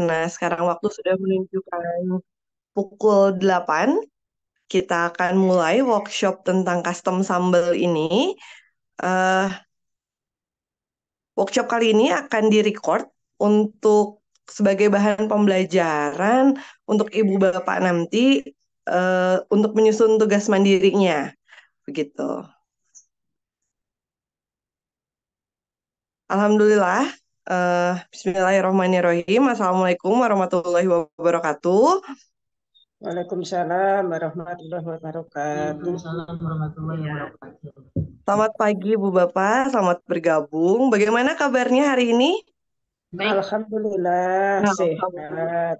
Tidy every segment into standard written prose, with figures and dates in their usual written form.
Nah, sekarang waktu sudah menunjukkan pukul 8. Kita akan mulai workshop tentang custom sambal ini. Eh, Workshop kali ini akan direcord untuk sebagai bahan pembelajaran untuk ibu bapak nanti untuk menyusun tugas mandirinya. Begitu. Alhamdulillah. Bismillahirrahmanirrahim. Assalamualaikum warahmatullahi wabarakatuh. Waalaikumsalam warahmatullahi wabarakatuh. Waalaikumsalam warahmatullahi Ya. wabarakatuh. Selamat pagi Bu Bapak, selamat bergabung. Bagaimana kabarnya hari ini? Baik, Alhamdulillah Alhamdulillah sehat.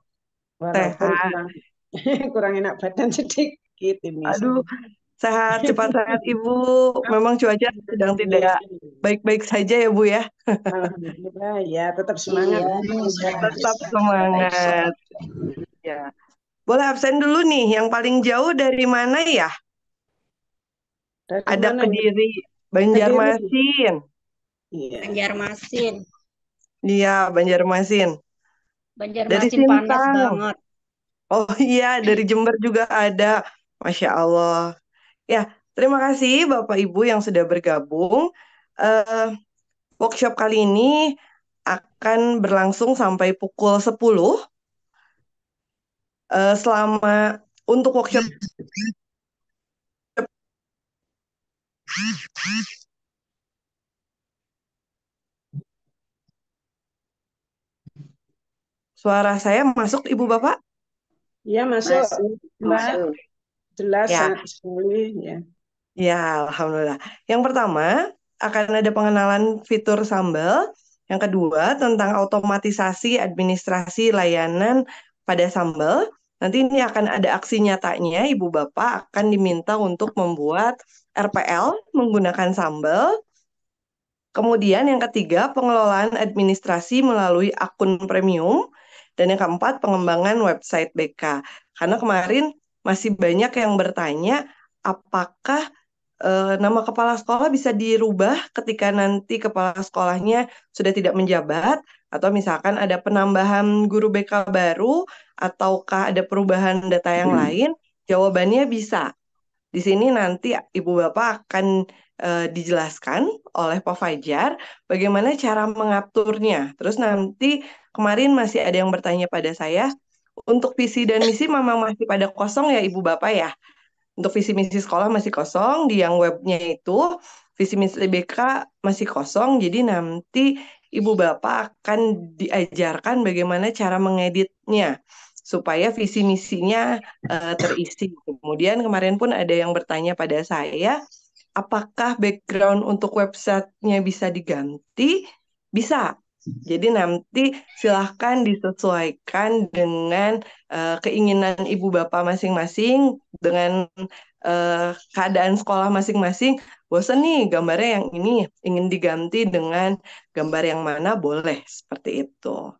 Walaupun sehat. kurang, kurang enak badan sedikit ini. Aduh, sehat, cepat sehat Ibu. Memang cuaca sedang tidak baik-baik saja ya Bu ya. Alhamdulillah ya tetap semangat. iya, Tetap semangat. Ya. Boleh absen dulu nih, yang paling jauh dari mana ya? Dari Ada mana ini? Kediri, Kediri. Banjarmasin. Iya. Banjarmasin. Iya, Banjarmasin. Dari Banjarmasin panas Sintang. banget. Oh iya, dari Jember juga ada. Masya Allah. Ya, terima kasih Bapak Ibu yang sudah bergabung. Eh, Workshop kali ini akan berlangsung sampai pukul 10. Selama untuk workshop suara saya masuk Ibu Bapak? Iya masuk, Masuk. Mbak. Masuk. Jelas Ya, sangat sekali ya. ya, Alhamdulillah. Yang pertama akan ada pengenalan fitur Sambal. Yang kedua tentang otomatisasi administrasi layanan pada Sambal. Nanti ini akan ada aksi nyatanya. Ibu Bapak akan diminta untuk membuat RPL menggunakan Sambal. Kemudian yang ketiga, pengelolaan administrasi melalui akun premium. Dan yang keempat, pengembangan website BK. Karena kemarin masih banyak yang bertanya, apakah nama kepala sekolah bisa dirubah ketika nanti kepala sekolahnya sudah tidak menjabat, atau misalkan ada penambahan guru BK baru, ataukah ada perubahan data yang lain? Jawabannya bisa. Di sini nanti Ibu Bapak akan dijelaskan oleh Pak Fajar bagaimana cara mengaturnya. Terus nanti kemarin masih ada yang bertanya pada saya, untuk visi dan misi memang masih pada kosong ya Ibu Bapak ya. Untuk visi misi sekolah masih kosong, di yang webnya itu visi misi BK masih kosong. Jadi nanti Ibu Bapak akan diajarkan bagaimana cara mengeditnya supaya visi misinya terisi. Kemudian kemarin pun ada yang bertanya pada saya, apakah background untuk websitenya bisa diganti? Bisa. Jadi nanti silahkan disesuaikan dengan keinginan ibu bapak masing-masing, dengan keadaan sekolah masing-masing. Bosan nih gambarnya yang ini, ingin diganti dengan gambar yang mana, boleh seperti itu.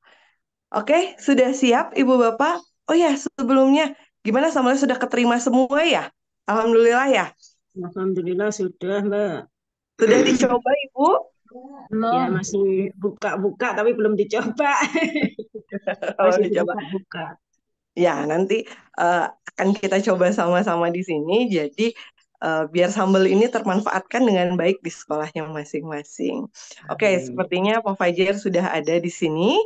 Oke, sudah siap ibu bapak? Oh ya, sebelumnya gimana sambalnya sudah keterima semua ya? Alhamdulillah ya. Alhamdulillah sudah, Mbak. Sudah dicoba ibu? Ya belum. masih buka-buka tapi belum dicoba. Kalau Masih dicoba. dibuka-buka. Ya, nanti akan kita coba sama-sama di sini. Jadi biar sambal ini termanfaatkan dengan baik di sekolahnya masing-masing. Oke, Amin. sepertinya Pak Fajar sudah ada di sini.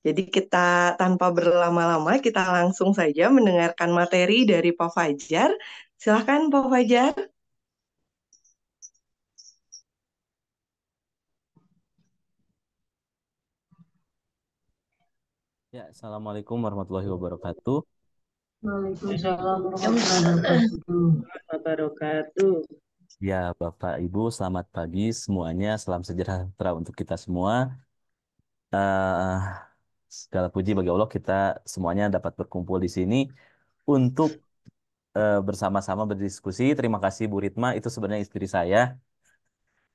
Jadi kita tanpa berlama-lama, kita langsung saja mendengarkan materi dari Pak Fajar. Silahkan Pak Fajar. Ya, Assalamualaikum warahmatullahi wabarakatuh. Waalaikumsalam warahmatullahi wabarakatuh. Wabarakatuh. Ya, Bapak Ibu, selamat pagi semuanya. Salam sejahtera untuk kita semua. Eh, Segala puji bagi Allah, kita semuanya dapat berkumpul di sini untuk bersama-sama berdiskusi. Terima kasih Bu Ritma, itu sebenarnya istri saya.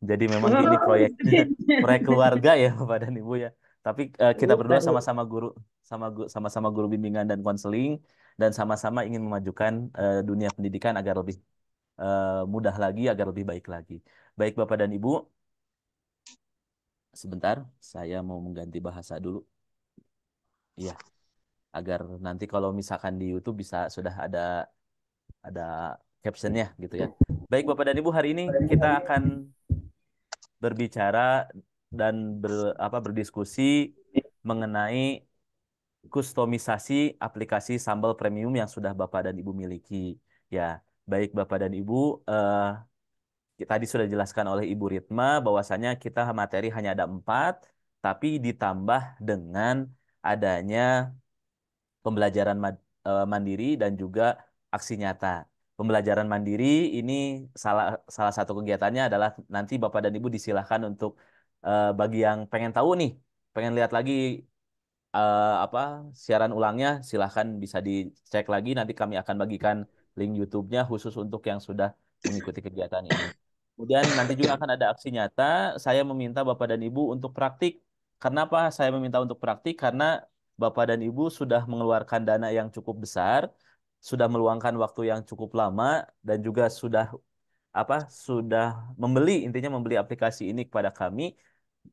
Jadi memang ini Oh, proyek proyek keluarga ya, Bapak dan Ibu ya. Tapi kita berdua baik. sama-sama guru, sama-sama guru bimbingan dan konseling, dan sama-sama ingin memajukan dunia pendidikan agar lebih mudah lagi, agar lebih baik lagi. Baik Bapak dan Ibu, sebentar saya mau mengganti bahasa dulu. Iya. agar nanti kalau misalkan di YouTube bisa sudah ada captionnya gitu ya. Baik Bapak dan Ibu, hari ini kita akan berbicara dan berdiskusi mengenai kustomisasi aplikasi Sambal Premium yang sudah Bapak dan Ibu miliki. Ya, baik Bapak dan Ibu, tadi sudah dijelaskan oleh Ibu Ritma bahwasanya kita materi hanya ada 4, tapi ditambah dengan adanya pembelajaran mandiri dan juga aksi nyata. Pembelajaran mandiri ini salah salah satu kegiatannya adalah nanti Bapak dan Ibu disilahkan untuk bagi yang pengen tahu nih, pengen lihat lagi apa siaran ulangnya, silahkan bisa dicek lagi. Nanti kami akan bagikan link YouTube-nya khusus untuk yang sudah mengikuti kegiatan ini. Kemudian nanti juga akan ada aksi nyata. Saya meminta Bapak dan Ibu untuk praktik. Kenapa saya meminta untuk praktik? Karena Bapak dan Ibu sudah mengeluarkan dana yang cukup besar, sudah meluangkan waktu yang cukup lama, dan juga sudah intinya membeli aplikasi ini kepada kami,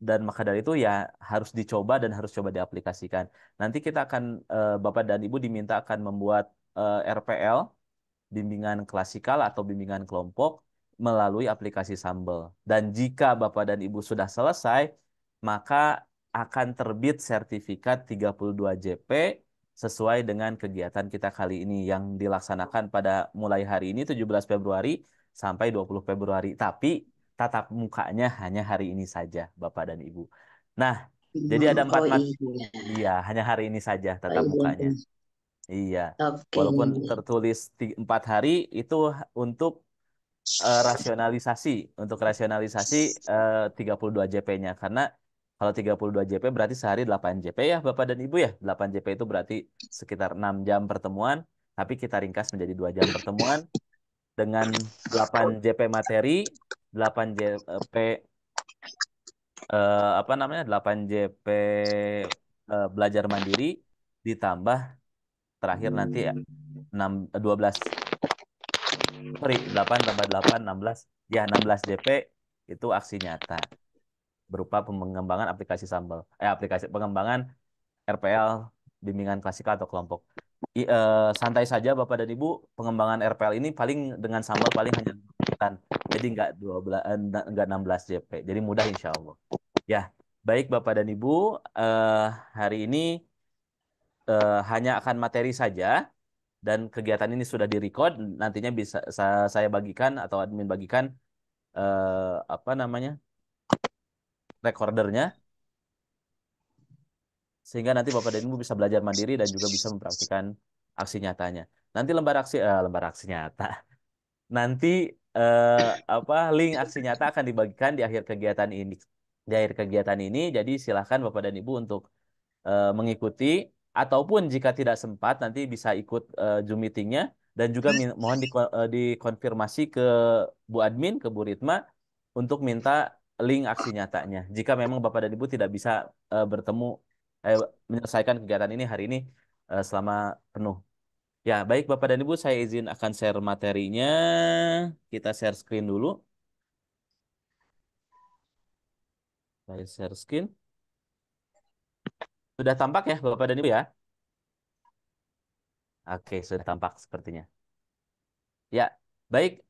dan maka dari itu ya harus dicoba dan harus coba diaplikasikan. Nanti kita akan Bapak dan Ibu diminta akan membuat RPL, bimbingan klasikal atau bimbingan kelompok melalui aplikasi Sambel. Dan jika Bapak dan Ibu sudah selesai, maka akan terbit sertifikat 32 JP sesuai dengan kegiatan kita kali ini yang dilaksanakan pada mulai hari ini 17 Februari sampai 20 Februari. Tapi tatap mukanya hanya hari ini saja, Bapak dan Ibu. Nah, jadi ada 4 Oh materi. Iya, hanya hari ini saja tatap mukanya. iya. Iya, Oke. walaupun tertulis 4 hari itu untuk rasionalisasi, untuk rasionalisasi 32 JP-nya. Karena kalau 32 JP berarti sehari 8 JP ya Bapak dan Ibu ya. 8 JP itu berarti sekitar 6 jam pertemuan, tapi kita ringkas menjadi 2 jam pertemuan dengan 8 JP materi, 8 JP 8 JP belajar mandiri ditambah terakhir nanti 12 sorry 8 tambah 8 16 ya 16 JP itu aksi nyata berupa pengembangan aplikasi Sambal aplikasi pengembangan RPL bimbingan klasikal atau kelompok. Santai saja Bapak dan Ibu, pengembangan RPL ini paling dengan Sambal paling hanya 2 menitan. Jadi enggak 16 JP. Jadi mudah insya Allah. Ya, baik Bapak dan Ibu, hari ini hanya akan materi saja dan kegiatan ini sudah direcord, nantinya bisa saya bagikan atau admin bagikan apa namanya recordernya sehingga nanti Bapak dan Ibu bisa belajar mandiri dan juga bisa mempraktikkan aksi nyatanya. Nanti lembar aksi nyata. Nanti link aksi nyata akan dibagikan di akhir kegiatan ini. Di akhir kegiatan ini, jadi silahkan Bapak dan Ibu untuk mengikuti ataupun jika tidak sempat nanti bisa ikut Zoom meetingnya dan juga mohon dikonfirmasi ke Bu Admin, ke Bu Ritma untuk minta link aksi nyatanya. Jika memang Bapak dan Ibu tidak bisa bertemu menyelesaikan kegiatan ini hari ini selama penuh. Ya, baik Bapak dan Ibu, saya izin akan share materinya. Kita share screen dulu. Saya share screen. Sudah tampak ya Bapak dan Ibu ya? Oke, sudah tampak sepertinya. Ya, baik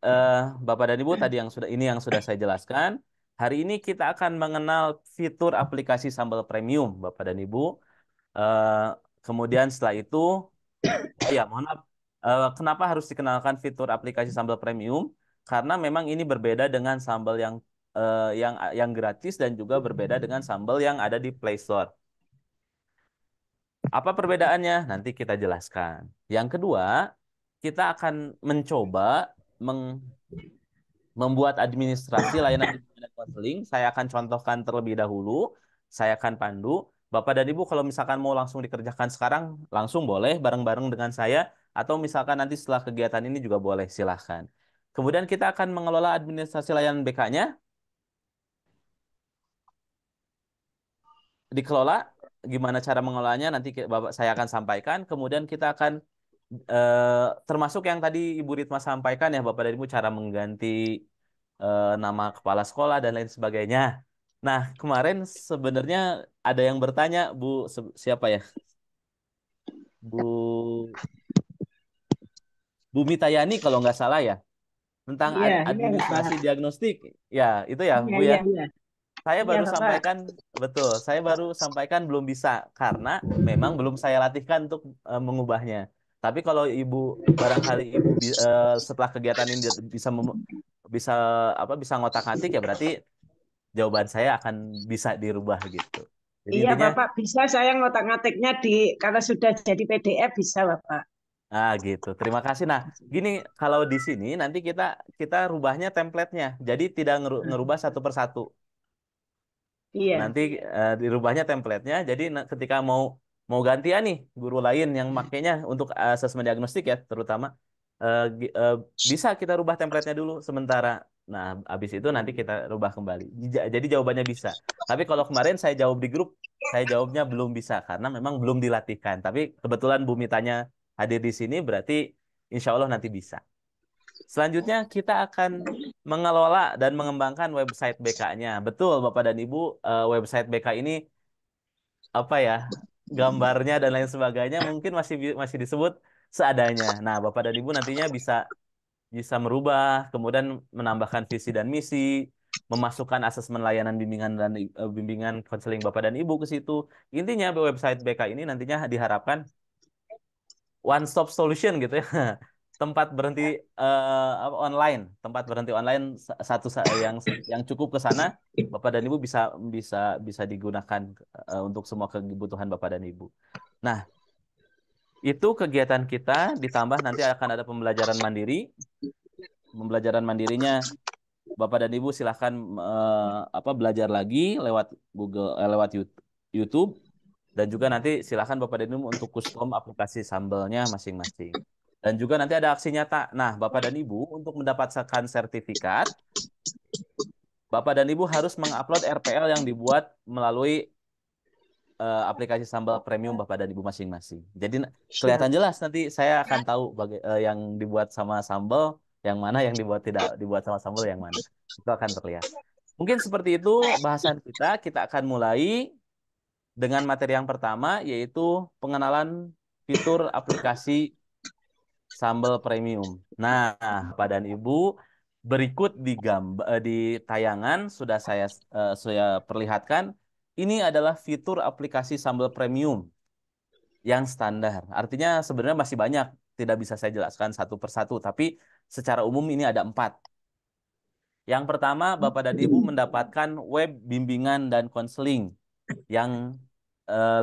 Bapak dan Ibu tadi yang sudah saya jelaskan. Hari ini kita akan mengenal fitur aplikasi Sambal Premium, Bapak dan Ibu. Eh, Kemudian setelah itu, oh ya mohon maaf, kenapa harus dikenalkan fitur aplikasi Sambal Premium? Karena memang ini berbeda dengan sambal yang gratis dan juga berbeda dengan sambal yang ada di Play Store. Apa perbedaannya? Nanti kita jelaskan. Yang kedua, kita akan mencoba membuat administrasi layanan bimbingan dan konseling. Saya akan contohkan terlebih dahulu. Saya akan pandu. Bapak dan Ibu kalau misalkan mau langsung dikerjakan sekarang, langsung boleh bareng-bareng dengan saya. Atau misalkan nanti setelah kegiatan ini juga boleh, silahkan. Kemudian kita akan mengelola administrasi layanan BK-nya. Dikelola, gimana cara mengelolanya nanti Bapak saya akan sampaikan. Kemudian kita akan termasuk yang tadi Ibu Ritma sampaikan ya Bapak dan Ibu cara mengganti nama kepala sekolah dan lain sebagainya. Nah, kemarin sebenarnya ada yang bertanya, Bu, siapa ya? Bu Bumi Tayani kalau nggak salah ya, tentang Iya, iya administrasi Bapak. diagnostik. Ya, itu ya, Iya, Bu ya. iya, iya. Saya Iya baru Bapak. sampaikan, betul. Saya baru sampaikan belum bisa karena memang belum saya latihkan untuk mengubahnya. Tapi kalau Ibu barangkali Ibu setelah kegiatan ini bisa bisa bisa ngotak-ngatik ya berarti jawaban saya akan bisa dirubah gitu. Jadi Iya intinya Bapak, bisa saya ngotak-ngatiknya kalau sudah jadi PDF bisa Bapak. gitu. Terima kasih. Nah, gini kalau di sini nanti kita kita rubahnya template-nya. Jadi tidak ngerubah satu persatu. Iya, Nanti dirubahnya template-nya. Jadi ketika mau mau gantian nih guru lain yang makainya untuk asesmen diagnostik ya, terutama bisa kita rubah template-nya dulu sementara. Nah, habis itu nanti kita rubah kembali. Jadi jawabannya bisa. Tapi kalau kemarin saya jawab di grup, saya jawabnya belum bisa karena memang belum dilatihkan. Tapi kebetulan Bumi tanya hadir di sini, berarti insya Allah nanti bisa. Selanjutnya kita akan mengelola dan mengembangkan website BK-nya. Betul, Bapak dan Ibu, website BK ini apa ya, gambarnya dan lain sebagainya mungkin masih disebut seadanya. Nah, Bapak dan Ibu nantinya bisa bisa merubah, kemudian menambahkan visi dan misi, memasukkan asesmen layanan bimbingan dan bimbingan konseling Bapak dan Ibu ke situ. Intinya website BK ini nantinya diharapkan one stop solution gitu ya. Tempat berhenti online, tempat berhenti online yang cukup ke sana, Bapak dan Ibu bisa bisa bisa digunakan untuk semua kebutuhan Bapak dan Ibu. Nah, itu kegiatan kita ditambah nanti akan ada pembelajaran mandiri. Pembelajaran mandirinya Bapak dan Ibu silahkan belajar lagi lewat lewat YouTube dan juga nanti silahkan Bapak dan Ibu untuk custom aplikasi sambelnya masing-masing. Dan juga nanti ada aksi nyata. Nah, Bapak dan Ibu untuk mendapatkan sertifikat, Bapak dan Ibu harus mengupload RPL yang dibuat melalui aplikasi sambal premium Bapak dan Ibu masing-masing. Jadi kelihatan siap. jelas nanti saya akan tahu yang dibuat sama sambal yang mana, yang tidak dibuat sama sambal yang mana. Itu akan terlihat. Mungkin seperti itu bahasan kita. Kita akan mulai dengan materi yang pertama, yaitu pengenalan fitur aplikasi sambal premium. Nah, Bapak dan Ibu, berikut di tayangan saya perlihatkan. Ini adalah fitur aplikasi sambal premium yang standar. Artinya sebenarnya masih banyak, tidak bisa saya jelaskan satu persatu, tapi secara umum ini ada 4. Yang pertama, Bapak dan Ibu mendapatkan web bimbingan dan konseling yang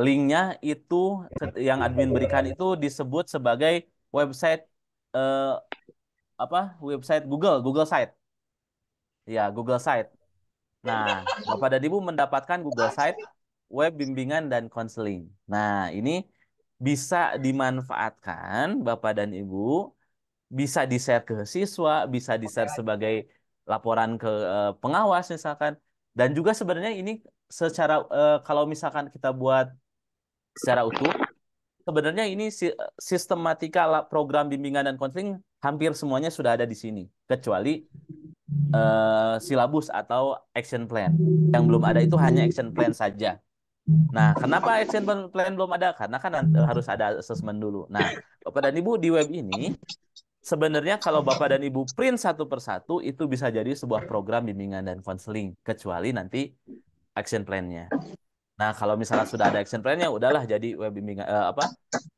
linknya itu yang admin berikan itu disebut sebagai website eh, website Google Site. Ya, Google Site. Nah, Bapak dan Ibu mendapatkan Google Site web bimbingan dan konseling. Nah, ini bisa dimanfaatkan Bapak dan Ibu, bisa di-share ke siswa, bisa di-share sebagai laporan ke pengawas misalkan. Dan juga sebenarnya ini kalau misalkan kita buat secara utuh, sebenarnya ini sistematika program bimbingan dan konseling hampir semuanya sudah ada di sini, kecuali silabus atau action plan. Yang belum ada itu hanya action plan saja. Nah, kenapa action plan belum ada? Karena kan harus ada assessment dulu. Nah, Bapak dan Ibu di web ini sebenarnya kalau Bapak dan Ibu print satu persatu itu bisa jadi sebuah program bimbingan dan konseling, kecuali nanti action plan-nya. Nah, kalau misalnya sudah ada action plan-nya, udahlah jadi web bimbingan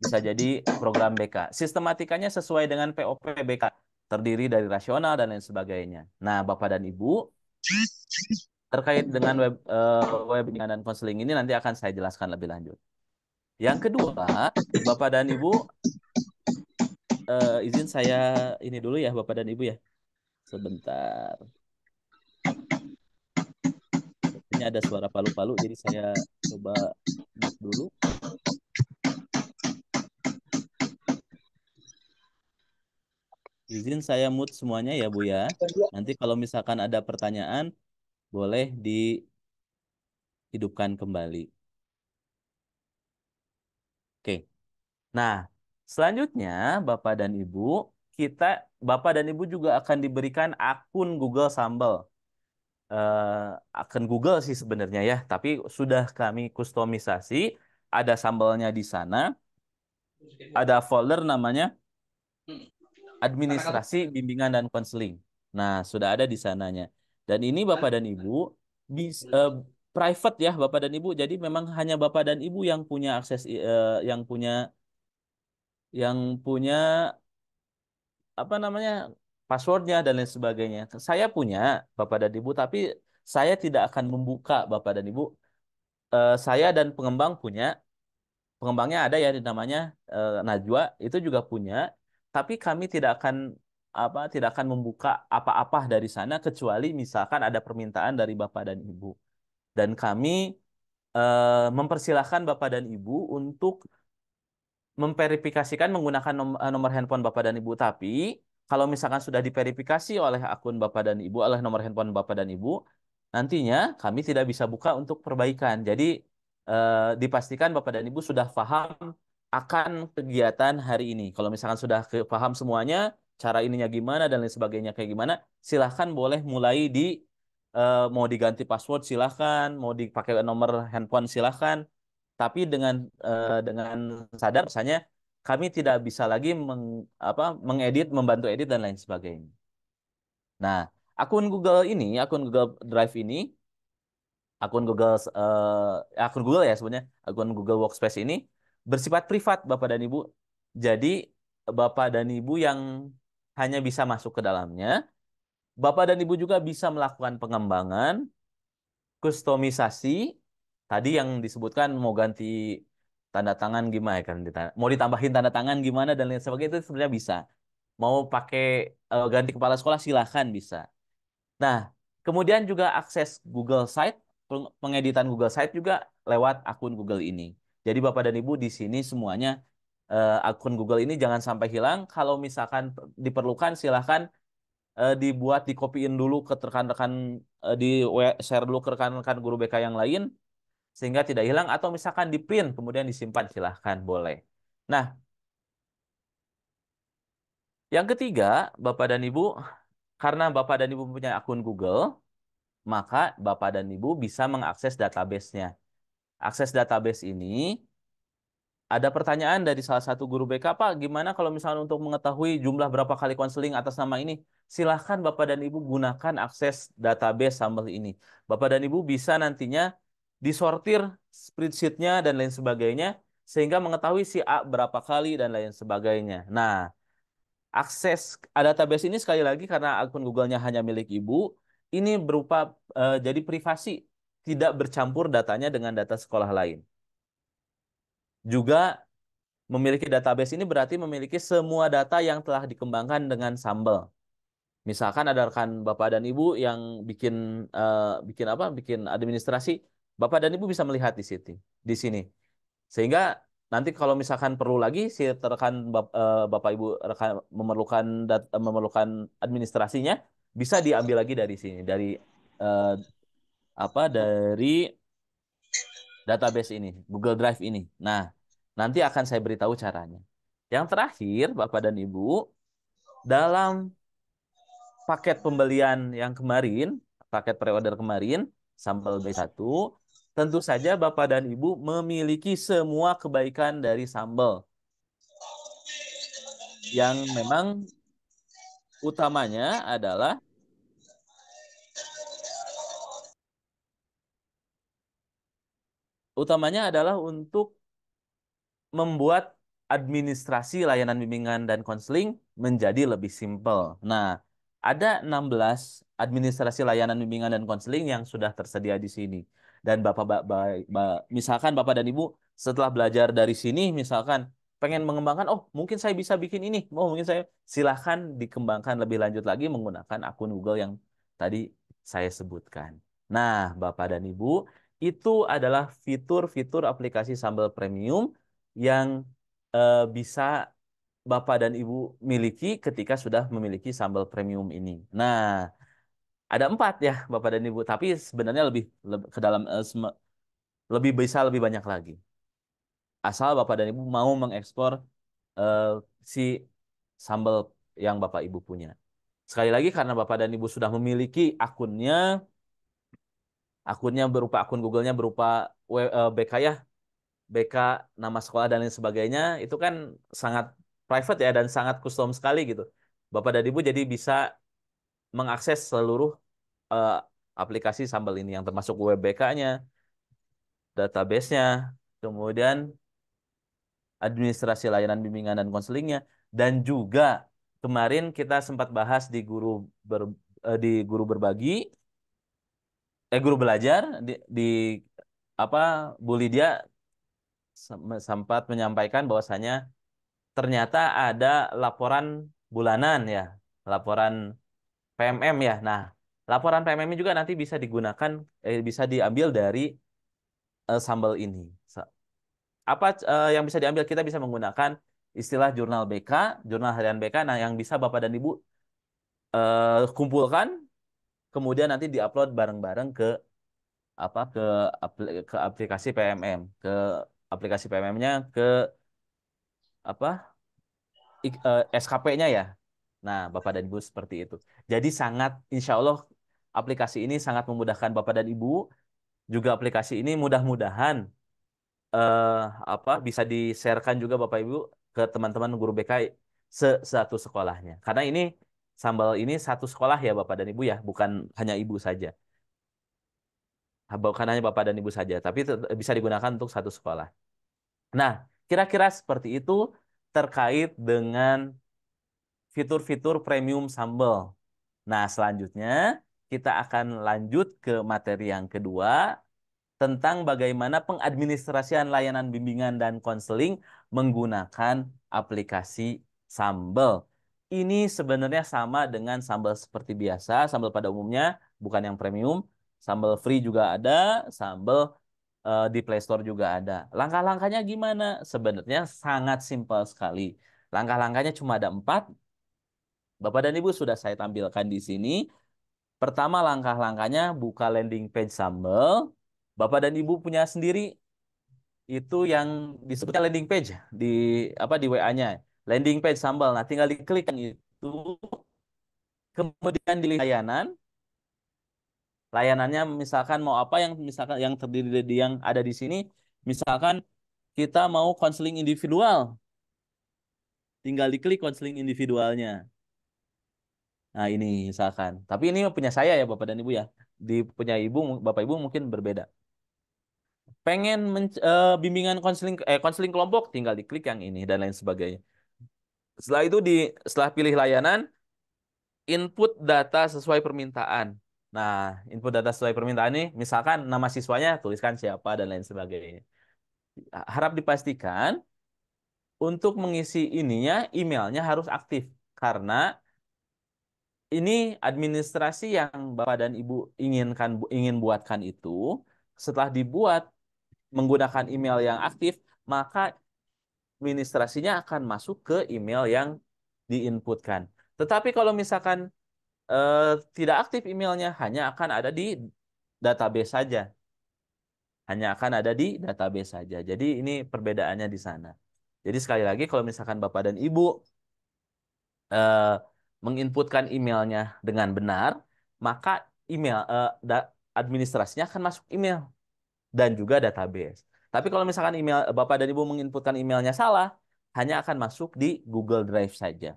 bisa jadi program BK. Sistematikanya sesuai dengan POP BK, terdiri dari rasional dan lain sebagainya. Nah, Bapak dan Ibu terkait dengan web bimbingan dan konseling ini nanti akan saya jelaskan lebih lanjut. Yang kedua, Bapak dan Ibu izin saya ini dulu ya, Bapak dan Ibu ya. Sebentar. Ini ada suara palu-palu, jadi saya coba mute dulu. Izin saya mute semuanya ya, Bu ya. Nanti kalau misalkan ada pertanyaan, boleh dihidupkan kembali. Oke. Nah, selanjutnya Bapak dan Ibu, Bapak dan Ibu juga akan diberikan akun Google Sambal. Akun Google sih sebenarnya ya, tapi sudah kami kustomisasi, ada sambalnya di sana. ada folder namanya administrasi bimbingan dan konseling. Nah, sudah ada di sananya. Dan ini Bapak dan Ibu private ya Bapak dan Ibu. Jadi memang hanya Bapak dan Ibu yang punya akses yang punya apa namanya passwordnya dan lain sebagainya. Saya punya Bapak dan Ibu, tapi saya tidak akan membuka Bapak dan Ibu. Saya dan pengembang punya, pengembangnya ada ya namanya Najwa itu juga punya, tapi kami tidak akan membuka apa-apa dari sana kecuali misalkan ada permintaan dari Bapak dan Ibu. Dan kami mempersilahkan Bapak dan Ibu untuk memverifikasikan menggunakan nomor handphone Bapak dan Ibu. Tapi kalau misalkan sudah diverifikasi oleh akun Bapak dan Ibu, oleh nomor handphone Bapak dan Ibu, nantinya kami tidak bisa buka untuk perbaikan. Jadi dipastikan Bapak dan Ibu sudah paham akan kegiatan hari ini. Kalau misalkan sudah paham semuanya, cara ininya gimana dan lain sebagainya kayak gimana, silahkan boleh mulai mau diganti password silahkan, mau dipakai nomor handphone silahkan. Tapi dengan sadar misalnya kami tidak bisa lagi mengedit, membantu edit dan lain sebagainya. Nah, akun Google Drive ini, akun Google ya sebenarnya, akun Google Workspace ini bersifat privat Bapak dan Ibu. Jadi Bapak dan Ibu yang hanya bisa masuk ke dalamnya. Bapak dan Ibu juga bisa melakukan pengembangan, kustomisasi, tadi yang disebutkan mau ganti tanda tangan gimana kan, mau ditambahin tanda tangan gimana dan lain sebagainya itu sebenarnya bisa. Mau pakai ganti kepala sekolah silahkan bisa. Nah, kemudian juga akses Google Site, pengeditan Google Site juga lewat akun Google ini. Jadi Bapak dan Ibu di sini semuanya akun Google ini jangan sampai hilang. Kalau misalkan diperlukan silahkan dibuat, dikopiin dulu ke rekan-rekan, share dulu ke rekan-rekan guru BK yang lain sehingga tidak hilang, atau misalkan di print kemudian disimpan silahkan boleh. Nah, yang ketiga Bapak dan Ibu, karena Bapak dan Ibu punya akun Google, maka Bapak dan Ibu bisa mengakses database-nya. Akses database ini ada pertanyaan dari salah satu guru BK, Pak, gimana kalau misalnya untuk mengetahui jumlah berapa kali konseling atas nama ini? Silahkan Bapak dan Ibu gunakan akses database Sambal ini. Bapak dan Ibu bisa nantinya disortir spreadsheet-nya dan lain sebagainya, sehingga mengetahui si A berapa kali dan lain sebagainya. Nah, akses database ini sekali lagi karena akun Google-nya hanya milik Ibu, ini berupa jadi privasi, tidak bercampur datanya dengan data sekolah lain. Juga memiliki database ini berarti memiliki semua data yang telah dikembangkan dengan Sambal. Misalkan ada rekan Bapak dan Ibu yang bikin administrasi, Bapak dan Ibu bisa melihat di sini. Sehingga nanti kalau misalkan perlu lagi si rekan Bapak Ibu rekan memerlukan administrasinya, bisa diambil lagi dari sini, eh, dari database ini, Google Drive ini. Nah, nanti akan saya beritahu caranya. Yang terakhir, Bapak dan Ibu, dalam paket pembelian yang kemarin, paket pre-order kemarin, Sambal B1, tentu saja Bapak dan Ibu memiliki semua kebaikan dari sambal. Yang memang utamanya adalah untuk membuat administrasi layanan bimbingan dan konseling menjadi lebih simpel. Nah, ada 16 administrasi layanan bimbingan dan konseling yang sudah tersedia di sini. Dan misalkan Bapak dan Ibu setelah belajar dari sini, misalkan pengen mengembangkan, oh mungkin saya bisa bikin ini, oh mungkin saya silahkan dikembangkan lebih lanjut lagi menggunakan akun Google yang tadi saya sebutkan. Nah, Bapak dan Ibu, itu adalah fitur-fitur aplikasi Sambal Premium yang bisa Bapak dan Ibu miliki ketika sudah memiliki sambal premium ini. Nah, ada 4 ya Bapak dan Ibu, tapi sebenarnya lebih ke dalam lebih bisa lebih banyak lagi. Asal Bapak dan Ibu mau mengekspor eh, si sambal yang Bapak Ibu punya. Sekali lagi karena Bapak dan Ibu sudah memiliki akunnya berupa akun Google-nya berupa BK ya, BK, nama sekolah dan lain sebagainya itu kan sangat private ya dan sangat custom sekali gitu. Bapak dan Ibu jadi bisa mengakses seluruh eh, aplikasi Sambal ini yang termasuk web BK-nya, database-nya, kemudian administrasi layanan bimbingan dan konselingnya, dan juga kemarin kita sempat bahas di di guru berbagi, guru belajar di apa Bu Lydia sempat menyampaikan bahwasanya ternyata ada laporan bulanan ya, laporan PMM ya. Nah, laporan PMM ini juga nanti bisa digunakan, bisa diambil dari Sambal ini. Apa yang bisa diambil? Kita bisa menggunakan istilah jurnal BK, jurnal harian BK. Nah, yang bisa Bapak dan Ibu kumpulkan, kemudian nanti diupload bareng-bareng ke apa ke aplikasi PMM, ke aplikasi PMM-nya ke apa SKP-nya ya. Nah, Bapak dan Ibu seperti itu. Jadi sangat, insya Allah aplikasi ini sangat memudahkan Bapak dan Ibu. Juga aplikasi ini mudah-mudahan eh, bisa di-sharekan juga Bapak Ibu ke teman-teman guru BK satu sekolahnya. Karena ini Sambal ini satu sekolah ya Bapak dan Ibu ya, bukan hanya Ibu saja. Bukan hanya Bapak dan Ibu saja, tapi bisa digunakan untuk satu sekolah. Nah, kira-kira seperti itu terkait dengan fitur-fitur premium Sambal. Nah, selanjutnya kita akan lanjut ke materi yang kedua tentang bagaimana pengadministrasian layanan bimbingan dan konseling menggunakan aplikasi Sambal. Ini sebenarnya sama dengan Sambal seperti biasa, Sambal pada umumnya, bukan yang premium. Sambal free juga ada, Sambal di Play Store juga ada. Langkah-langkahnya gimana? Sebenarnya sangat simpel sekali. Langkah-langkahnya cuma ada 4. Bapak dan Ibu sudah saya tampilkan di sini. Pertama langkah-langkahnya buka landing page Sambal. Bapak dan Ibu punya sendiri itu yang disebutnya landing page di di WA-nya. Landing page Sambal. Nah, tinggal diklik yang itu, kemudian di layanan. Layanannya misalkan mau apa yang misalkan yang terdiri dari yang ada di sini, misalkan kita mau konseling individual. Tinggal diklik konseling individualnya. Nah, ini misalkan. Tapi ini punya saya ya Bapak dan Ibu ya. Di punya Ibu, Bapak Ibu mungkin berbeda. Pengen bimbingan konseling kelompok, tinggal diklik yang ini dan lain sebagainya. Setelah itu setelah pilih layanan, input data sesuai permintaan. Nah, input data sesuai permintaan ini, misalkan nama siswanya tuliskan siapa dan lain sebagainya. Harap dipastikan untuk mengisi ininya emailnya harus aktif karena ini administrasi yang Bapak dan Ibu ingin buatkan itu setelah dibuat menggunakan email yang aktif, maka administrasinya akan masuk ke email yang diinputkan. Tetapi kalau misalkan eh, tidak aktif emailnya, hanya akan ada di database saja. Hanya akan ada di database saja. Jadi ini perbedaannya di sana. Jadi sekali lagi kalau misalkan Bapak dan Ibu eh, menginputkan emailnya dengan benar, maka email administrasinya akan masuk email dan juga database. Tapi kalau misalkan email Bapak dan Ibu menginputkan emailnya salah, hanya akan masuk di Google Drive saja.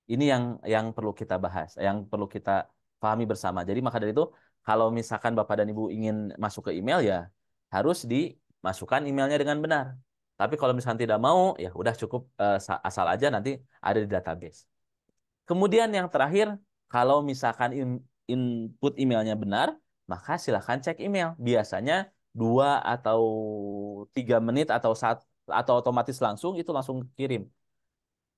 Ini yang perlu kita bahas, yang perlu kita pahami bersama. Jadi maka dari itu, kalau misalkan Bapak dan Ibu ingin masuk ke email ya harus dimasukkan emailnya dengan benar. Tapi kalau misalkan tidak mau, ya udah cukup asal aja nanti ada di database. Kemudian yang terakhir, kalau misalkan input emailnya benar, maka silahkan cek email. Biasanya 2 atau 3 menit atau otomatis itu langsung kirim.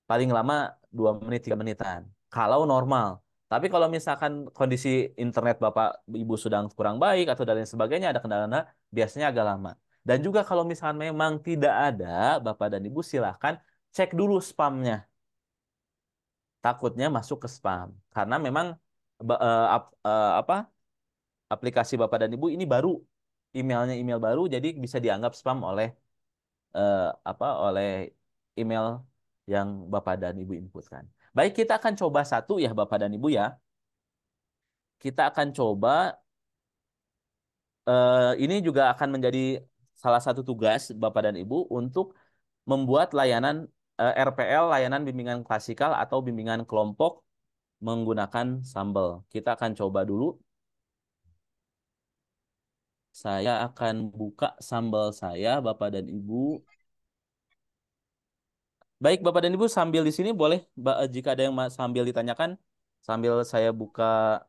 Paling lama 2 menit 3 menitan. Kalau normal. Tapi kalau misalkan kondisi internet Bapak Ibu sedang kurang baik atau dan lain sebagainya ada kendala, biasanya agak lama. Dan juga kalau misalkan memang tidak ada, Bapak dan Ibu silahkan cek dulu spamnya. Takutnya masuk ke spam karena memang apa aplikasi Bapak dan Ibu ini baru, emailnya email baru, jadi bisa dianggap spam oleh eh, oleh email yang Bapak dan Ibu inputkan. Baik, kita akan coba satu ya Bapak dan Ibu ya. Kita akan coba ini juga akan menjadi salah satu tugas Bapak dan Ibu untuk membuat layanan RPL, layanan bimbingan klasikal atau bimbingan kelompok menggunakan sambal. Kita akan coba dulu. Saya akan buka sambal saya, Bapak dan Ibu. Baik, Bapak dan Ibu, sambil di sini boleh, jika ada yang sambil ditanyakan, sambil saya buka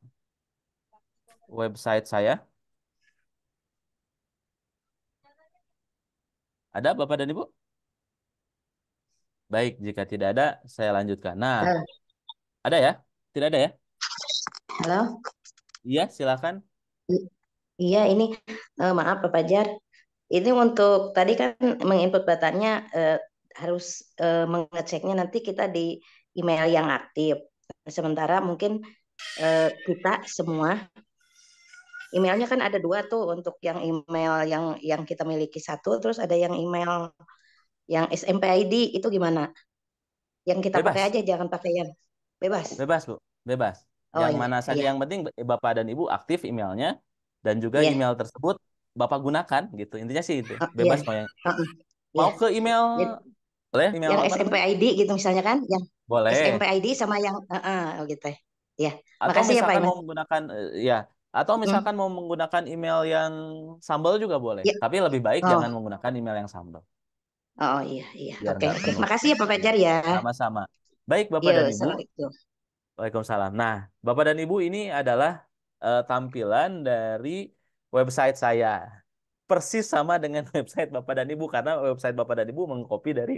website saya. Ada Bapak dan Ibu? Baik, jika tidak ada, saya lanjutkan. Nah, Halo, ada ya? Tidak ada ya? halo. Iya, silakan. I- Iya, ini maaf Pak Fajar. Ini untuk tadi kan menginput datanya harus mengeceknya nanti kita di email yang aktif. Sementara mungkin kita semua emailnya kan ada dua tuh untuk yang email yang kita miliki satu, terus ada yang email yang SMPID itu gimana? Yang kita pakai Bebas, aja, jangan pakai yang bebas. bebas, Bu. Bebas. Oh Yang ya, mana saja, iya, yang penting Bapak dan Ibu aktif emailnya, dan juga iya, email tersebut Bapak gunakan, gitu. Intinya sih itu. oh, iya, Bebas mau yang oh, iya. mau ke email, Jadi, boleh email yang apa namanya? SMPID gitu misalnya kan, yang Boleh. SMPID sama yang oh gitu ya. Atau Makasih ya Pak misalkan Iman. mau menggunakan ya, atau Mm, misalkan mau menggunakan email yang sambal juga boleh. ya. Tapi lebih baik Oh, jangan menggunakan email yang sambal oh iya iya. biar Oke nggak oke. penuh. Makasih ya Pak Ya, Fajar ya. sama-sama. Baik Bapak Yo, dan Ibu, assalamualaikum. Waalaikumsalam. Nah, Bapak dan Ibu, ini adalah tampilan dari website saya. Persis sama dengan website Bapak dan Ibu, karena website Bapak dan Ibu mengcopy dari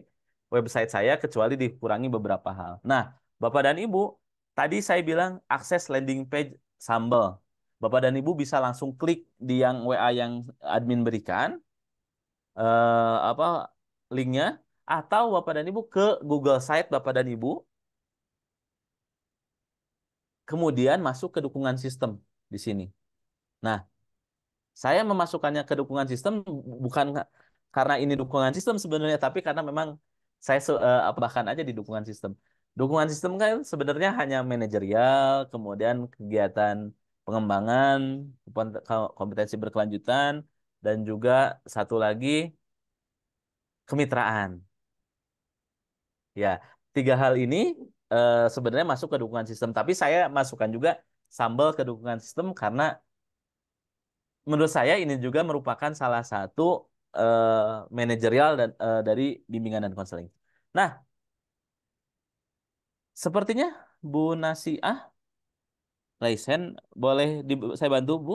website saya kecuali dikurangi beberapa hal. Nah, Bapak dan Ibu, tadi saya bilang akses landing page Sambal. Bapak dan Ibu bisa langsung klik di yang WA yang admin berikan, apa linknya, atau Bapak dan Ibu ke Google Site Bapak dan Ibu, kemudian masuk ke dukungan sistem di sini. Nah, saya memasukkannya ke dukungan sistem bukan karena ini dukungan sistem sebenarnya, tapi karena memang saya bahkan aja di dukungan sistem. Dukungan sistem kan sebenarnya hanya manajerial, kemudian kegiatan pengembangan, kompetensi berkelanjutan, dan juga satu lagi kemitraan. Ya, tiga hal ini sebenarnya masuk ke dukungan sistem, tapi saya masukkan juga sambal ke dukungan sistem karena menurut saya ini juga merupakan salah satu manajerial dan dari bimbingan dan konseling. Nah, sepertinya Bu Nasiah Raisen, boleh saya bantu, Bu?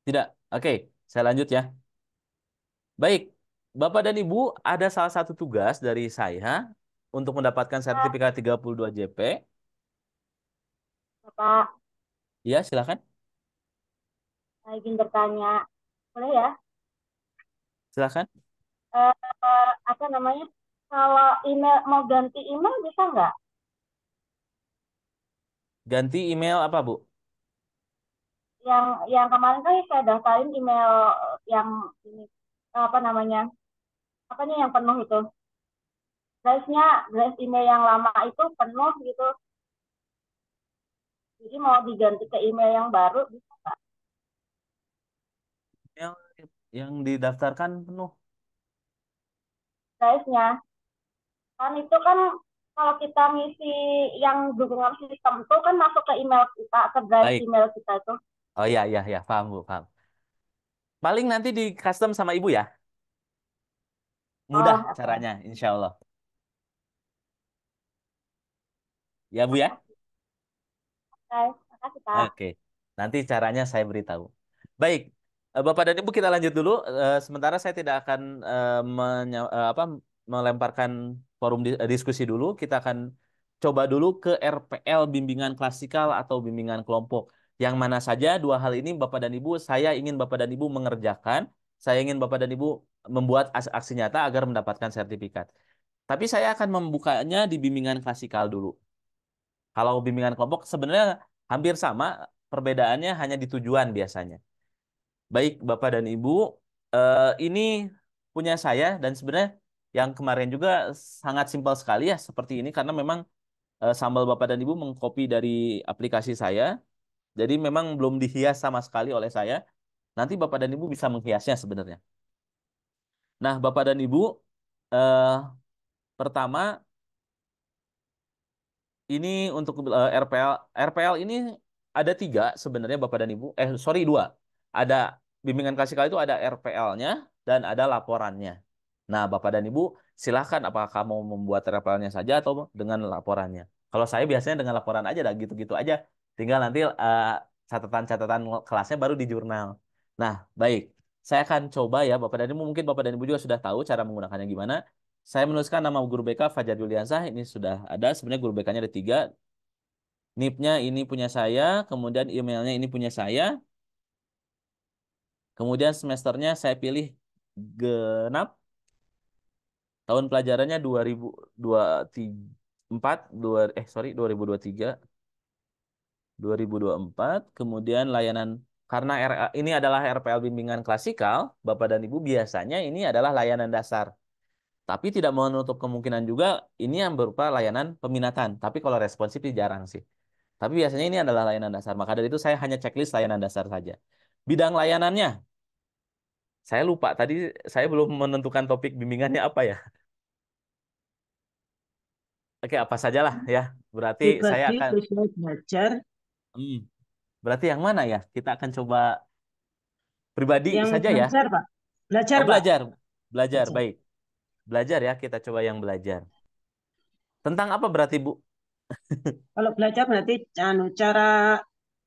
Tidak. Oke, saya lanjut ya. Baik, Bapak dan Ibu, ada salah satu tugas dari saya untuk mendapatkan sertifikat 32 JP. Bapak, Ya, silakan. saya izin bertanya, boleh ya? Silakan. Apa namanya? Kalau email mau ganti email bisa nggak? Ganti email apa, Bu? Yang kemarin kan saya daftarin email yang ini apa namanya? Apanya yang penuh itu? Drive email yang lama itu penuh gitu. Jadi mau diganti ke email yang baru bisa nggak? Email yang didaftarkan penuh. Drive-nya kan itu kan kalau kita ngisi yang dukungan sistem itu kan masuk ke email kita, ke drive Baik. email kita itu. Oh iya, iya, ya, paham, Bu, paham. Paling nanti di custom sama Ibu ya. Mudah Oh, oke. caranya, insya Allah. Ya, Bu ya? Oke, makasih Pak. Oke. Nanti caranya saya beritahu. Baik, Bapak dan Ibu, kita lanjut dulu. Sementara saya tidak akan apa, melemparkan forum diskusi dulu. Kita akan coba dulu ke RPL, bimbingan klasikal atau bimbingan kelompok. Yang mana saja dua hal ini Bapak dan Ibu, saya ingin Bapak dan Ibu mengerjakan. Saya ingin Bapak dan Ibu membuat aksi nyata agar mendapatkan sertifikat. Tapi saya akan membukanya di bimbingan klasikal dulu. Kalau bimbingan kelompok sebenarnya hampir sama, perbedaannya hanya di tujuan biasanya. Baik, Bapak dan Ibu, ini punya saya dan sebenarnya yang kemarin juga sangat simpel sekali ya seperti ini karena memang sambal Bapak dan Ibu mengcopy dari aplikasi saya. Jadi memang belum dihias sama sekali oleh saya. Nanti Bapak dan Ibu bisa menghiasnya sebenarnya. Nah, Bapak dan Ibu, eh, pertama ini untuk RPL. RPL ini ada 3 sebenarnya Bapak dan Ibu. Sorry 2. Ada bimbingan klasikal itu ada RPL-nya dan ada laporannya. Nah, Bapak dan Ibu silahkan apakah mau membuat RPL-nya saja atau dengan laporannya. Kalau saya biasanya dengan laporan aja, dah gitu-gitu aja. Tinggal nanti catatan-catatan kelasnya baru di jurnal. Nah, baik. Saya akan coba ya Bapak dan Ibu. Mungkin Bapak dan Ibu juga sudah tahu cara menggunakannya gimana. Saya menuliskan nama guru BK Fajar Juliansah. Ini sudah ada. Sebenarnya guru BK-nya ada 3. NIP-nya ini punya saya. Kemudian emailnya ini punya saya. Kemudian semesternya saya pilih genap. Tahun pelajarannya 2024, 2023, 2024. Kemudian layanan, karena ini adalah RPL bimbingan klasikal, Bapak dan Ibu biasanya ini adalah layanan dasar. Tapi tidak menutup kemungkinan juga ini yang berupa layanan peminatan. Tapi kalau responsif sih jarang sih. Tapi biasanya ini adalah layanan dasar. Maka dari itu saya hanya checklist layanan dasar saja. Bidang layanannya, saya lupa. Tadi saya belum menentukan topik bimbingannya apa ya. Oke, apa sajalah ya. Berarti saya Dibagi akan, sesuai belajar hmm, berarti yang mana ya? Kita akan coba pribadi yang saja ya. belajar, Pak. Belajar, Oh, Pak. belajar. Belajar, Belajar. baik. Belajar ya, kita coba yang belajar. Tentang apa berarti, Bu? Kalau belajar berarti cara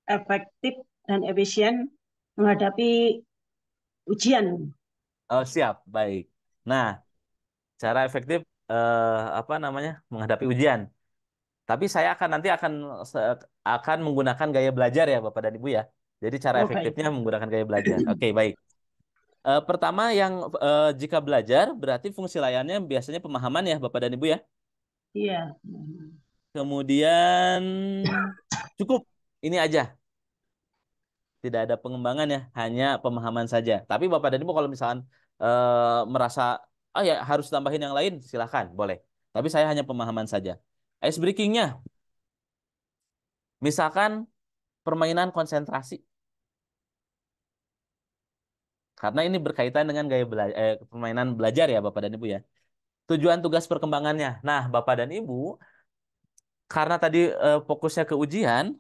efektif dan efisien menghadapi ujian. Oh, siap, baik. Nah, cara efektif apa namanya? Menghadapi ujian. Tapi saya akan nanti akan menggunakan gaya belajar ya, Bapak dan Ibu ya. Jadi cara Oh, baik. efektifnya menggunakan gaya belajar. Oke, baik. Pertama yang jika belajar berarti fungsi layannya biasanya pemahaman ya, Bapak dan Ibu ya. Iya. Kemudian cukup ini aja, tidak ada pengembangan ya, hanya pemahaman saja. Tapi Bapak dan Ibu kalau misalkan merasa oh ya harus tambahin yang lain, silahkan, boleh. Tapi saya hanya pemahaman saja. Ice breakingnya, misalkan permainan konsentrasi, karena ini berkaitan dengan gaya belajar, permainan belajar ya Bapak dan Ibu ya. Tujuan tugas perkembangannya. Nah, Bapak dan Ibu, karena tadi fokusnya ke ujian,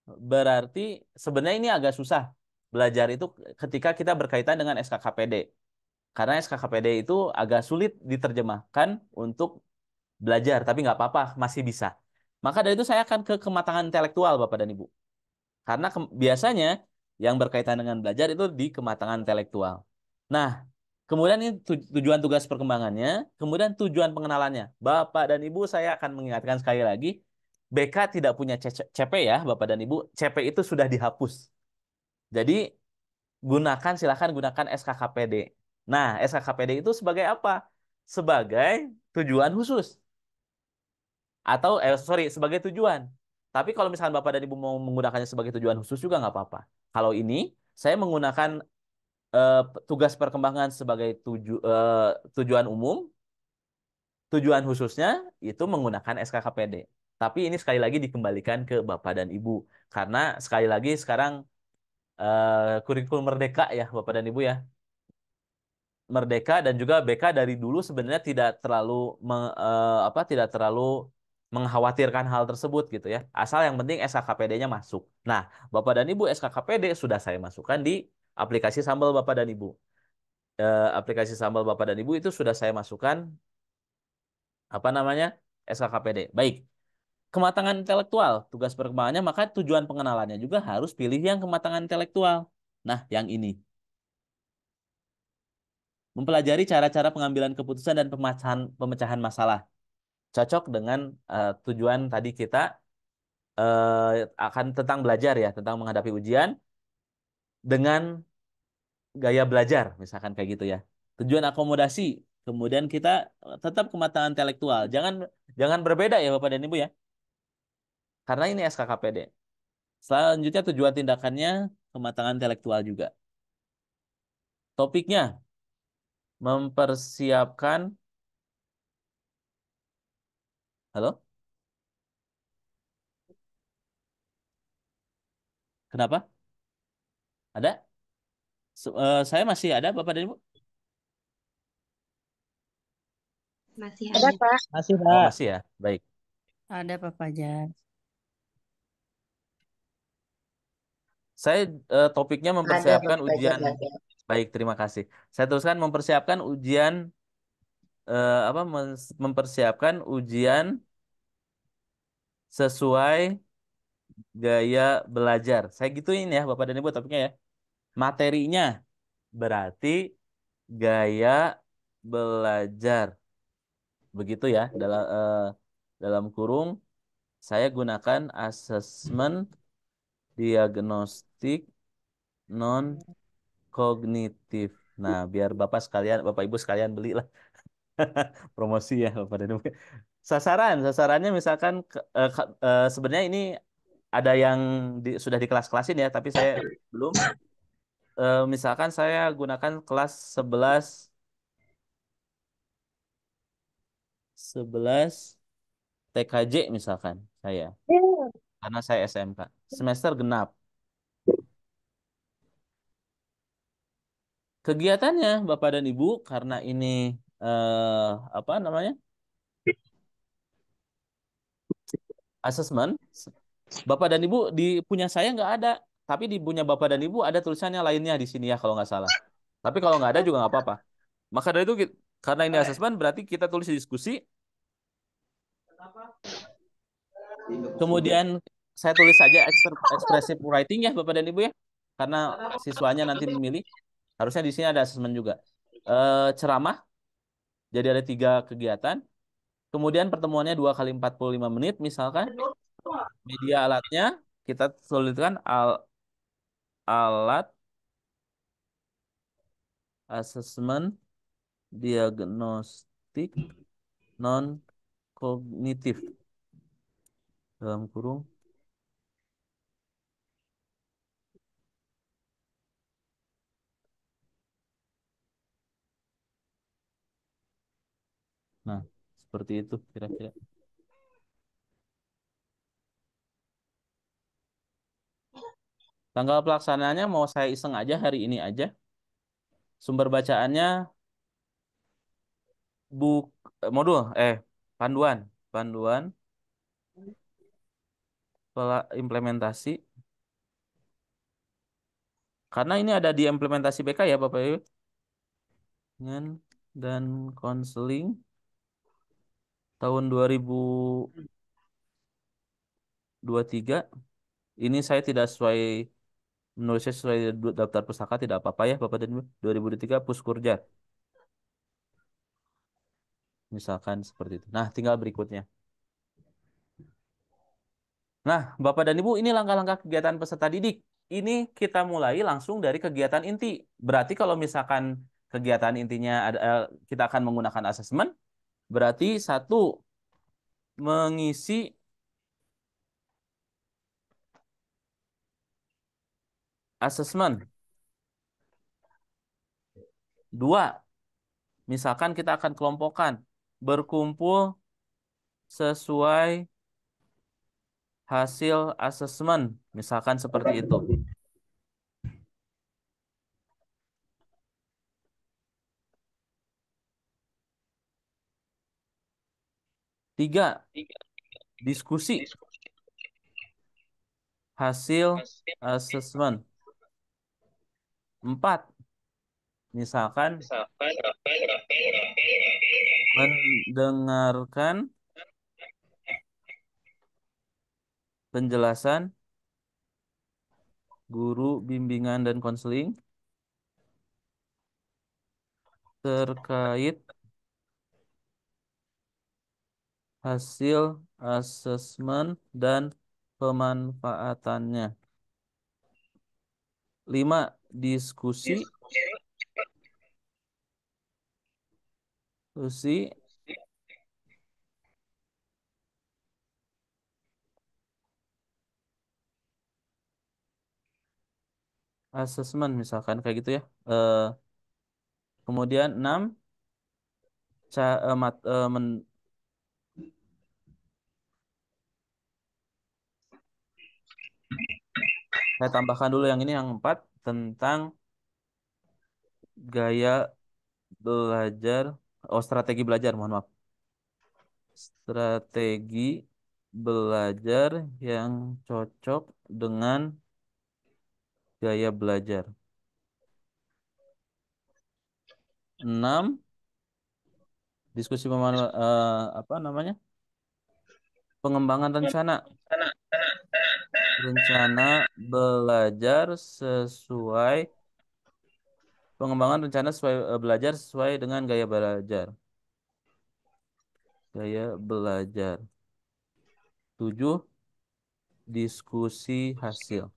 berarti sebenarnya ini agak susah belajar itu ketika kita berkaitan dengan SKKPD. Karena SKKPD itu agak sulit diterjemahkan untuk belajar, tapi nggak apa-apa, masih bisa. Maka dari itu saya akan ke kematangan intelektual, Bapak dan Ibu. Karena biasanya yang berkaitan dengan belajar itu di kematangan intelektual. Nah, kemudian ini tujuan tugas perkembangannya, kemudian tujuan pengenalannya. Bapak dan Ibu, saya akan mengingatkan sekali lagi, BK tidak punya CP ya, Bapak dan Ibu. CP itu sudah dihapus. Jadi silakan gunakan SKKPD. Nah, SKKPD itu sebagai apa? Sebagai tujuan khusus. Atau, sebagai tujuan. Tapi kalau misalkan Bapak dan Ibu mau menggunakannya sebagai tujuan khusus juga nggak apa-apa. Kalau ini, saya menggunakan tugas perkembangan sebagai tujuan umum, tujuan khususnya itu menggunakan SKKPD. Tapi ini sekali lagi dikembalikan ke Bapak dan Ibu. Karena sekali lagi sekarang kurikulum merdeka ya Bapak dan Ibu ya. Merdeka dan juga BK dari dulu sebenarnya tidak terlalu mengkhawatirkan hal tersebut gitu ya. Asal yang penting SKKPD-nya masuk. Nah, Bapak dan Ibu SKKPD sudah saya masukkan di aplikasi Sambal Bapak dan Ibu. Aplikasi Sambal Bapak dan Ibu itu sudah saya masukkan apa namanya? SKKPD. Baik. Kematangan intelektual, tugas perkembangannya maka tujuan pengenalannya juga harus pilih yang kematangan intelektual. Nah, yang ini. Mempelajari cara-cara pengambilan keputusan dan pemecahan masalah. Cocok dengan tujuan tadi kita akan tentang belajar ya, tentang menghadapi ujian dengan gaya belajar, misalkan kayak gitu ya. Tujuan akomodasi, kemudian kita tetap kematangan intelektual. Jangan jangan berbeda ya Bapak dan Ibu ya. Karena ini SKKPD. Selanjutnya tujuan tindakannya kematangan intelektual juga. Topiknya mempersiapkan, halo? Kenapa? Ada? Saya masih ada, Bapak dan Ibu? Masih Ada, ada. Pak. Masih, Oh, Pak. masih ya. Baik. Ada Pak Fajar. Saya topiknya Ada mempersiapkan Bapak Fajar ujian. lagi. Baik, terima kasih. Saya teruskan mempersiapkan ujian apa mempersiapkan ujian sesuai gaya belajar. Saya gituin ya, Bapak dan Ibu topiknya ya. Materinya berarti gaya belajar. Begitu ya, dalam kurung saya gunakan asesmen diagnostik non kognitif. Nah, biar Bapak Ibu sekalian belilah promosi ya Bapak dan Ibu. Sasarannya misalkan sebenarnya ini ada yang sudah di kelas-kelasin ya, tapi saya belum. Misalkan saya gunakan kelas 11 TKJ misalkan saya, karena saya SMK. Semester genap. Kegiatannya Bapak dan Ibu karena ini apa namanya? Asesmen. Bapak dan Ibu di punya saya nggak ada, tapi di punya Bapak dan Ibu ada tulisannya lainnya di sini ya kalau nggak salah. Tapi kalau nggak ada juga nggak apa-apa. Maka dari itu karena ini asesmen berarti kita tulis di diskusi. Kemudian saya tulis saja expressive writing ya Bapak dan Ibu ya, karena siswanya nanti memilih. Harusnya di sini ada asesmen juga. Ceramah, jadi ada 3 kegiatan. Kemudian pertemuannya 2 kali 45 menit misalkan. Media alatnya kita tuliskan alat asesmen diagnostik non kognitif dalam kurung. Nah, seperti itu kira-kira. Tanggal pelaksanaannya mau saya iseng aja hari ini aja. Sumber bacaannya buk modul panduan panduan implementasi, karena ini ada di implementasi BK ya Bapak Ibu dan konseling tahun 2023. Ini saya tidak sesuai, menulisnya sesuai daftar pustaka tidak apa-apa ya Bapak dan Ibu. 2023 Puskurja misalkan seperti itu. Nah, tinggal berikutnya. Nah, Bapak dan Ibu, ini langkah-langkah kegiatan peserta didik. Ini kita mulai langsung dari kegiatan inti. Berarti kalau misalkan kegiatan intinya kita akan menggunakan asesmen, berarti 1, mengisi asesmen. 2, misalkan kita akan kelompokkan, berkumpul sesuai hasil asesmen, misalkan seperti itu. 3, diskusi hasil asesmen. 4, misalkan mendengarkan penjelasan guru bimbingan dan konseling terkait hasil asesmen dan pemanfaatannya. 5, diskusi asesmen misalkan kayak gitu ya. Kemudian 6, Saya tambahkan dulu yang ini yang 4 tentang gaya belajar, strategi belajar, mohon maaf. Strategi belajar yang cocok dengan gaya belajar. 6, diskusi apa namanya? Pengembangan rencana. Rencana belajar sesuai pengembangan rencana sesuai belajar sesuai dengan gaya belajar. Gaya belajar. 7, diskusi hasil.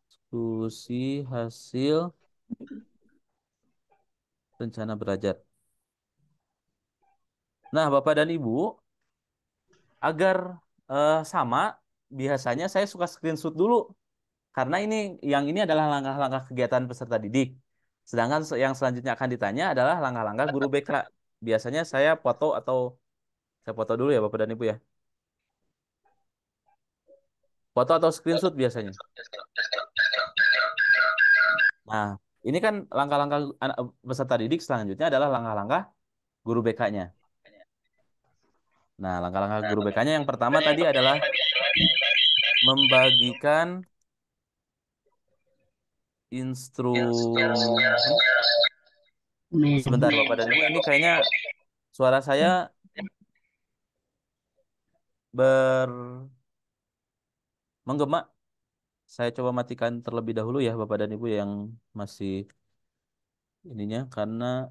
Diskusi hasil rencana belajar. Nah, Bapak dan Ibu, agar sama, biasanya saya suka screenshot dulu. Karena yang ini adalah langkah-langkah kegiatan peserta didik. Sedangkan yang selanjutnya akan ditanya adalah langkah-langkah guru BK. Biasanya saya foto dulu ya Bapak dan Ibu ya. Foto atau screenshot biasanya. Nah, ini kan langkah-langkah peserta didik selanjutnya adalah langkah-langkah guru BK-nya. Nah, langkah-langkah guru BK-nya yang pertama tadi adalah membagikan instrumen. Sebentar Bapak dan Ibu, ini kayaknya suara saya menggema. Saya coba matikan terlebih dahulu ya Bapak dan Ibu yang masih ininya karena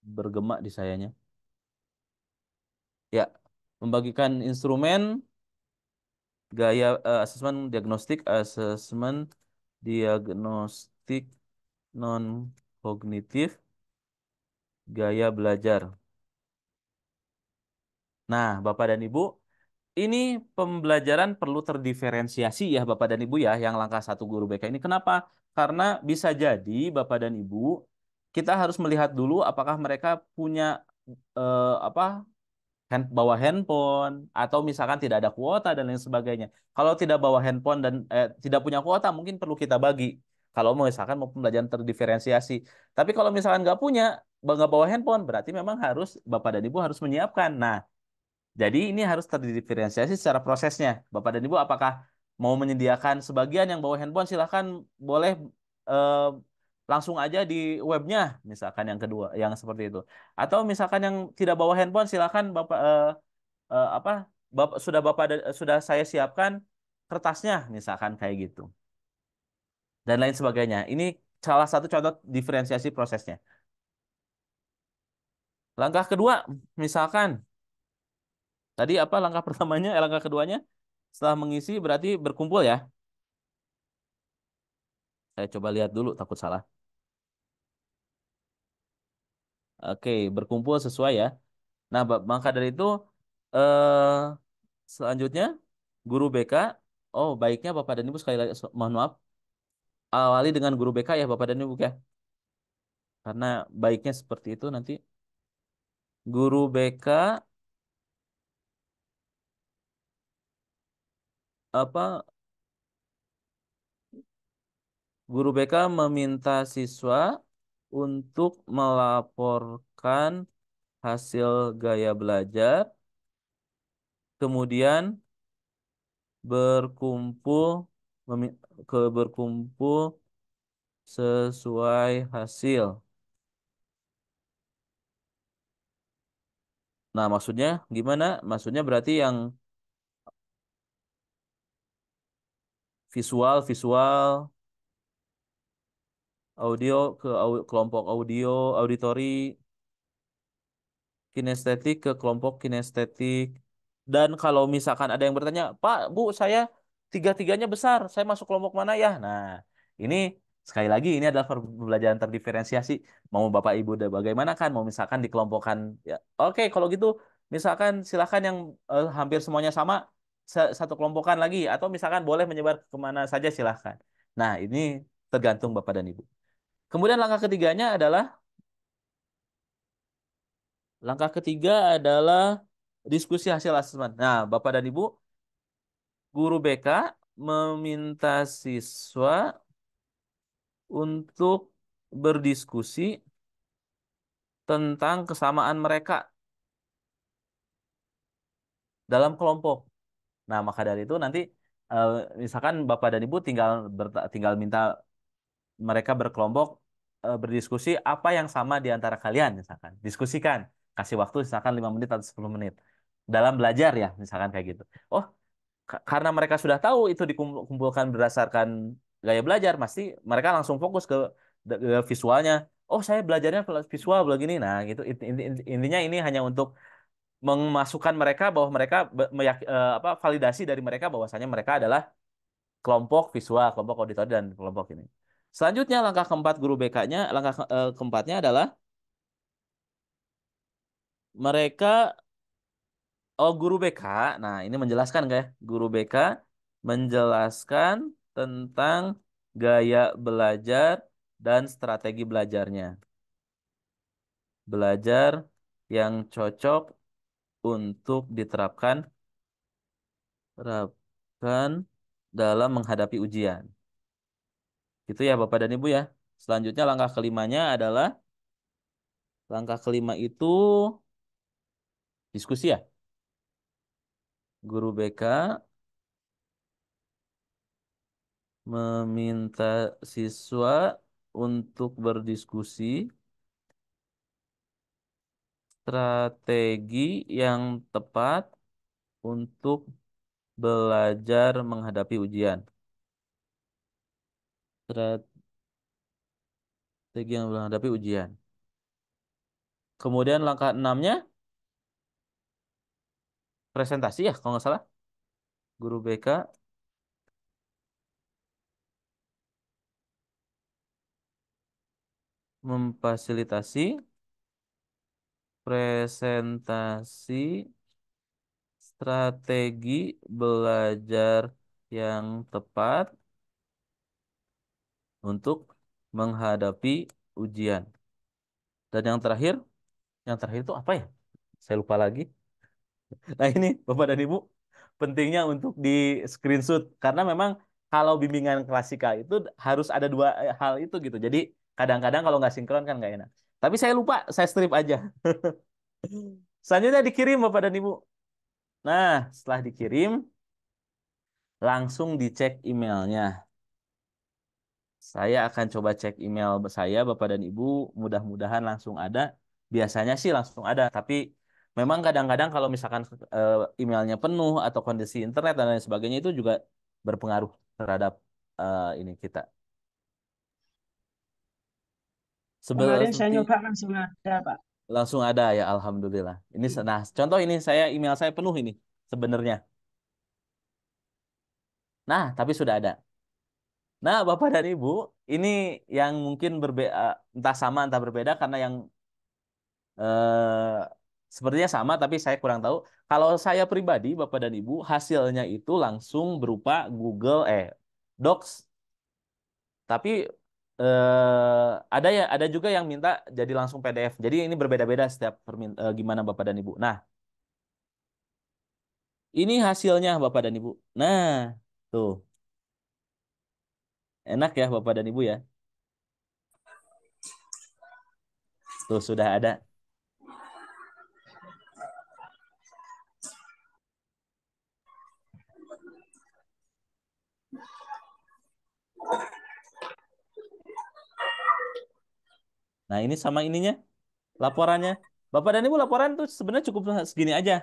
bergema di sayanya. Ya, membagikan instrumen gaya asesmen diagnostik non kognitif gaya belajar. Nah, Bapak dan Ibu, ini pembelajaran perlu terdiferensiasi ya Bapak dan Ibu ya, yang langkah 1 guru BK ini. Kenapa? Karena bisa jadi Bapak dan Ibu, kita harus melihat dulu apakah mereka punya apa bawa handphone atau misalkan tidak ada kuota dan lain sebagainya. Kalau tidak bawa handphone dan tidak punya kuota, mungkin perlu kita bagi. Kalau misalkan mau pembelajaran terdiferensiasi. Tapi kalau misalkan nggak bawa handphone, berarti memang harus Bapak dan Ibu harus menyiapkan. Nah, jadi ini harus terdiferensiasi secara prosesnya. Bapak dan Ibu apakah mau menyediakan sebagian yang bawa handphone silahkan boleh eh, langsung aja di webnya misalkan yang kedua yang seperti itu. Atau misalkan yang tidak bawa handphone silahkan Bapak apa sudah saya siapkan kertasnya misalkan kayak gitu. Dan lain sebagainya. Ini salah satu contoh diferensiasi prosesnya. Langkah kedua misalkan tadi apa langkah pertamanya, langkah keduanya setelah mengisi berarti berkumpul ya. Saya coba lihat dulu, takut salah. Oke, berkumpul sesuai ya. Nah, maka dari itu eh selanjutnya guru BK. Oh, baiknya Bapak dan Ibu sekali lagi mohon maaf. Awali dengan guru BK ya Bapak dan Ibu ya. Karena baiknya seperti itu nanti guru BK apa guru BK meminta siswa untuk melaporkan hasil gaya belajar, kemudian berkumpul berkumpul sesuai hasil. Nah, maksudnya gimana? Maksudnya berarti yang visual, audio ke kelompok audio, auditori, kinestetik ke kelompok kinestetik. Dan kalau misalkan ada yang bertanya, Pak, Bu, saya tiga-tiganya besar, saya masuk kelompok mana ya? Nah, ini sekali lagi ini adalah pembelajaran terdiferensiasi. Mau Bapak Ibu bagaimana kan? Mau misalkan dikelompokkan, ya, oke, kalau gitu misalkan silakan yang hampir semuanya sama satu kelompokan lagi, atau misalkan boleh menyebar kemana saja silahkan. Nah, ini tergantung Bapak dan Ibu. Kemudian langkah ketiga adalah diskusi hasil asesmen. Nah, Bapak dan Ibu, guru BK meminta siswa untuk berdiskusi tentang kesamaan mereka dalam kelompok. Nah, maka dari itu nanti eh, misalkan Bapak dan Ibu tinggal minta mereka berkelompok berdiskusi apa yang sama di antara kalian misalkan. Diskusikan, kasih waktu misalkan 5 menit atau 10 menit dalam belajar ya, misalkan kayak gitu. Oh, karena mereka sudah tahu itu dikumpulkan berdasarkan gaya belajar, pasti mereka langsung fokus ke visualnya. Oh, saya belajarnya visual begini. Nah, gitu. Intinya ini hanya untuk memasukkan mereka bahwa mereka validasi dari mereka bahwasanya mereka adalah kelompok visual, kelompok auditori dan kelompok ini. Selanjutnya langkah keempat guru BK-nya, langkah keempatnya adalah mereka guru BK. Nah, ini menjelaskan nggak ya? Guru BK menjelaskan tentang gaya belajar dan strategi belajarnya. Belajar yang cocok untuk terapkan dalam menghadapi ujian. Gitu ya Bapak dan Ibu ya. Selanjutnya langkah kelima itu diskusi ya. Guru BK meminta siswa untuk berdiskusi strategi yang tepat untuk belajar menghadapi ujian. Strategi yang menghadapi ujian. Kemudian langkah enamnya presentasi ya kalau nggak salah. Guru BK memfasilitasi presentasi strategi belajar yang tepat untuk menghadapi ujian. Dan yang terakhir itu apa ya? Saya lupa lagi. Nah ini Bapak dan Ibu, pentingnya untuk di screenshot karena memang kalau bimbingan klasika itu harus ada dua hal itu gitu. Jadi kadang-kadang kalau nggak sinkron kan nggak enak. Tapi saya lupa, saya strip aja. Selanjutnya dikirim Bapak dan Ibu. Nah, setelah dikirim, langsung dicek emailnya. Saya akan coba cek email saya, Bapak dan Ibu. Mudah-mudahan langsung ada. Biasanya sih langsung ada, tapi memang kadang-kadang kalau misalkan emailnya penuh atau kondisi internet dan lain sebagainya itu juga berpengaruh terhadap ini kita. Kemarin saya Seperti nyoba langsung ada, Pak. langsung ada ya, Alhamdulillah. Ini, nah, contoh ini email saya penuh ini sebenarnya. Nah, tapi sudah ada. Nah, Bapak dan Ibu, ini yang mungkin berbeda, entah sama entah berbeda karena yang eh, sepertinya sama, tapi saya kurang tahu. Kalau saya pribadi, Bapak dan Ibu, hasilnya itu langsung berupa Google Docs. Tapi ada juga yang minta jadi langsung PDF. Jadi ini berbeda-beda setiap gimana Bapak dan Ibu. Nah, ini hasilnya Bapak dan Ibu. Nah, tuh enak ya Bapak dan Ibu ya. Tuh sudah ada. Nah, ini sama ininya, laporannya. Bapak dan Ibu laporan tuh sebenarnya cukup segini aja.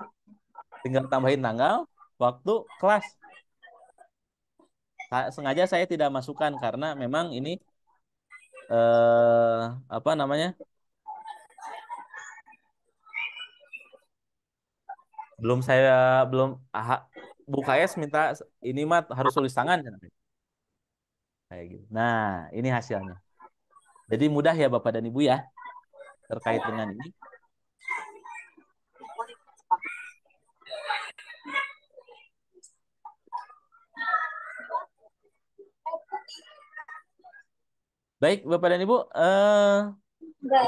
Tinggal tambahin tanggal, waktu, kelas. Sengaja saya tidak masukkan karena memang ini apa namanya? Belum saya belum Bu KS minta ini mah harus tulis tangan kayak gitu. Nah, ini hasilnya. Jadi mudah ya Bapak dan Ibu ya terkait dengan ini. Baik, Bapak dan Ibu,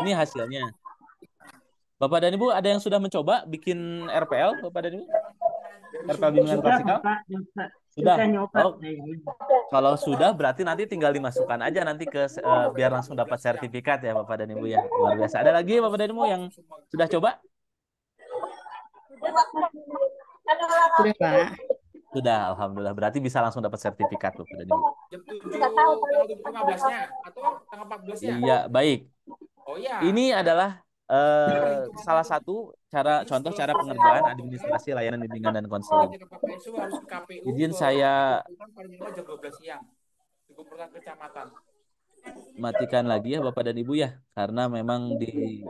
ini hasilnya. Bapak dan Ibu ada yang sudah mencoba bikin RPL, Bapak dan Ibu? RPL bimbingan Sudah, klasikal? Bapak. Sudah. Sudah nyoba Oh, saya. kalau sudah berarti nanti tinggal dimasukkan aja nanti ke biar langsung dapat sertifikat ya Bapak dan Ibu ya. Luar biasa. Ada lagi Bapak dan Ibu yang sudah coba? Sudah, Pak. Sudah, alhamdulillah. Berarti bisa langsung dapat sertifikat Bapak dan Ibu. Jam 7 tanggal 15-nya atau tanggal 14-nya? Iya, baik. Oh ya. Ini adalah salah satu contoh cara pengerjaan administrasi layanan bimbingan dan konseling. KPSU harus ke KPU Izin ke saya paling lambat jam 12 siang. Di Gubernur Kecamatan. matikan lagi ya Bapak dan Ibu ya, karena memang di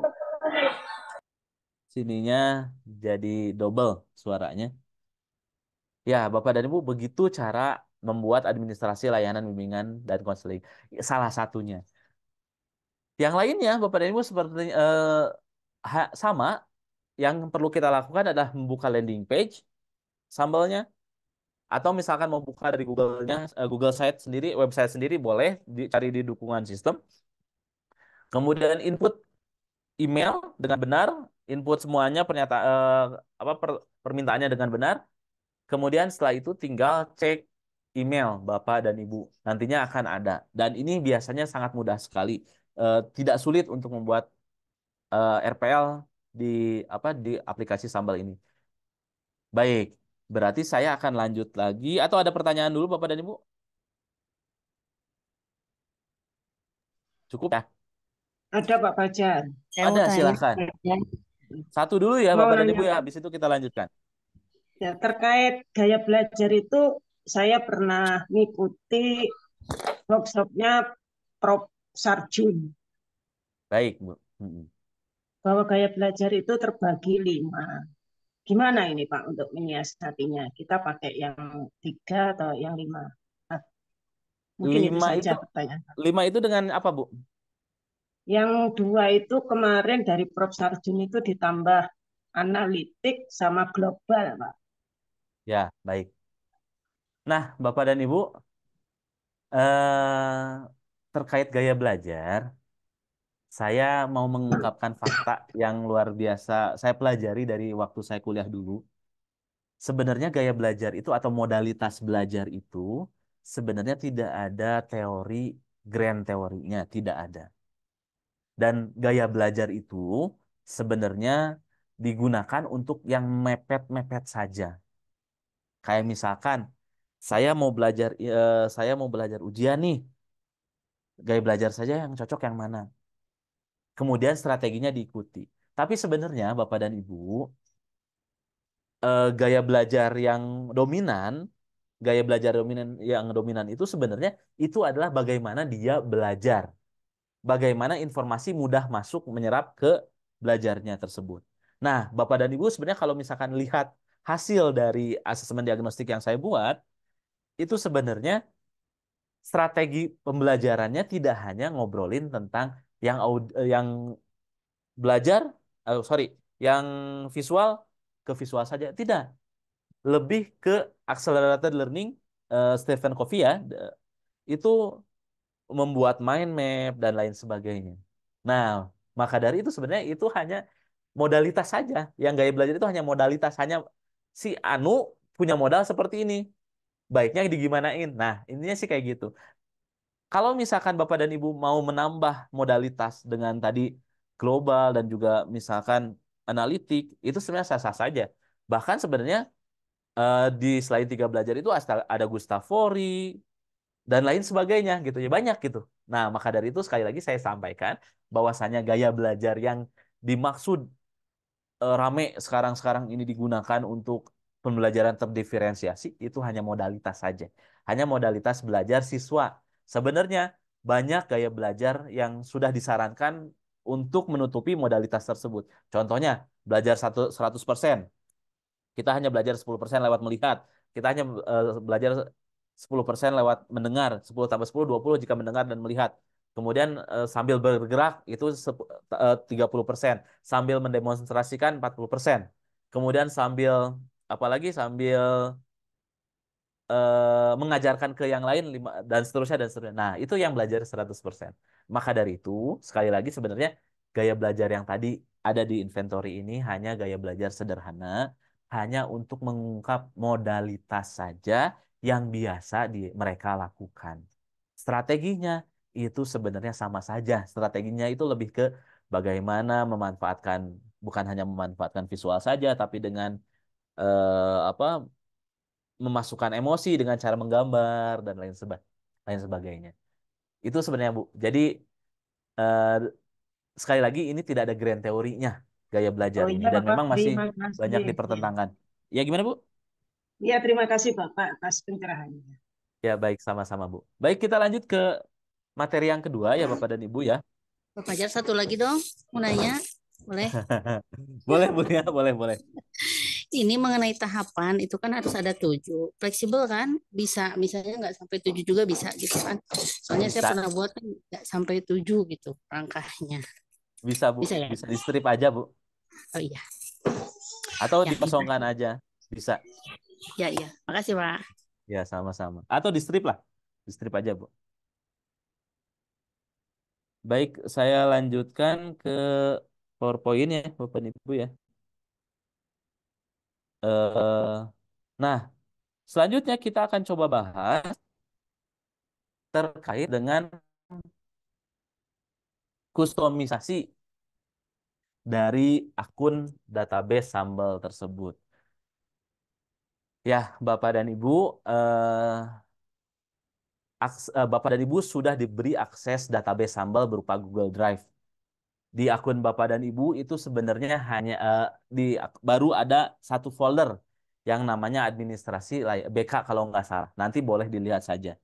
sininya jadi double suaranya. Ya, Bapak dan Ibu, begitu cara membuat administrasi layanan bimbingan dan konseling. Salah satunya. Yang lainnya, Bapak dan Ibu, seperti sama, yang perlu kita lakukan adalah membuka landing page, sambalnya, atau misalkan mau buka dari Google-nya, Google Site sendiri, website sendiri, boleh dicari di dukungan sistem. Kemudian input email dengan benar, input semuanya permintaannya dengan benar. Kemudian setelah itu tinggal cek email Bapak dan Ibu. Nantinya akan ada. Dan ini biasanya sangat mudah sekali. Tidak sulit untuk membuat RPL di di aplikasi Sambal ini. Baik, berarti saya akan lanjut lagi. Atau ada pertanyaan dulu Bapak dan Ibu? Cukup ya? Ada Pak Fajar. Saya mau Ada, tanya, silahkan. Pak Fajar. Satu dulu ya Mau Bapak dan nanya Ibu ya. Pak. Habis itu kita lanjutkan. Ya, terkait gaya belajar itu saya pernah mengikuti workshopnya Prof. Sarjun Baik, Bu. Mm-mm. bahwa gaya belajar itu terbagi 5. Gimana ini Pak untuk menyiasatinya? Kita pakai yang 3 atau yang 5? Nah, mungkin itu saja pertanyaan. 5 itu dengan apa, Bu? Yang 2 itu kemarin dari Prof. Sarjun itu ditambah analitik sama global, Pak. Ya, baik. Nah, Bapak dan Ibu, eh, terkait gaya belajar, saya mau mengungkapkan fakta yang luar biasa saya pelajari dari waktu saya kuliah dulu. Sebenarnya gaya belajar itu atau modalitas belajar itu sebenarnya tidak ada teori grand teorinya, tidak ada. Dan gaya belajar itu sebenarnya digunakan untuk yang mepet-mepet saja. Kayak misalkan saya mau belajar ujian nih. Gaya belajar saja yang cocok yang mana. Kemudian strateginya diikuti. Tapi sebenarnya Bapak dan Ibu, gaya belajar yang dominan, yang dominan itu sebenarnya itu adalah bagaimana dia belajar. Bagaimana informasi mudah masuk menyerap ke belajarnya tersebut. Nah, Bapak dan Ibu sebenarnya kalau misalkan lihat hasil dari asesmen diagnostik yang saya buat, itu sebenarnya strategi pembelajarannya tidak hanya ngobrolin tentang yang belajar, sorry, yang visual ke visual saja, tidak. Lebih ke accelerated learning, Stephen Covey ya, itu membuat mind map dan lain sebagainya. Nah, maka dari itu sebenarnya itu hanya modalitas saja. Yang gaya belajar itu hanya modalitas, hanya si Anu punya modal seperti ini. Baiknya digimanain. Nah, intinya sih kayak gitu. Kalau misalkan Bapak dan Ibu mau menambah modalitas dengan tadi global dan juga misalkan analitik, itu sebenarnya sah-sah saja. Bahkan sebenarnya di selain 3 belajar itu ada Gustafori dan lain sebagainya gitu ya, banyak gitu. Nah, maka dari itu sekali lagi saya sampaikan bahwasanya gaya belajar yang dimaksud rame sekarang-sekarang ini digunakan untuk pembelajaran terdiferensiasi itu hanya modalitas saja. Hanya modalitas belajar siswa. Sebenarnya banyak gaya belajar yang sudah disarankan untuk menutupi modalitas tersebut. Contohnya, belajar 100%. Kita hanya belajar 10% lewat melihat. Kita hanya belajar 10% lewat mendengar. 10 tambah 10, 20 jika mendengar dan melihat. Kemudian sambil bergerak itu 30%. Sambil mendemonstrasikan 40%. Kemudian sambil mengajarkan ke yang lain dan seterusnya dan seterusnya. Nah, itu yang belajar 100%. Maka dari itu, sekali lagi sebenarnya gaya belajar yang tadi ada di inventory ini hanya gaya belajar sederhana, hanya untuk mengungkap modalitas saja yang biasa mereka lakukan. Strateginya itu sebenarnya sama saja. Strateginya itu lebih ke bagaimana memanfaatkan, bukan hanya memanfaatkan visual saja, tapi dengan apa, memasukkan emosi dengan cara menggambar dan lain sebagainya. Itu sebenarnya Bu. Jadi eh, sekali lagi ini tidak ada grand teorinya gaya belajar Oh ini iya dan Bapak, memang masih terima banyak kasih. Ya. dipertentangkan. Ya gimana Bu? Ya, terima kasih Bapak atas pencerahannya. Ya baik, sama-sama Bu. Baik, kita lanjut ke materi yang kedua ya Bapak dan Ibu ya. Pak Fajar satu lagi dong, mau nanya, boleh? Boleh Bu ya, boleh boleh. Ini mengenai tahapan itu kan harus ada 7. Fleksibel kan? Bisa, misalnya nggak sampai 7 juga bisa gitu kan? Soalnya saya Bisa, pernah buat kan nggak sampai 7 gitu langkahnya. bisa Bu, Bisa ya? bisa di strip aja Bu, Oh iya, atau ya bisa. dikosongkan aja, bisa. Ya, ya. Makasih Pak. Ya sama-sama. Atau di strip lah, di strip aja Bu. Baik, saya lanjutkan ke PowerPoint ya Bapak dan Ibu ya. Eh, nah, selanjutnya kita akan coba bahas terkait dengan kustomisasi dari akun database Sambal tersebut. Ya, Bapak dan Ibu, Bapak dan Ibu sudah diberi akses database Sambal berupa Google Drive. Di akun Bapak dan Ibu itu sebenarnya hanya baru ada satu folder yang namanya administrasi BK kalau nggak salah. Nanti boleh dilihat saja.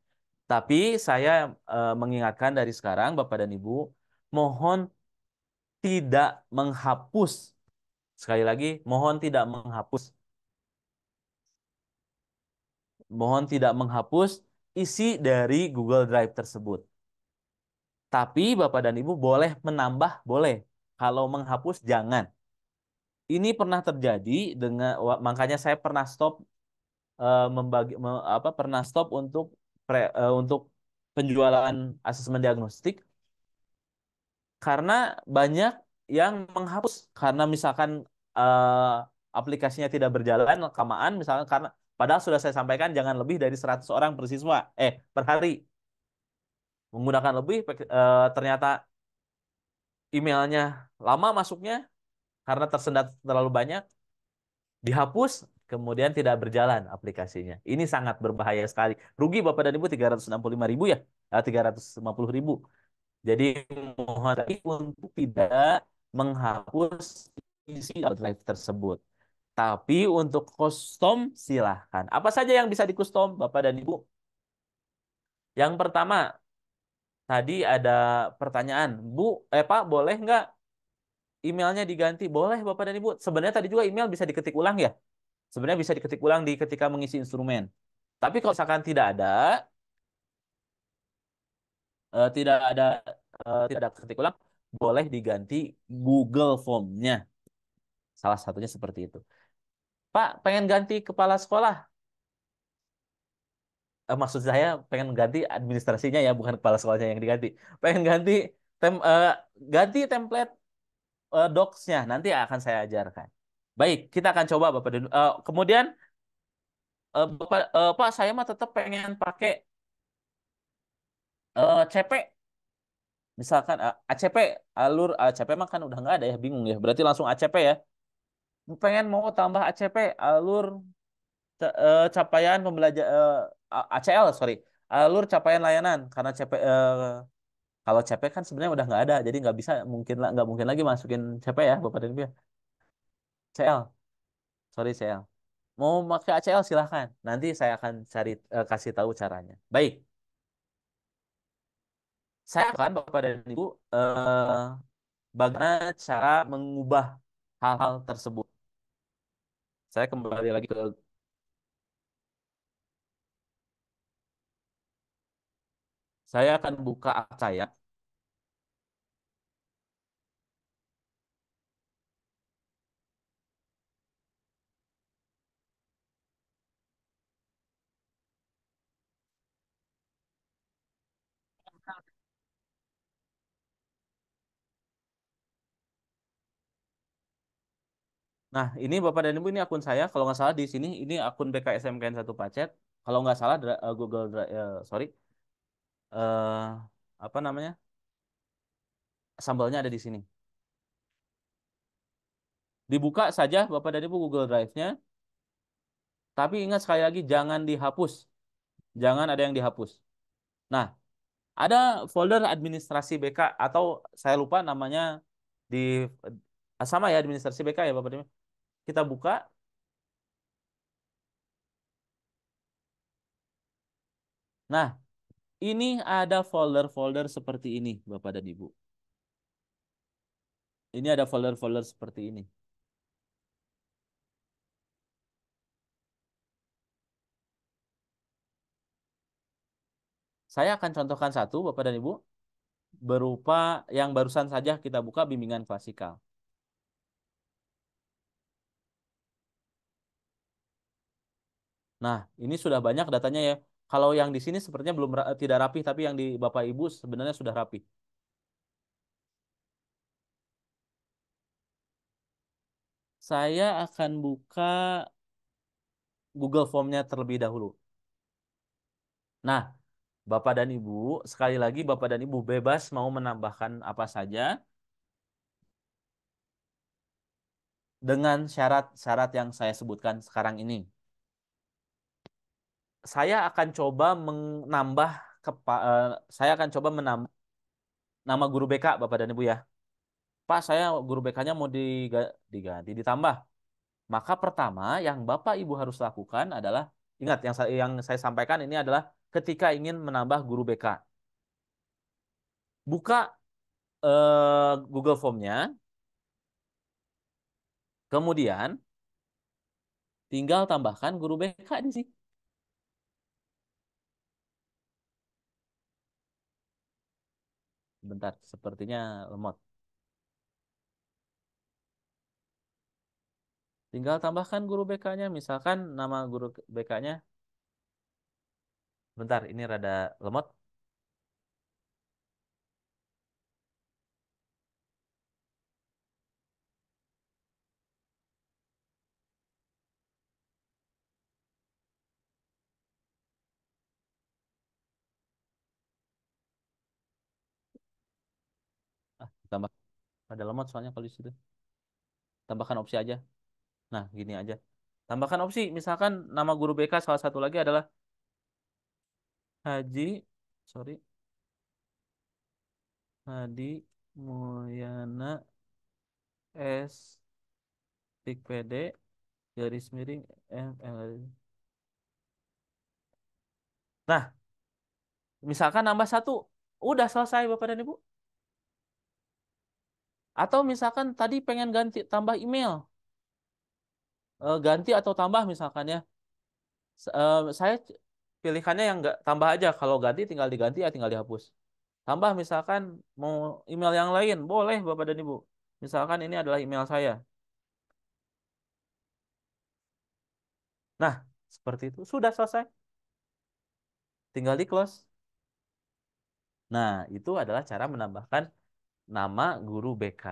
Tapi saya mengingatkan dari sekarang Bapak dan Ibu, mohon tidak menghapus. Sekali lagi, mohon tidak menghapus. Mohon tidak menghapus isi dari Google Drive tersebut. Tapi Bapak dan Ibu boleh menambah, boleh. Kalau menghapus, jangan. Ini pernah terjadi dengan, makanya saya pernah stop pernah stop untuk penjualan asesmen diagnostik karena banyak yang menghapus karena misalkan eh, aplikasinya tidak berjalan kelamaan misalkan karena padahal sudah saya sampaikan jangan lebih dari 100 orang per siswa per hari menggunakan lebih ternyata emailnya lama masuknya karena tersendat terlalu banyak dihapus kemudian tidak berjalan aplikasinya. Ini sangat berbahaya sekali. Rugi Bapak dan Ibu 365.000 ya, 350.000. Jadi mohon untuk tidak menghapus isi drive tersebut. Tapi untuk custom silahkan. Apa saja yang bisa di custom Bapak dan Ibu? Yang pertama, tadi ada pertanyaan, Bu, Pak, boleh nggak emailnya diganti? Boleh Bapak dan Ibu. Sebenarnya tadi juga email bisa diketik ulang ya. Sebenarnya bisa diketik ulang ketika mengisi instrumen. Tapi kalau misalkan tidak ada ketik ulang, boleh diganti Google Form-nya. Salah satunya seperti itu. Pak, pengen ganti kepala sekolah. Maksud saya pengen ganti administrasinya ya, bukan kepala sekolahnya yang diganti. Pengen tem eh, ganti template docs-nya. Nanti akan saya ajarkan. Baik, kita akan coba Bapak. Kemudian Pak, saya mah tetap pengen pakai CP. Misalkan ACP, alur ACP mah kan udah nggak ada ya, bingung ya. Berarti langsung ACP ya. Pengen mau tambah ACP, alur capaian pembelajaran ACL, sorry. Alur capaian layanan karena kalau CP kan sebenarnya udah nggak ada, jadi nggak mungkin lagi masukin CP ya, Bapak dan Ibu ya. CL, sorry CL. Mau pakai ACL silahkan. Nanti saya akan kasih tahu caranya. Baik, saya akan Bapak dan Ibu bagaimana cara mengubah hal-hal tersebut. Saya kembali lagi ke saya akan buka saya. Nah, ini Bapak dan Ibu ini akun saya. Kalau nggak salah di sini ini akun BKSMKN 1 Pacet. Kalau nggak salah Google Drive, sorry, eh apa namanya? Sambalnya ada di sini. Dibuka saja Bapak dan Ibu Google Drive-nya, tapi ingat sekali lagi jangan dihapus. Jangan ada yang dihapus. Nah, ada folder administrasi BK atau saya lupa namanya di sama ya administrasi BK ya Bapak dan Ibu. Kita buka. Nah, ini ada folder-folder seperti ini Bapak dan Ibu. Ini ada folder-folder seperti ini. Saya akan contohkan satu Bapak dan Ibu berupa yang barusan saja kita buka bimbingan klasikal. Nah, ini sudah banyak datanya ya. Kalau yang di sini sepertinya belum tidak rapi, tapi yang di Bapak Ibu sebenarnya sudah rapi. Saya akan buka Google Form-nya terlebih dahulu. Nah, Bapak dan Ibu, sekali lagi Bapak dan Ibu bebas mau menambahkan apa saja dengan syarat-syarat yang saya sebutkan sekarang ini. Saya akan coba menambah saya akan coba menambah nama guru BK Bapak dan Ibu ya. Pak, saya guru BK-nya mau diganti, ditambah. Maka pertama yang Bapak Ibu harus lakukan adalah ingat yang saya sampaikan ini adalah ketika ingin menambah guru BK. Buka Google Form-nya, kemudian tinggal tambahkan guru BK di sini. Bentar, sepertinya lemot. Tinggal tambahkan guru BK-nya, misalkan nama guru BK-nya. Bentar, ini rada lemot. Tambah rada lemot soalnya kalau di situ. Tambahkan opsi aja. Nah, gini aja. Tambahkan opsi, misalkan nama guru BK salah satu lagi adalah Haji, sorry, Hadi Mulyana S. Tik PD garis miring ML. Nah, misalkan nambah satu, udah selesai Bapak dan Ibu. Atau misalkan tadi pengen ganti tambah email, ganti atau tambah misalkan ya. Saya pilihannya yang nggak tambah aja. Kalau ganti tinggal diganti ya tinggal dihapus. Tambah misalkan mau email yang lain, boleh Bapak dan Ibu. Misalkan ini adalah email saya. Nah, seperti itu. Sudah selesai. Tinggal di close. Nah, itu adalah cara menambahkan nama guru BK.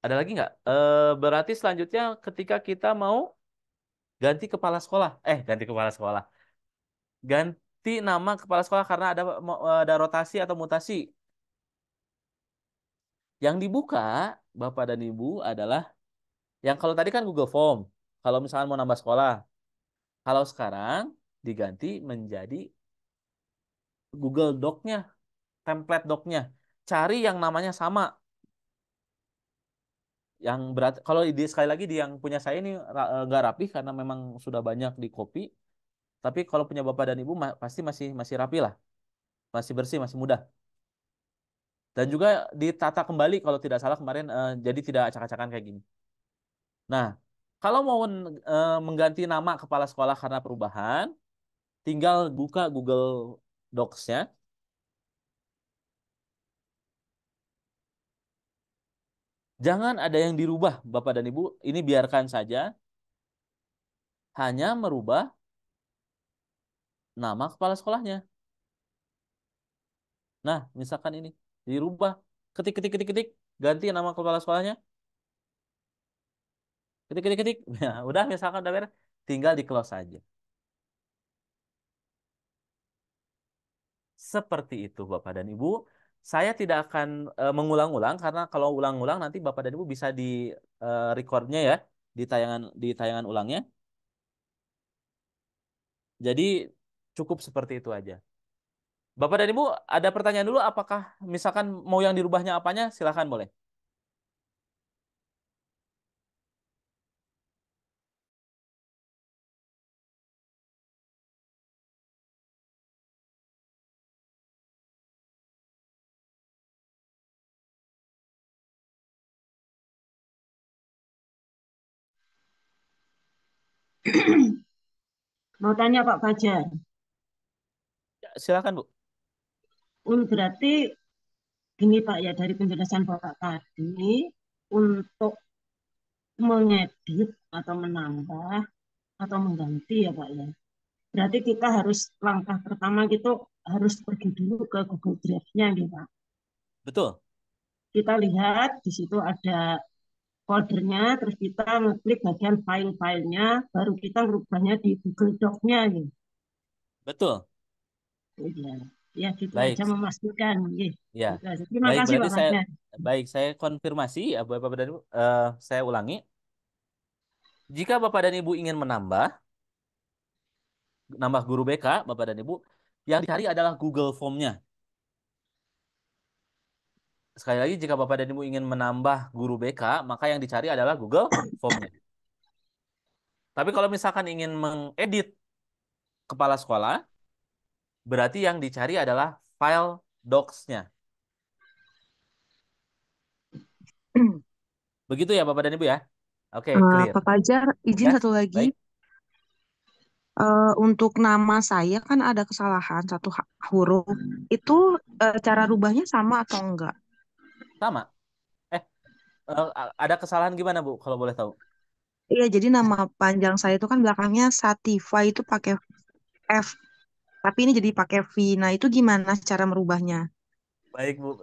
Ada lagi nggak? Berarti selanjutnya ketika kita mau ganti kepala sekolah. Ganti kepala sekolah. Ganti nama kepala sekolah karena ada rotasi atau mutasi. Yang dibuka, Bapak dan Ibu, adalah yang kalau tadi kan Google Form. Kalau misalkan mau nambah sekolah. Kalau sekarang diganti menjadi Google Doc-nya, template doc-nya. Cari yang namanya sama. Yang berat, kalau sekali lagi di yang punya saya ini nggak rapi karena memang sudah banyak di copy. Tapi kalau punya Bapak dan Ibu pasti masih masih rapi lah. Masih bersih, masih mudah. Dan juga ditata kembali kalau tidak salah kemarin jadi tidak acak-acakan kayak gini. Nah, kalau mau mengganti nama kepala sekolah karena perubahan, tinggal buka Google Docs-nya. Jangan ada yang dirubah, Bapak dan Ibu. Ini biarkan saja. Hanya merubah nama kepala sekolahnya. Nah, misalkan ini dirubah, ketik ketik ketik ketik, ganti nama kepala sekolahnya, ketik ketik ketik. Nah, udah misalkan udah beres, tinggal di close saja. Seperti itu Bapak dan Ibu. Saya tidak akan mengulang-ulang karena kalau ulang-ulang nanti Bapak dan Ibu bisa di recordnya ya di tayangan ulangnya. Jadi cukup seperti itu aja. Bapak dan Ibu ada pertanyaan dulu apakah misalkan mau yang dirubahnya apanya silahkan boleh. Mau tanya Pak Fajar, Ya, silahkan Bu. berarti gini Pak ya dari penjelasan Bapak tadi untuk mengedit atau menambah atau mengganti ya Pak ya. Berarti kita harus langkah pertama gitu harus pergi dulu ke Google Drive-nya gitu Pak. Betul. Kita lihat di situ ada foldernya, terus kita ngeklik bagian file-filenya, baru kita merubahnya di Google Doc-nya gitu. Betul. Ya, ya gitu aja Baik. memastikan. Ya. Gitu aja. Terima Baik, kasih berarti Pak saya Fajar. saya konfirmasi ya Bapak dan Ibu. Saya ulangi. Jika Bapak dan Ibu ingin nambah guru BK, Bapak dan Ibu, yang dicari adalah Google Form-nya. Sekali lagi, jika Bapak dan Ibu ingin menambah guru BK, maka yang dicari adalah Google Form-nya. Tapi kalau misalkan ingin mengedit kepala sekolah, berarti yang dicari adalah file docs-nya. Begitu ya Bapak dan Ibu ya? Oke, clear. Pak Fajar, izin Ya, satu lagi. baik. Untuk nama saya kan ada kesalahan satu huruf. Itu cara rubahnya sama atau enggak? Sama. Eh, ada kesalahan gimana Bu, kalau boleh tahu? Iya, jadi nama panjang saya itu kan belakangnya Sativa itu pakai F, tapi ini jadi pakai V. Nah, itu gimana cara merubahnya? Baik Bu,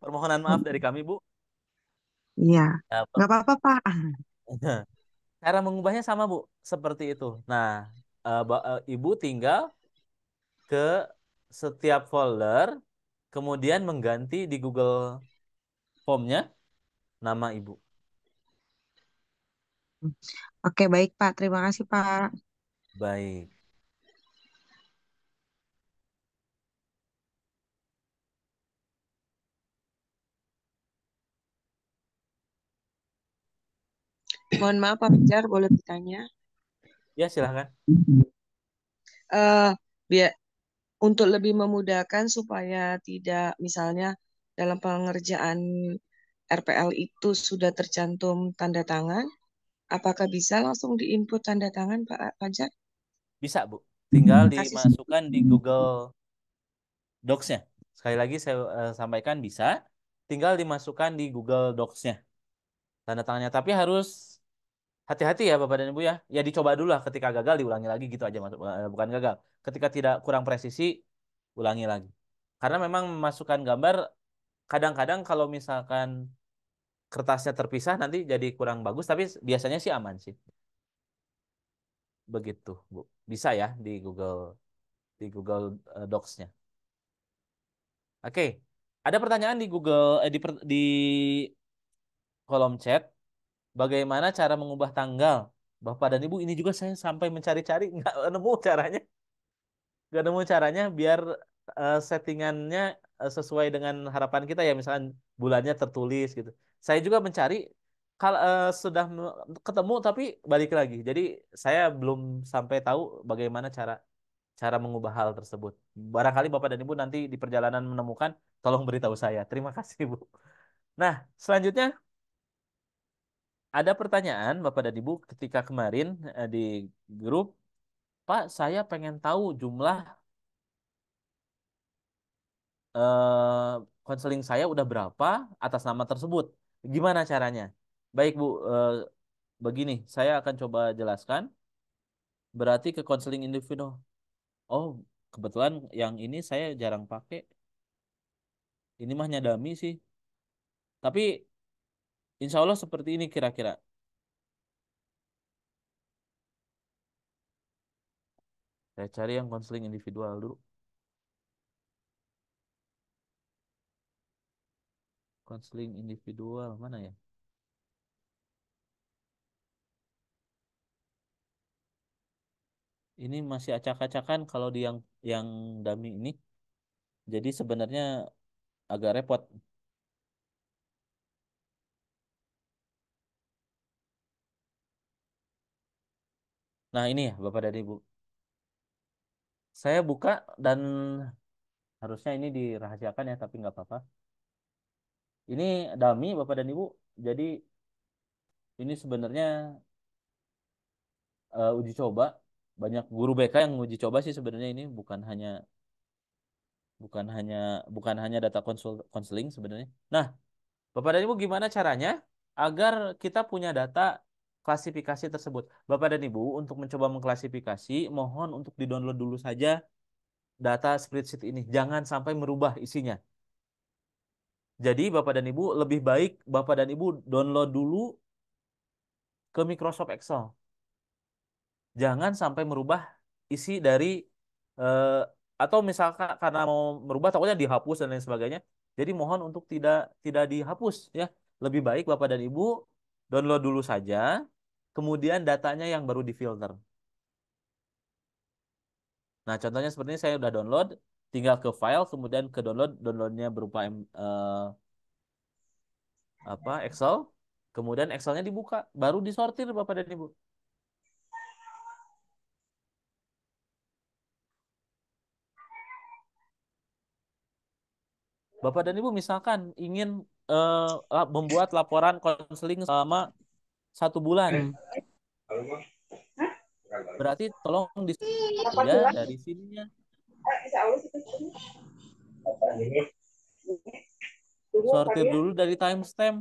permohonan maaf dari kami Bu. Iya, Ya, nggak apa-apa, Pak. cara mengubahnya sama Bu, seperti itu. Nah, Ibu tinggal ke setiap folder, kemudian mengganti di Google Form-nya nama Ibu. Oke, baik, Pak. Terima kasih, Pak. Baik. Mohon maaf Pak Fajar, boleh bertanya? Ya, silahkan. Eh, biar untuk lebih memudahkan supaya tidak misalnya dalam pengerjaan RPL itu sudah tercantum tanda tangan, apakah bisa langsung diinput tanda tangan Pak Fajar? Bisa, Bu. Tinggal Kasih dimasukkan di Google Docs-nya. Sekali lagi saya sampaikan bisa. Tinggal dimasukkan di Google Docs-nya. Tanda tangannya. Tapi harus hati-hati ya Bapak dan Ibu ya. Ya dicoba dulu lah. Ketika gagal diulangi lagi gitu aja. Bukan gagal. Ketika tidak kurang presisi, ulangi lagi. Karena memang memasukkan gambar, kadang-kadang kalau misalkan kertasnya terpisah nanti jadi kurang bagus. Tapi biasanya sih aman sih. Begitu, Bu. Bisa ya di Google Docs-nya. Oke. Ada pertanyaan di Google di kolom chat. Bagaimana cara mengubah tanggal? Bapak dan Ibu, ini juga saya sampai mencari-cari nggak nemu caranya. Nggak nemu caranya biar settingannya sesuai dengan harapan kita ya. Misalkan bulannya tertulis gitu. Saya juga mencari kalau sudah ketemu tapi balik lagi. Jadi saya belum sampai tahu bagaimana cara cara mengubah hal tersebut. Barangkali Bapak dan Ibu nanti di perjalanan menemukan, tolong beritahu saya. Terima kasih, Bu. Nah, selanjutnya ada pertanyaan Bapak dan Ibu ketika kemarin di grup, Pak, saya pengen tahu jumlah konseling saya udah berapa atas nama tersebut. Gimana caranya? Baik, Bu. Begini, saya akan coba jelaskan. Berarti ke konseling individu. Oh, kebetulan yang ini saya jarang pakai. Ini mah nyadami sih. Tapi insya Allah seperti ini kira-kira. Saya cari yang konseling individual dulu. Konseling individual mana ya? Ini masih acak-acakan kalau di yang dummy ini. Jadi sebenarnya agak repot. Nah ini ya Bapak dan Ibu. Saya buka dan harusnya ini dirahasiakan ya, tapi nggak apa-apa. Ini dummy Bapak dan Ibu. Jadi ini sebenarnya uji coba. Banyak guru BK yang uji coba sih sebenarnya ini bukan hanya bukan hanya data konseling sebenarnya. Nah, Bapak dan Ibu gimana caranya agar kita punya data klasifikasi tersebut? Bapak dan Ibu untuk mencoba mengklasifikasi, mohon untuk di-download dulu saja data spreadsheet ini. Jangan sampai merubah isinya. Jadi Bapak dan Ibu lebih baik Bapak dan Ibu download dulu ke Microsoft Excel. Jangan sampai merubah isi dari eh, atau misalkan karena mau merubah takutnya dihapus dan lain sebagainya. Jadi mohon untuk tidak tidak dihapus ya. Lebih baik Bapak dan Ibu download dulu saja, kemudian datanya yang baru difilter. Nah, contohnya seperti ini saya udah download, tinggal ke file, kemudian ke downloadnya berupa Excel, kemudian Excelnya dibuka, baru disortir Bapak dan Ibu. Bapak dan Ibu misalkan ingin membuat laporan konseling selama 1 bulan, berarti tolong di saja dari sininya. Sortir dulu dari timestamp.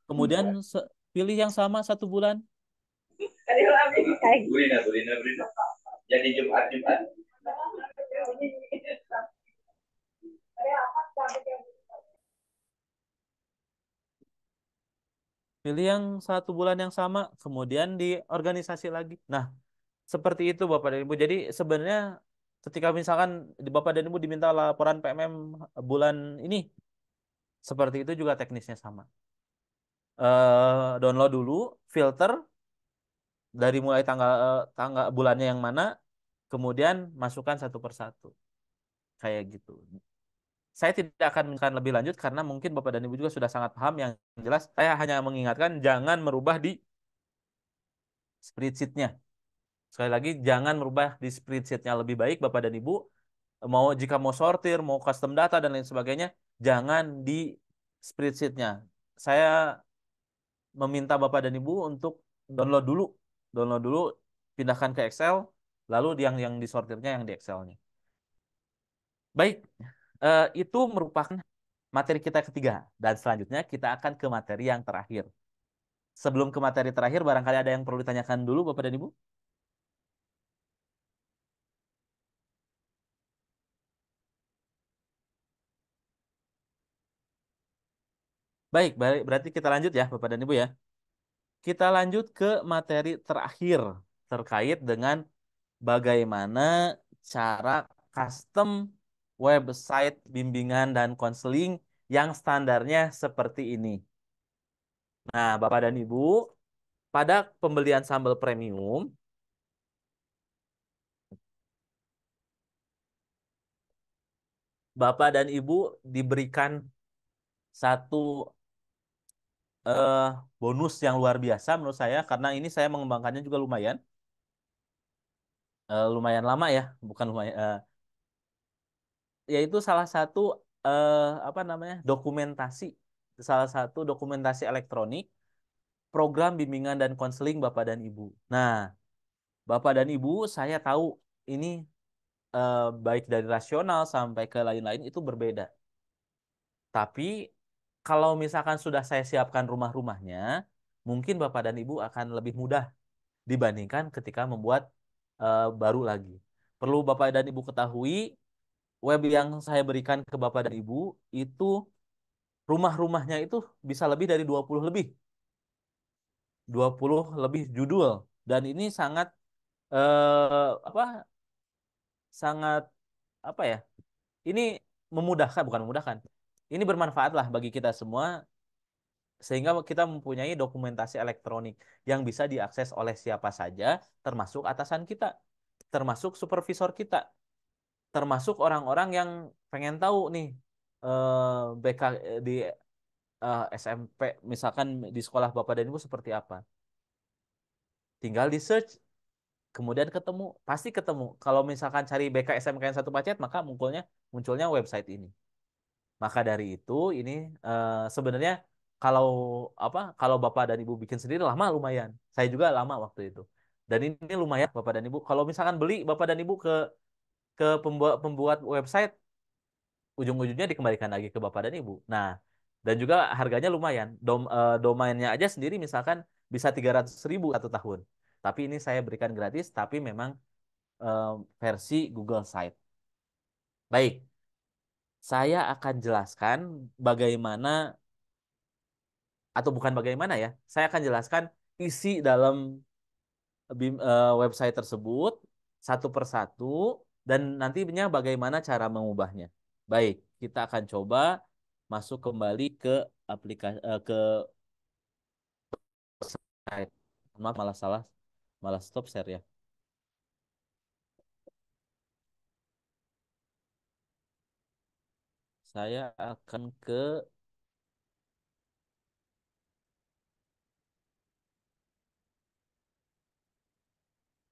Kemudian pilih yang sama 1 bulan. Jadi Jumat. Pilih yang 1 bulan yang sama, kemudian di organisasi lagi. Nah, seperti itu Bapak dan Ibu. Jadi sebenarnya ketika misalkan Bapak dan Ibu diminta laporan PMM bulan ini, seperti itu juga teknisnya sama. Download dulu, filter dari mulai tanggal bulannya yang mana, kemudian masukkan satu persatu. Kayak gitu. Saya tidak akan lebih lanjut karena mungkin Bapak dan Ibu juga sudah sangat paham. Yang jelas saya hanya mengingatkan jangan merubah di spreadsheet-nya. Sekali lagi jangan merubah di spreadsheet-nya. Lebih baik Bapak dan Ibu jika mau sortir, mau custom data dan lain sebagainya, jangan di spreadsheet-nya. Saya meminta Bapak dan Ibu untuk download dulu, pindahkan ke Excel, lalu yang disortirnya yang di Excel-nya. Baik, itu merupakan materi kita ketiga. Dan selanjutnya kita akan ke materi yang terakhir. Sebelum ke materi terakhir, barangkali ada yang perlu ditanyakan dulu Bapak dan Ibu? Baik, berarti kita lanjut ya Bapak dan Ibu ya. Kita lanjut ke materi terakhir terkait dengan bagaimana cara custom website bimbingan dan konseling yang standarnya seperti ini. Nah, Bapak dan Ibu, pada pembelian sambal premium, Bapak dan Ibu diberikan satu eh, bonus yang luar biasa menurut saya, karena ini saya mengembangkannya juga lumayan lama ya, bukan lumayan, yaitu salah satu dokumentasi, salah satu dokumentasi elektronik program bimbingan dan konseling Bapak dan Ibu. Nah, Bapak dan Ibu, saya tahu ini baik dari rasional sampai ke lain-lain itu berbeda. Tapi kalau misalkan sudah saya siapkan rumah-rumahnya, mungkin Bapak dan Ibu akan lebih mudah dibandingkan ketika membuat baru lagi. Perlu Bapak dan Ibu ketahui, web yang saya berikan ke Bapak dan Ibu itu rumah-rumahnya itu bisa lebih dari 20 lebih. 20 lebih judul dan ini sangat apa sangat apa ya? Ini memudahkan bukan memudahkan. Ini bermanfaat lah bagi kita semua sehingga kita mempunyai dokumentasi elektronik yang bisa diakses oleh siapa saja termasuk atasan kita, termasuk supervisor kita, termasuk orang-orang yang pengen tahu nih BK di SMP misalkan di sekolah Bapak dan Ibu seperti apa. Tinggal di search, kemudian ketemu, pasti ketemu. Kalau misalkan cari BK SMKN 1 Pacet, maka munculnya website ini. Maka dari itu ini sebenarnya kalau kalau Bapak dan Ibu bikin sendiri lama lumayan. Saya juga lama waktu itu. Dan ini lumayan Bapak dan Ibu. Kalau misalkan beli Bapak dan Ibu ke pembuat website, ujung-ujungnya dikembalikan lagi ke Bapak dan Ibu. Nah, dan juga harganya lumayan. Domainnya aja sendiri misalkan bisa 300.000 satu tahun. Tapi ini saya berikan gratis, tapi memang eh, versi Google Site. Baik, saya akan jelaskan bagaimana, atau bukan bagaimana ya, saya akan jelaskan isi dalam website tersebut satu persatu dan nantinya bagaimana cara mengubahnya. Baik, kita akan coba masuk kembali ke aplikasi ke site. Maaf, malah stop share ya. Saya akan ke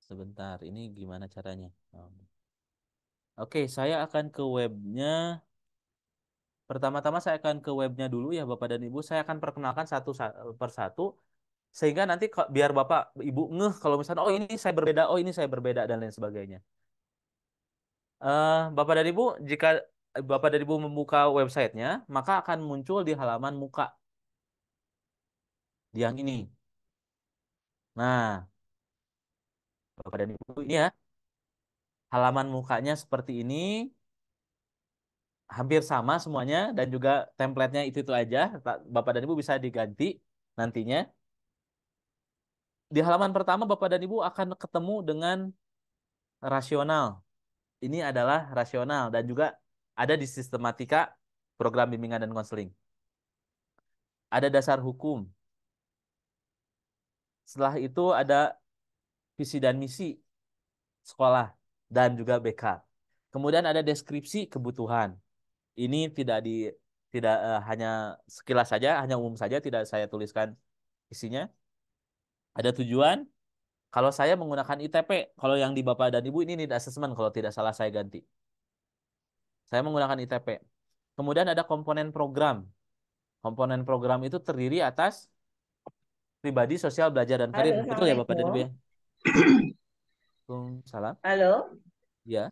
sebentar. Ini gimana caranya? Oke, saya akan ke webnya. Pertama-tama saya akan ke webnya dulu ya Bapak dan Ibu. Saya akan perkenalkan satu persatu sehingga nanti biar Bapak Ibu ngeh kalau misalnya oh ini saya berbeda, oh ini saya berbeda dan lain sebagainya. Bapak dan Ibu, jika Bapak dan Ibu membuka websitenya, maka akan muncul di halaman muka di yang ini. Nah, Bapak dan Ibu ini ya, halaman mukanya seperti ini, hampir sama semuanya dan juga template-nya itu aja. Bapak dan Ibu bisa diganti nantinya. Di halaman pertama Bapak dan Ibu akan ketemu dengan rasional. Ini adalah rasional dan juga ada di sistematika program bimbingan dan konseling. Ada dasar hukum. Setelah itu ada visi dan misi sekolah dan juga BK. Kemudian ada deskripsi kebutuhan. Ini tidak hanya sekilas saja, hanya umum saja, tidak saya tuliskan isinya. Ada tujuan. Kalau saya menggunakan ITP, kalau yang di Bapak dan Ibu ini need assessment kalau tidak salah saya ganti. Saya menggunakan ITP. Kemudian ada komponen program. Komponen program itu terdiri atas pribadi, sosial, belajar, dan karir. Halo, Betul ya Bapak dan Ibu ya? Assalamualaikum. Salam. Halo, Ya,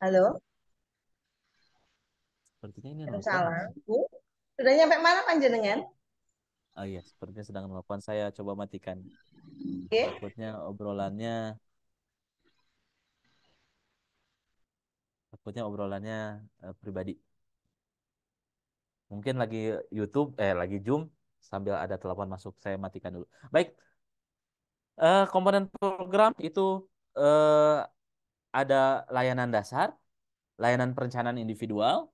halo. sepertinya ini nelfon. Waalaikumsalam. Bu, sudah nyampe mana panjenengan? Oh iya, sepertinya sedang nelfon. Saya coba matikan. Oke. Takutnya obrolannya pribadi. Mungkin lagi YouTube, lagi Zoom sambil ada telepon masuk. Saya matikan dulu. Baik, komponen program itu eh, ada layanan dasar, layanan perencanaan individual,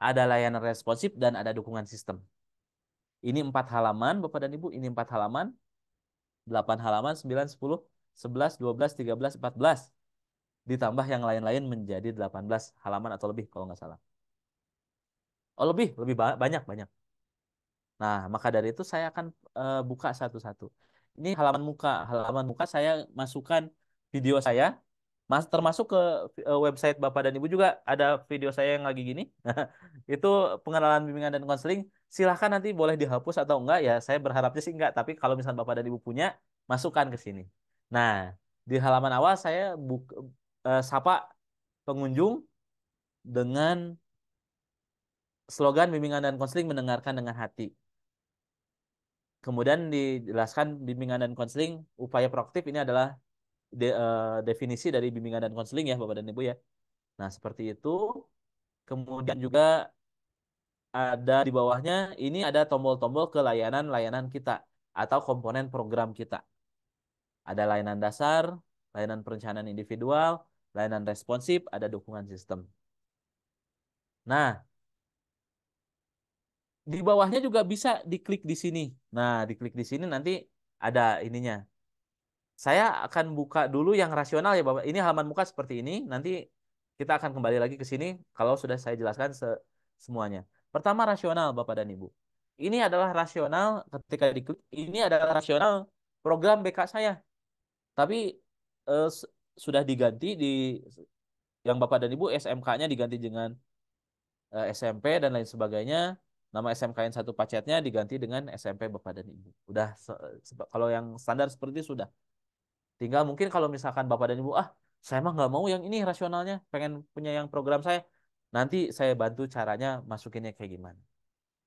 ada layanan responsif, dan ada dukungan sistem. Ini 4 halaman, Bapak dan Ibu. Ini 4 halaman, 8 halaman, 9, 10, 11, 12, 13, 14. Ditambah yang lain-lain menjadi 18 halaman atau lebih kalau nggak salah. Oh lebih banyak, banyak. Nah, maka dari itu saya akan buka satu-satu. Ini halaman muka saya masukkan video saya, termasuk ke website Bapak dan Ibu juga ada video saya yang lagi gini. Itu pengenalan bimbingan dan konseling. Silahkan nanti boleh dihapus atau enggak ya. Saya berharapnya sih enggak. Tapi kalau misalnya Bapak dan Ibu punya, masukkan ke sini. Nah, di halaman awal saya sapa pengunjung dengan slogan bimbingan dan konseling mendengarkan dengan hati. Kemudian dijelaskan bimbingan dan konseling, upaya proaktif ini adalah definisi dari bimbingan dan konseling ya Bapak dan Ibu ya. Nah, seperti itu. Kemudian juga ada di bawahnya ini ada tombol-tombol ke layanan-layanan kita. atau komponen program kita. Ada layanan dasar, layanan perencanaan individual, layanan responsif, ada dukungan sistem. Nah, di bawahnya juga bisa diklik di sini. Nah, diklik di sini nanti ada ininya. Saya akan buka dulu yang rasional ya Bapak. Ini halaman muka seperti ini. Nanti kita akan kembali lagi ke sini kalau sudah saya jelaskan semuanya. Pertama rasional Bapak dan Ibu. Ini adalah rasional ketika diklik. Ini adalah rasional program BK saya. Tapi sudah diganti di yang Bapak dan Ibu SMK-nya diganti dengan SMP dan lain sebagainya. Nama SMKN satu pacetnya diganti dengan SMP Bapak dan Ibu. Udah kalau yang standar seperti itu sudah. Tinggal mungkin kalau misalkan Bapak dan Ibu, saya mah nggak mau yang ini rasionalnya, pengen punya yang program saya. Nanti saya bantu caranya masukinnya kayak gimana.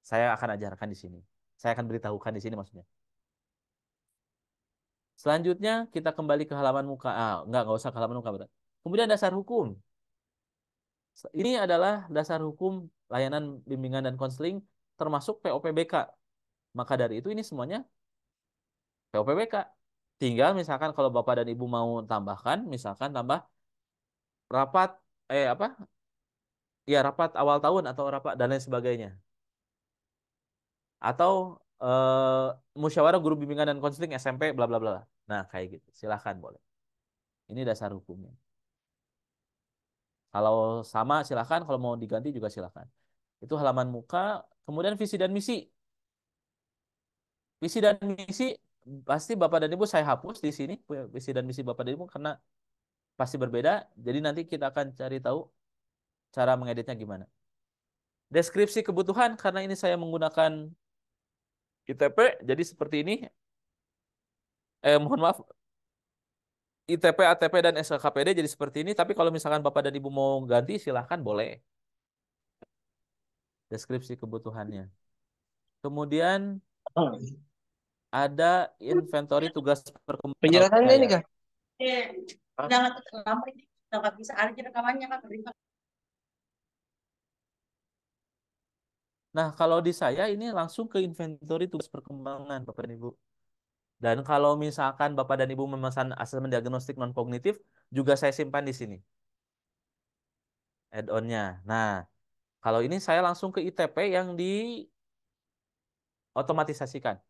Saya akan ajarkan di sini. Saya akan beritahukan di sini maksudnya. Selanjutnya kita kembali ke halaman muka. Nggak usah ke halaman muka. Kemudian dasar hukum. Ini adalah dasar hukum layanan bimbingan dan konseling termasuk POPBK. Maka dari itu ini semuanya POPBK. Tinggal misalkan kalau Bapak dan Ibu mau tambahkan, misalkan tambah rapat apa? Ya rapat awal tahun atau rapat dan lain sebagainya. Atau musyawarah guru bimbingan dan konseling SMP bla bla bla. Nah, kayak gitu. Silahkan boleh. Ini dasar hukumnya. Kalau sama silahkan, kalau mau diganti juga silahkan. Itu halaman muka. Kemudian visi dan misi. Visi dan misi pasti Bapak dan Ibu saya hapus di sini visi dan misi Bapak dan Ibu karena pasti berbeda. Jadi nanti kita akan cari tahu cara mengeditnya gimana. Deskripsi kebutuhan karena ini saya menggunakan ITP jadi seperti ini. Mohon maaf. ITP, ATP dan SKKPD jadi seperti ini. Tapi kalau misalkan Bapak dan Ibu mau ganti silahkan boleh. Deskripsi kebutuhannya. Kemudian ada inventory tugas perkembangan. Penjelasannya ini Kak? Nggak bisa aja rekamannya Kak. Nah, kalau di saya ini langsung ke inventory tugas perkembangan Bapak dan Ibu. Dan kalau misalkan Bapak dan Ibu memesan asesmen diagnostik non kognitif, juga saya simpan di sini. Add-on-nya. Nah, kalau ini saya langsung ke ITP yang diotomatisasikan.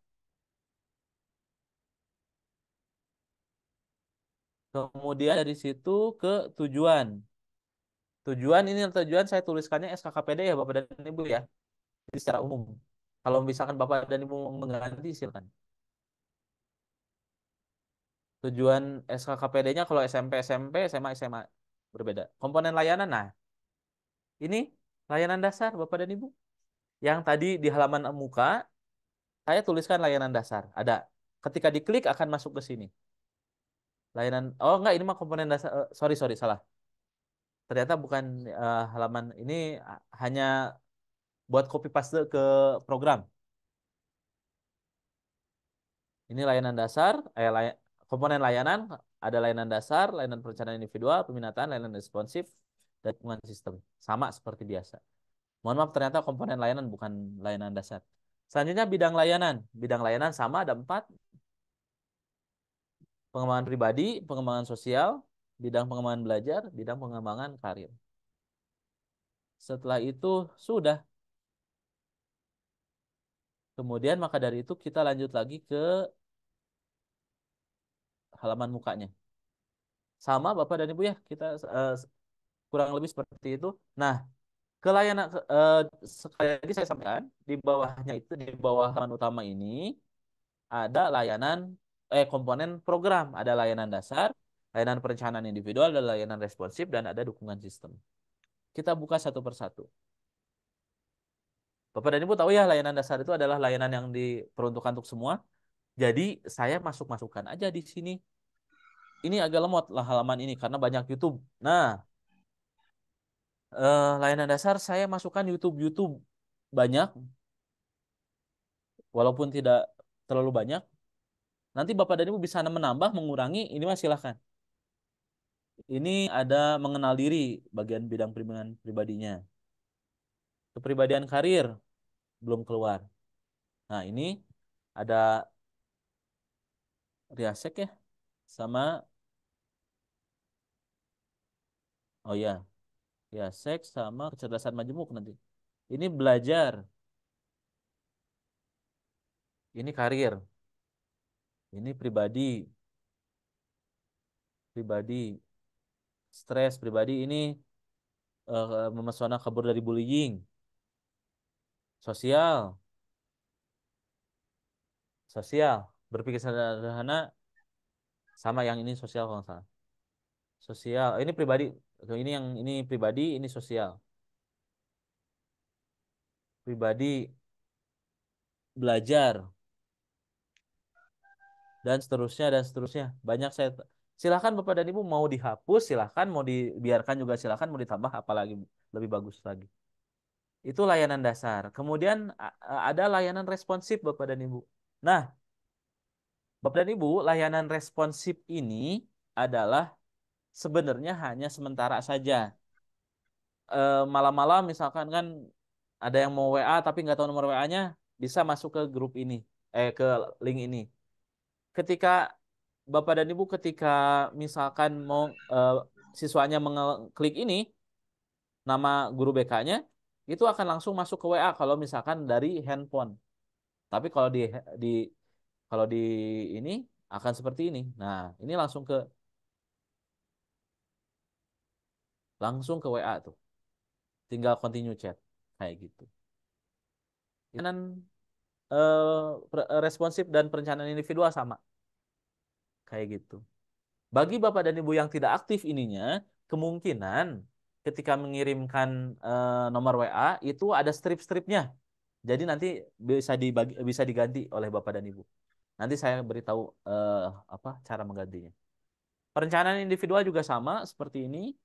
Kemudian dari situ ke tujuan. Tujuan saya tuliskannya SKKPD ya Bapak dan Ibu ya. Jadi secara umum. Kalau misalkan Bapak dan Ibu mengganti silakan. Tujuan SKKPD-nya kalau SMP, SMA, SMA berbeda. Komponen layanan, nah ini layanan dasar Bapak dan Ibu. Yang tadi di halaman muka, saya tuliskan layanan dasar. Ada. Ketika diklik akan masuk ke sini. Layanan, oh enggak ini mah komponen dasar. Sorry, salah. Ternyata bukan halaman ini hanya buat copy paste ke program. Ini layanan dasar, komponen layanan, ada layanan dasar, layanan perencanaan individual, peminatan, layanan responsif, dan dukungan sistem. Sama seperti biasa. Mohon maaf, ternyata komponen layanan bukan layanan dasar. Selanjutnya bidang layanan. Bidang layanan sama ada 4. Pengembangan pribadi, pengembangan sosial, bidang pengembangan belajar, bidang pengembangan karir. Setelah itu sudah. Kemudian maka dari itu kita lanjut lagi ke halaman mukanya. Sama Bapak dan Ibu ya, kita kurang lebih seperti itu. Nah, ke layanan sekali lagi saya sampaikan di bawahnya itu di bawah halaman utama ini ada layanan komponen program, ada layanan dasar, layanan perencanaan individual, ada layanan responsif dan ada dukungan sistem. Kita buka satu persatu. Bapak dan Ibu tahu ya layanan dasar itu adalah layanan yang diperuntukkan untuk semua. Jadi saya masukkan aja di sini. Ini agak lemot lah halaman ini karena banyak YouTube. Nah, layanan dasar saya masukkan YouTube banyak, walaupun tidak terlalu banyak. Nanti Bapak dan Ibu bisa menambah, mengurangi, ini mah silahkan. Ini ada mengenal diri, bagian bidang perlindungan pribadinya. Kepribadian karir, belum keluar. Nah, ini ada Riasek ya. Sama, oh ya, Riasek sama kecerdasan majemuk nanti. Ini belajar, ini karir, ini pribadi, pribadi, stres pribadi ini memesona kabur dari bullying, sosial, sosial, berpikir sederhana sama yang ini sosial kalau nggak salah. Sosial, ini pribadi, ini yang ini pribadi, ini sosial. Pribadi, belajar, dan seterusnya dan seterusnya. Banyak saya silakan Bapak dan Ibu mau dihapus, silakan mau dibiarkan juga silakan, mau ditambah apalagi lebih bagus lagi. Itu layanan dasar. Kemudian ada layanan responsif Bapak dan Ibu. Nah, Bapak dan Ibu, layanan responsif ini adalah sebenarnya hanya sementara saja. Malam-malam misalkan kan ada yang mau WA tapi nggak tahu nomor WA-nya, bisa masuk ke grup ini, ke link ini. Ketika Bapak dan Ibu ketika misalkan mau siswanya mengklik ini, nama guru BK-nya, itu akan langsung masuk ke WA kalau misalkan dari handphone. Tapi di kalau di ini akan seperti ini. Nah, ini langsung ke WA tuh. Tinggal continue chat kayak gitu. Dan responsif dan perencanaan individual sama kayak gitu. Bagi Bapak dan Ibu yang tidak aktif ininya, kemungkinan ketika mengirimkan nomor WA itu ada strip-stripnya. Jadi nanti bisa diganti oleh Bapak dan Ibu. Nanti saya beritahu apa cara menggantinya. Perencanaan individual juga sama seperti ini.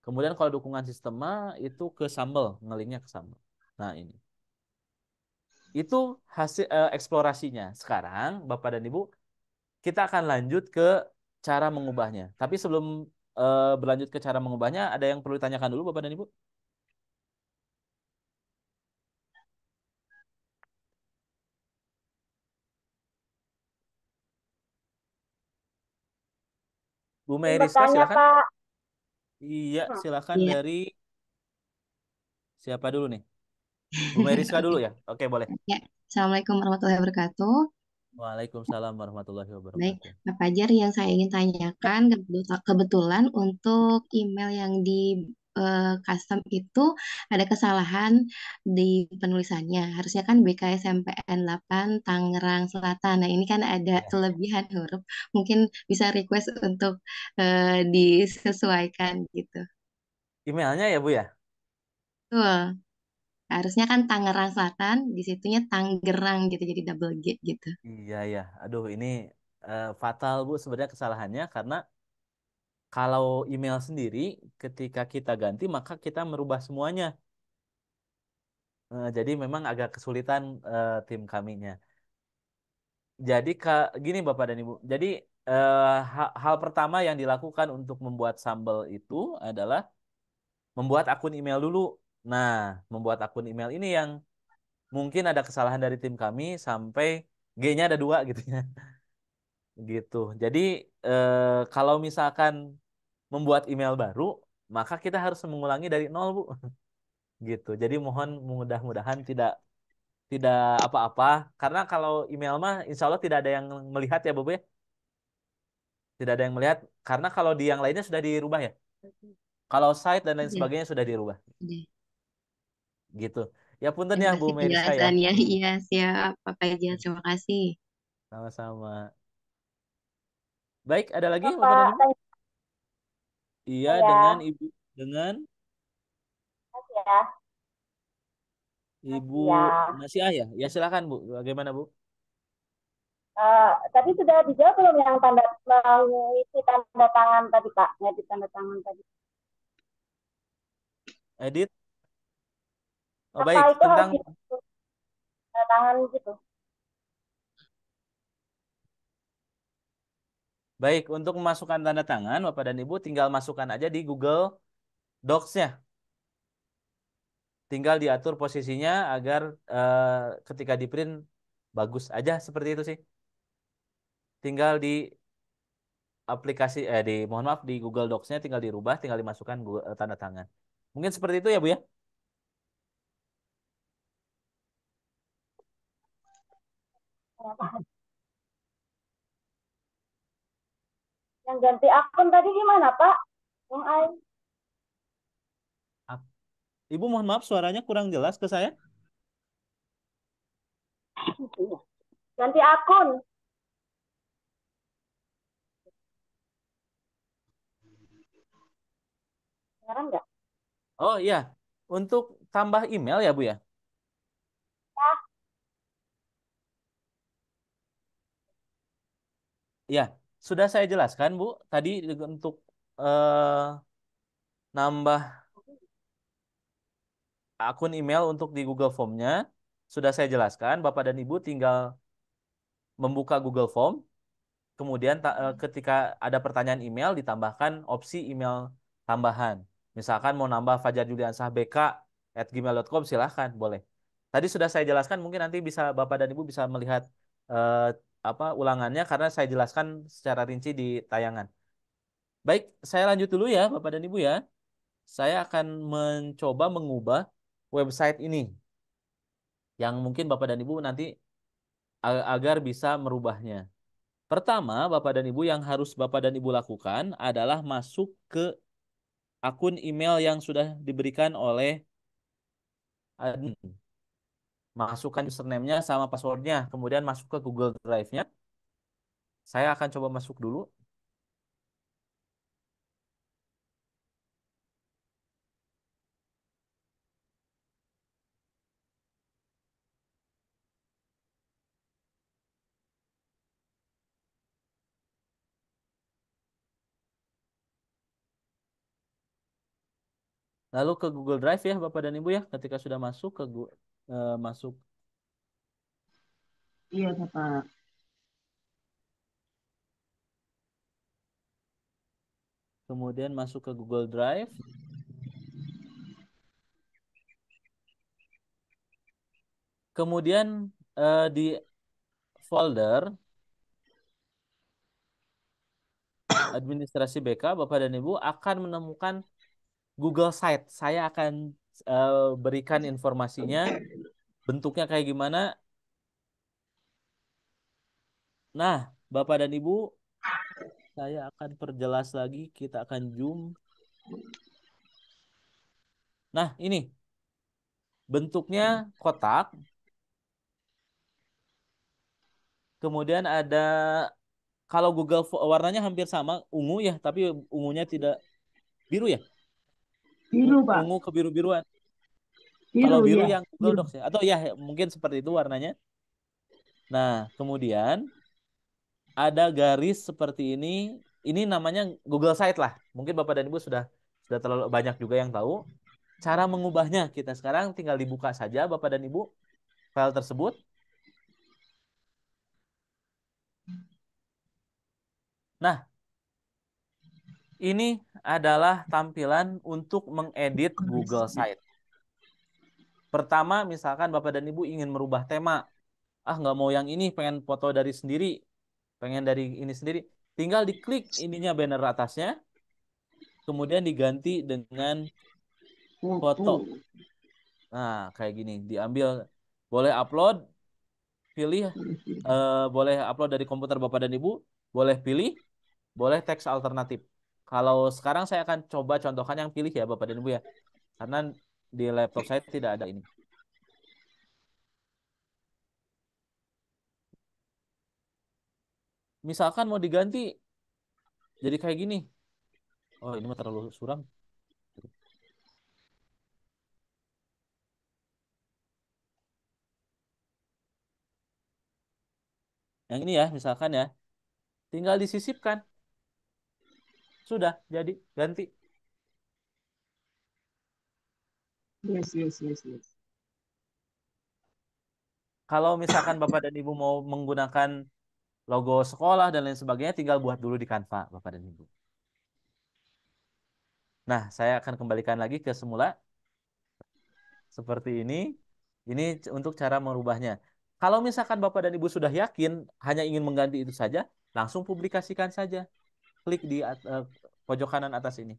Kemudian kalau dukungan sistema itu ke Sambal, ngelinknya ke Sambal. Nah ini. Itu hasil eksplorasinya. Sekarang Bapak dan Ibu, kita akan lanjut ke cara mengubahnya. Tapi sebelum berlanjut ke cara mengubahnya, ada yang perlu ditanyakan dulu Bapak dan Ibu? Bu Ingin Meriska bertanya, silakan. Pak. Iya, silakan Iya. dari siapa dulu nih? Bu Meriska dulu ya. Oke, boleh. Ya, Assalamualaikum warahmatullahi wabarakatuh. Waalaikumsalam warahmatullahi Baik, wabarakatuh. Pak Fajar, yang saya ingin tanyakan kebetulan untuk email yang di custom itu ada kesalahan di penulisannya. Harusnya kan BKSMPN 8 Tangerang Selatan. Nah, ini kan ada Ya. kelebihan huruf. Mungkin bisa request untuk disesuaikan gitu. Emailnya ya Bu ya? Betul. Harusnya kan Tangerang Selatan, di situnya Tangerang gitu, jadi double G gitu. Iya ya. Aduh, ini fatal Bu sebenarnya kesalahannya karena kalau email sendiri ketika kita ganti maka kita merubah semuanya. Jadi memang agak kesulitan tim kaminya. Jadi gini Bapak dan Ibu. Jadi hal pertama yang dilakukan untuk membuat sambal itu adalah membuat akun email dulu. Nah, membuat akun email ini yang mungkin ada kesalahan dari tim kami sampai G-nya ada 2 gitu ya. Gitu. Jadi kalau misalkan membuat email baru, maka kita harus mengulangi dari nol, Bu. Gitu. Jadi mohon mudah-mudahan tidak tidak apa-apa karena kalau email mah insya Allah tidak ada yang melihat ya, Bu ya. Tidak ada yang melihat karena kalau di yang lainnya sudah dirubah ya. Kalau site dan lain Iya, sebagainya sudah dirubah. udah. Gitu. Ya punten Terima ya Bu kasih Meriska ya. penjelasannya. Iya, siap, Pak Fajar. Terima kasih. Sama-sama. Baik, ada lagi Bapak dan Pak, Ibu? tanya Iya, dengan ya. Ibu dengan Makasih ya. Ibu Ya. Nasiah ya. Ya silakan Bu. Bagaimana Bu? Tadi sudah dijawab belum yang mengisi tanda tangan tadi, Pak? Ngedit tanda tangan tadi. Edit. Oh Apa baik, itu harus tentang di tanda tangan gitu? baik untuk memasukkan tanda tangan Bapak dan Ibu tinggal masukkan aja di Google Docs-nya. Tinggal diatur posisinya agar ketika di print bagus aja seperti itu sih. Tinggal di aplikasi di mohon maaf di Google Docs-nya tinggal dirubah, tinggal dimasukkan tanda tangan. Mungkin seperti itu ya Bu ya. Yang ganti akun tadi gimana, Pak? Yang Ai. Ibu mohon maaf suaranya kurang jelas ke saya. Ganti akun. Sekarang nggak? Oh iya, untuk tambah email ya Bu ya. Ya, sudah saya jelaskan Bu. Tadi untuk nambah akun email untuk di Google Form-nya sudah saya jelaskan. Bapak dan Ibu tinggal membuka Google Form. Kemudian ketika ada pertanyaan email ditambahkan opsi email tambahan. Misalkan mau nambah fajarjuliansahbk@gmail.com silahkan boleh. Tadi sudah saya jelaskan mungkin nanti bisa Bapak dan Ibu bisa melihat eh, ulangannya karena saya jelaskan secara rinci di tayangan. Baik, saya lanjut dulu ya Bapak dan Ibu ya. Saya akan mencoba mengubah website ini yang mungkin Bapak dan Ibu nanti agar bisa merubahnya. Pertama, Bapak dan Ibu yang harus Bapak dan Ibu lakukan adalah masuk ke akun email yang sudah diberikan oleh admin. Masukkan username-nya sama password-nya, kemudian masuk ke Google Drive-nya. Saya akan coba masuk dulu. Lalu ke Google Drive ya Bapak dan Ibu ya, ketika sudah masuk ke masuk Iya, Bapak. kemudian masuk ke Google Drive. Kemudian di folder administrasi BK, Bapak dan Ibu akan menemukan Google Site. Saya akan berikan informasinya, bentuknya kayak gimana. Nah, Bapak dan Ibu, saya akan perjelas lagi, kita akan zoom. Nah, ini bentuknya kotak. Kemudian ada, kalau Google warnanya hampir sama, ungu ya, tapi ungunya tidak biru ya. Biru, Pak. Ungu kebiru-biruan. Kalau Biru, biru ya. yang Google Biru. Docs ya. Atau ya mungkin seperti itu warnanya. Nah, kemudian ada garis seperti ini. Ini namanya Google Site lah. Mungkin Bapak dan Ibu sudah terlalu banyak juga yang tahu. Cara mengubahnya kita sekarang tinggal dibuka saja Bapak dan Ibu file tersebut. Nah, ini adalah tampilan untuk mengedit Google Site. Pertama, misalkan Bapak dan Ibu ingin merubah tema. Ah, nggak mau yang ini, pengen foto dari sendiri. Pengen dari ini sendiri. Tinggal diklik ininya banner atasnya. Kemudian diganti dengan foto. Nah, kayak gini. Diambil, boleh upload, pilih, boleh upload dari komputer Bapak dan Ibu, boleh pilih, boleh teks alternatif. Kalau sekarang saya akan coba contohkan yang pilih ya Bapak dan Ibu ya. Karena di laptop saya tidak ada ini. Misalkan mau diganti jadi kayak gini. Oh, ini mah terlalu suram. Yang ini ya, misalkan ya. Tinggal disisipkan. Sudah, jadi ganti. Yes, yes, yes, yes. Kalau misalkan Bapak dan Ibu mau menggunakan logo sekolah dan lain sebagainya, tinggal buat dulu di Canva, Bapak dan Ibu. Nah, saya akan kembalikan lagi ke semula. Seperti ini. Ini untuk cara merubahnya. Kalau misalkan Bapak dan Ibu sudah yakin hanya ingin mengganti itu saja, langsung publikasikan saja. Klik di pojok kanan atas ini.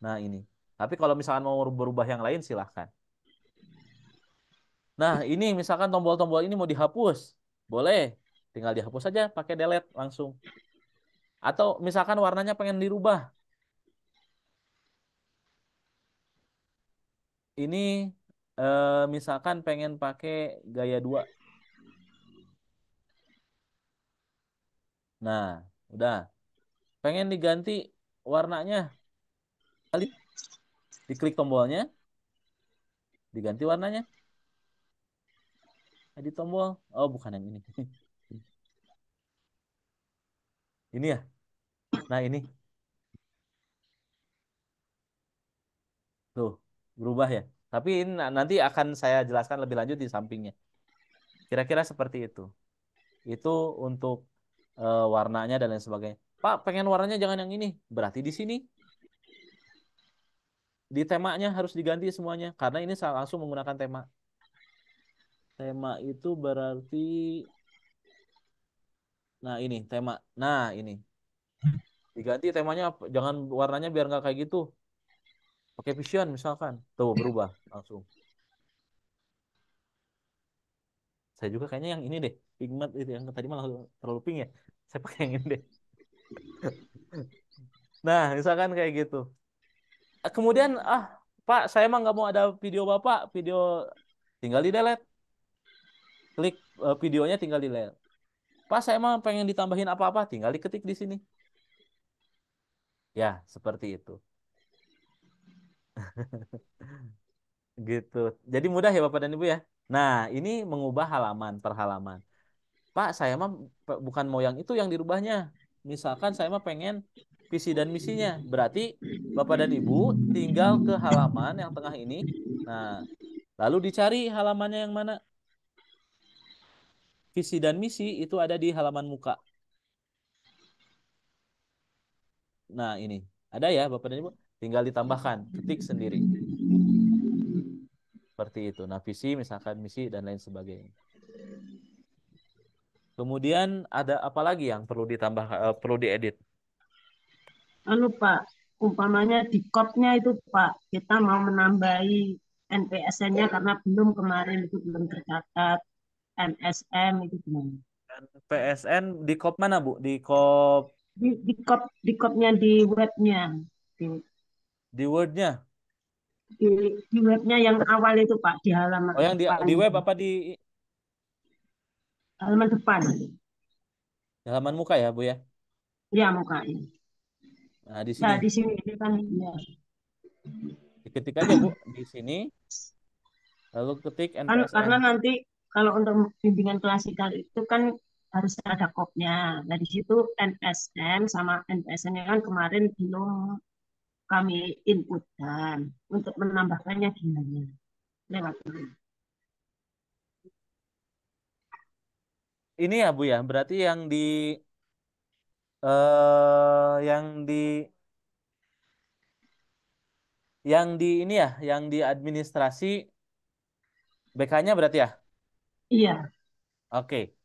Nah, ini. Tapi kalau misalkan mau berubah yang lain, silahkan. Nah, ini misalkan tombol-tombol ini mau dihapus. Boleh. Tinggal dihapus saja pakai delete langsung. Atau misalkan warnanya pengen dirubah. Ini misalkan pengen pakai gaya 2. Nah, udah. Pengen diganti warnanya. Kali diklik tombolnya, diganti warnanya. Di tombol. Oh, bukan yang ini. Ini ya. Nah, ini. Tuh, berubah ya. Tapi ini nanti akan saya jelaskan lebih lanjut di sampingnya. Kira-kira seperti itu. Itu untuk warnanya dan lain sebagainya. Pak, pengen warnanya jangan yang ini. Berarti di sini di temanya harus diganti semuanya karena ini langsung menggunakan tema. Tema itu berarti nah ini tema. Nah, ini. Diganti temanya jangan warnanya biar nggak kayak gitu. Pakai Vision misalkan. Tuh berubah langsung. Saya juga kayaknya yang ini deh. Pigment itu yang tadi malah terlalu pink ya. Saya pakai yang ini deh. Nah, misalkan kayak gitu. Kemudian, Pak, saya emang nggak mau ada video Bapak. Video tinggal di delete. Klik videonya tinggal di delete. Pak, saya emang pengen ditambahin apa-apa. Tinggal diketik di sini. Ya, seperti itu. Gitu. Jadi mudah ya Bapak dan Ibu ya. Nah, ini mengubah halaman per halaman. Pak, saya mah bukan mau yang itu yang dirubahnya. Misalkan saya mah pengen visi dan misinya. Berarti Bapak dan Ibu tinggal ke halaman yang tengah ini. Nah, lalu dicari halamannya yang mana. Visi dan misi itu ada di halaman muka. Nah, ini. Ada ya Bapak dan Ibu. Tinggal ditambahkan. Ketik sendiri. Seperti itu. Nah, visi misalkan misi dan lain sebagainya. Kemudian ada apa lagi yang perlu ditambah, perlu diedit? Anu Pak, umpamanya di kopnya itu Pak, kita mau menambahi NPSN-nya karena belum kemarin itu belum tercatat. MSM itu gimana? PSN di kop mana Bu? Di kop Di kopnya di webnya. Di, di Word-nya. di webnya yang awal itu Pak, di halaman Oh, yang depan di web itu. apa di Halaman depan. halaman muka ya, Bu ya? Ya mukanya. Nah, di Nah sini. di sini ini kan ya. Diketik aja, Bu, di sini. Lalu ketik NPSN. Karena nanti kalau untuk bimbingan klasikal itu kan harus ada kopnya. Nah di situ NSM sama NPSN-nya kan kemarin belum kami inputkan. Untuk menambahkannya gimana? Lewat mana? Ini ya, Bu ya. Berarti eh yang di ini ya, yang di administrasi BK-nya berarti ya. Iya, Oke.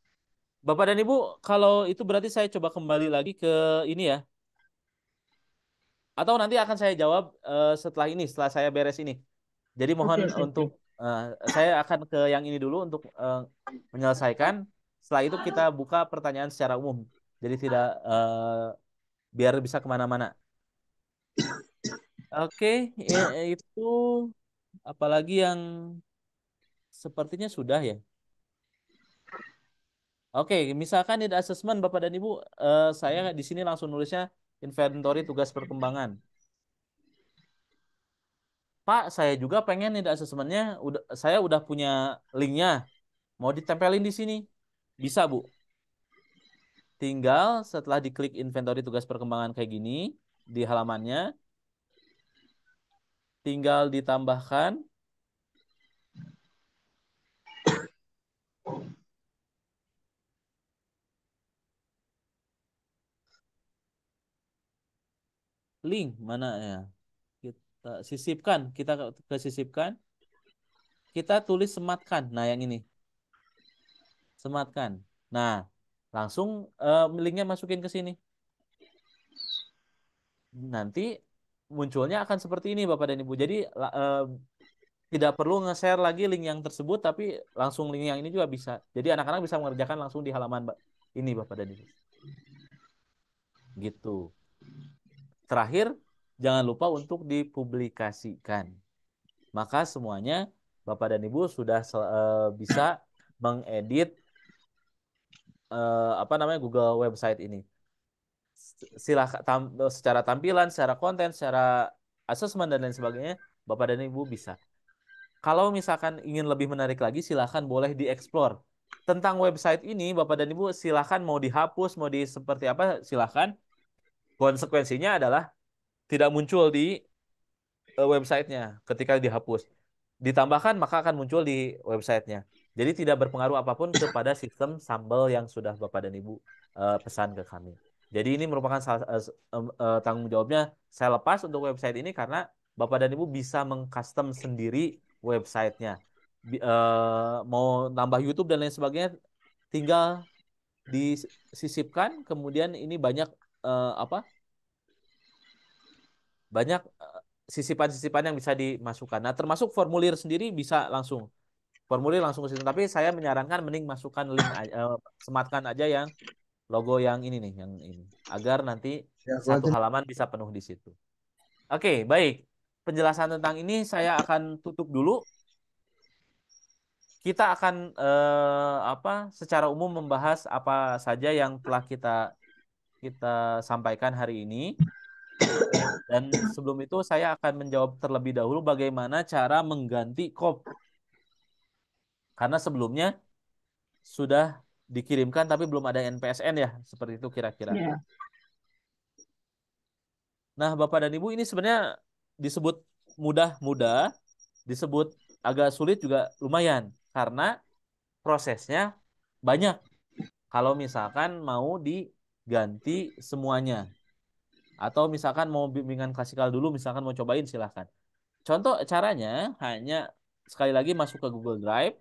Bapak dan Ibu, kalau itu berarti saya coba kembali lagi ke ini ya. Atau nanti akan saya jawab setelah ini, setelah saya beres ini. Jadi mohon oke, oke, oke. untuk saya akan ke yang ini dulu untuk menyelesaikan. Setelah itu kita buka pertanyaan secara umum. Jadi tidak biar bisa kemana-mana. Oke, itu apalagi yang sepertinya sudah ya. Oke, misalkan need assessment Bapak dan Ibu, saya di sini langsung nulisnya inventory tugas perkembangan. Pak, saya juga pengen need assessment-nya, saya udah punya linknya, mau ditempelin di sini. Bisa, Bu. Tinggal setelah diklik inventory tugas perkembangan kayak gini, di halamannya, tinggal ditambahkan link mana ya. Kita sisipkan, kita ke sisipkan, kita tulis sematkan. Nah, yang ini. sematkan. Nah, langsung linknya masukin ke sini. Nanti munculnya akan seperti ini Bapak dan Ibu. Jadi tidak perlu nge-share lagi link yang tersebut, tapi langsung link yang ini juga bisa. Jadi anak-anak bisa mengerjakan langsung di halaman ini Bapak dan Ibu. Gitu. Terakhir, jangan lupa untuk dipublikasikan. Maka semuanya Bapak dan Ibu sudah bisa mengedit Google website ini. Silakan secara tampilan, secara konten, secara asesmen dan lain sebagainya, Bapak dan Ibu bisa. Kalau misalkan ingin lebih menarik lagi, silakan boleh dieksplor. Tentang website ini, Bapak dan Ibu silakan mau dihapus, mau di seperti apa, silakan. Konsekuensinya adalah tidak muncul di websitenya ketika dihapus. Ditambahkan maka akan muncul di websitenya. Jadi tidak berpengaruh apapun kepada sistem sambal yang sudah Bapak dan Ibu pesan ke kami. Jadi ini merupakan tanggung jawabnya saya lepas untuk website ini karena Bapak dan Ibu bisa mengcustom sendiri websitenya. Mau nambah YouTube dan lain sebagainya tinggal disisipkan. Kemudian ini banyak banyak sisipan-sisipan yang bisa dimasukkan. Nah, termasuk formulir sendiri bisa langsung. Formulir langsung ke situ. Tapi saya menyarankan mending masukkan link sematkan aja yang logo yang ini nih, yang ini. Agar nanti satu halaman bisa penuh di situ. Oke, baik. Penjelasan tentang ini saya akan tutup dulu. Kita akan secara umum membahas apa saja yang telah kita sampaikan hari ini. Dan sebelum itu saya akan menjawab terlebih dahulu bagaimana cara mengganti KOP. Karena sebelumnya sudah dikirimkan tapi belum ada NPSN ya, seperti itu kira-kira. Ya. Nah, Bapak dan Ibu ini sebenarnya disebut mudah, disebut agak sulit juga lumayan. Karena prosesnya banyak. Kalau misalkan mau diganti semuanya. Atau misalkan mau bimbingan klasikal dulu, misalkan mau cobain silahkan. Contoh caranya hanya sekali lagi masuk ke Google Drive,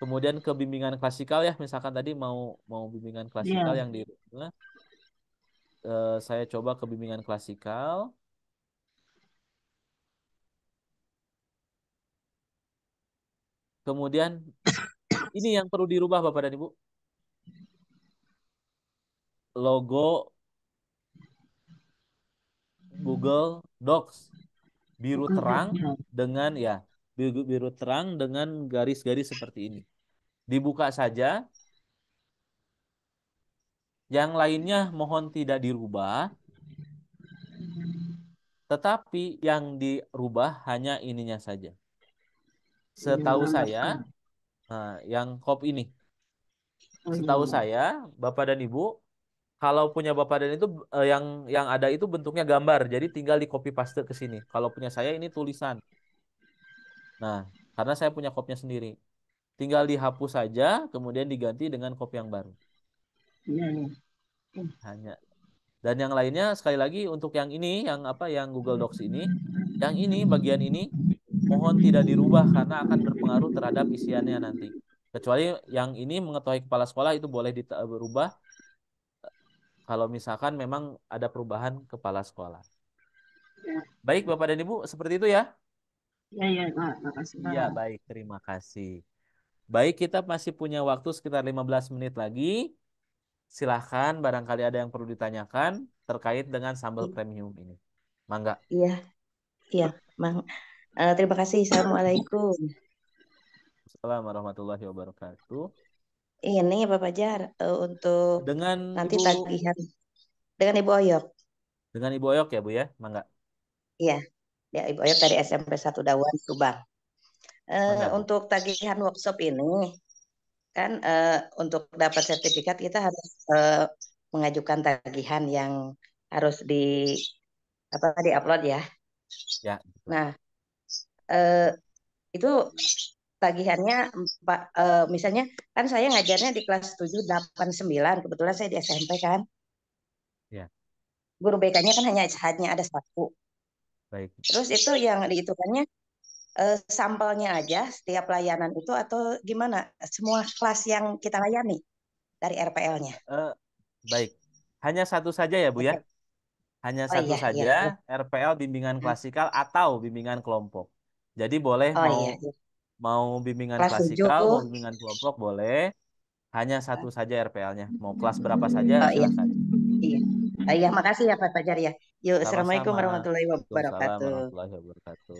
kemudian ke bimbingan klasikal ya, misalkan tadi mau bimbingan klasikal yang di rumah, saya coba ke bimbingan klasikal. Kemudian ini yang perlu dirubah Bapak dan Ibu. Logo Google Docs biru terang dengan biru terang dengan garis-garis seperti ini. Dibuka saja. Yang lainnya mohon tidak dirubah. Tetapi yang dirubah hanya ininya saja. Setahu saya, yang KOP ini. Setahu saya, Bapak dan Ibu, kalau punya Bapak dan itu yang ada itu bentuknya gambar. Jadi tinggal di copy paste ke sini. Kalau punya saya ini tulisan. Nah, karena saya punya kopnya sendiri. Tinggal dihapus saja, kemudian diganti dengan copy yang baru. Hanya. Dan yang lainnya sekali lagi untuk yang ini, yang Google Docs ini, yang ini bagian ini mohon tidak dirubah karena akan berpengaruh terhadap isiannya nanti. Kecuali yang ini mengetahui kepala sekolah itu boleh dirubah kalau misalkan memang ada perubahan kepala sekolah. Baik Bapak dan Ibu, seperti itu ya? Ya, Pak. Makasih, Pak. Iya, baik. Terima kasih. Baik, kita masih punya waktu sekitar 15 menit lagi. Silahkan, barangkali ada yang perlu ditanyakan terkait dengan sambal premium ini. Mangga. Iya, Mang. Terima kasih. Assalamualaikum. Assalamualaikum warahmatullahi wabarakatuh. Ini Pak Fajar untuk Dengan nanti Ibu tagihan dengan Ibu Oyok. Dengan Ibu Oyok ya Bu ya, Mangga. Iya, ya Ibu Oyok dari SMP 1 Dawan Subang. Mangga, Bu. Untuk tagihan workshop ini kan untuk dapat sertifikat kita harus mengajukan tagihan yang harus di-upload ya. Ya. Nah, itu tagihannya misalnya kan saya ngajarnya di kelas 7, 8, 9. Kebetulan saya di SMP kan. Ya. Guru BK-nya kan hanya ada 1. Baik. Terus itu yang dihitungannya sampelnya aja setiap layanan itu atau gimana? Semua kelas yang kita layani dari RPL-nya. Eh, baik. Hanya satu saja ya, Bu ya. Oke. Hanya Oh satu iya, iya, saja iya. RPL bimbingan klasikal atau bimbingan kelompok. Jadi boleh Oh mau iya, iya. mau bimbingan Kelas klasikal, 7. mau bimbingan kelompok boleh. Hanya satu saja RPL-nya. Mau kelas berapa saja Oh iya, silahkan. iya. Oh, iya, makasih ya Pak Fajar ya. Yuk, Assalamualaikum Sama-sama. warahmatullahi Waalaikumsalam wabarakatuh. warahmatullahi wabarakatuh.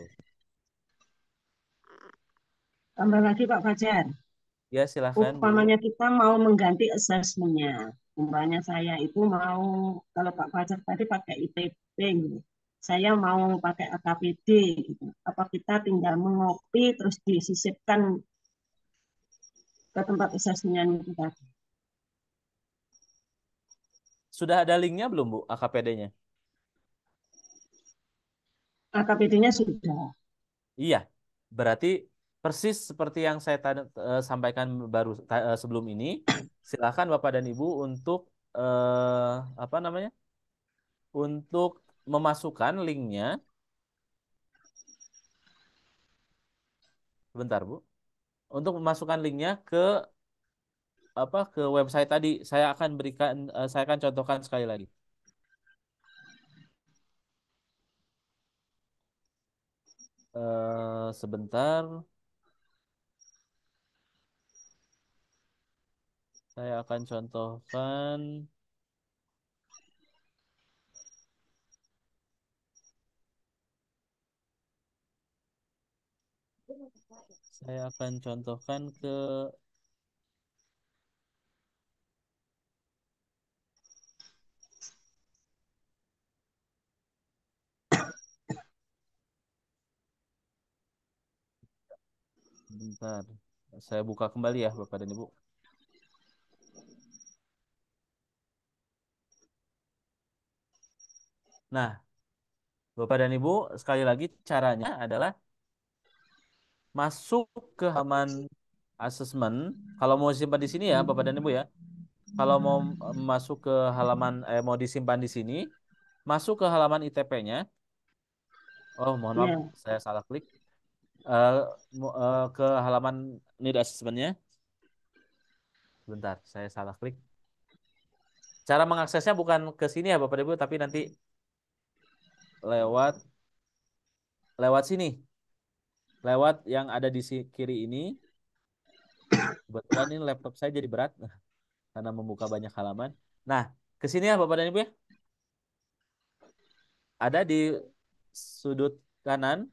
Tambah lagi Pak Fajar. Ya, silahkan Bu. Umpamanya kita mau mengganti asesmennya. Umpamanya saya itu mau, kalau Pak Fajar tadi pakai IPP gitu. Saya mau pakai AKPD gitu. Apa kita tinggal mengopi terus disisipkan ke tempat asesmen itu tadi? Sudah ada linknya belum Bu AKPD-nya? AKPD-nya sudah. Iya. Berarti persis seperti yang saya sampaikan baru sebelum ini. Silakan Bapak dan Ibu untuk apa namanya? Untuk memasukkan linknya. Sebentar Bu. Untuk memasukkan linknya ke apa ke website tadi. Saya akan contohkan sekali lagi. Sebentar. Saya akan contohkan. Saya akan contohkan ke bentar. Saya buka kembali ya Bapak dan Ibu. Nah, Bapak dan Ibu, sekali lagi caranya adalah masuk ke halaman asesmen. Kalau mau simpan di sini ya, Bapak dan Ibu ya. Kalau mau masuk ke halaman mau disimpan di sini, masuk ke halaman ITP-nya. Oh, mohon maaf, Ya. saya salah klik. Eh, ke halaman need assessment-nya. Bentar, saya salah klik. Cara mengaksesnya bukan ke sini ya Bapak dan Ibu, tapi nanti lewat lewat sini. Lewat yang ada di kiri ini. Kebetulan ini laptop saya jadi berat karena membuka banyak halaman. Nah, ke sini ya Bapak dan Ibu ya. Ada di sudut kanan,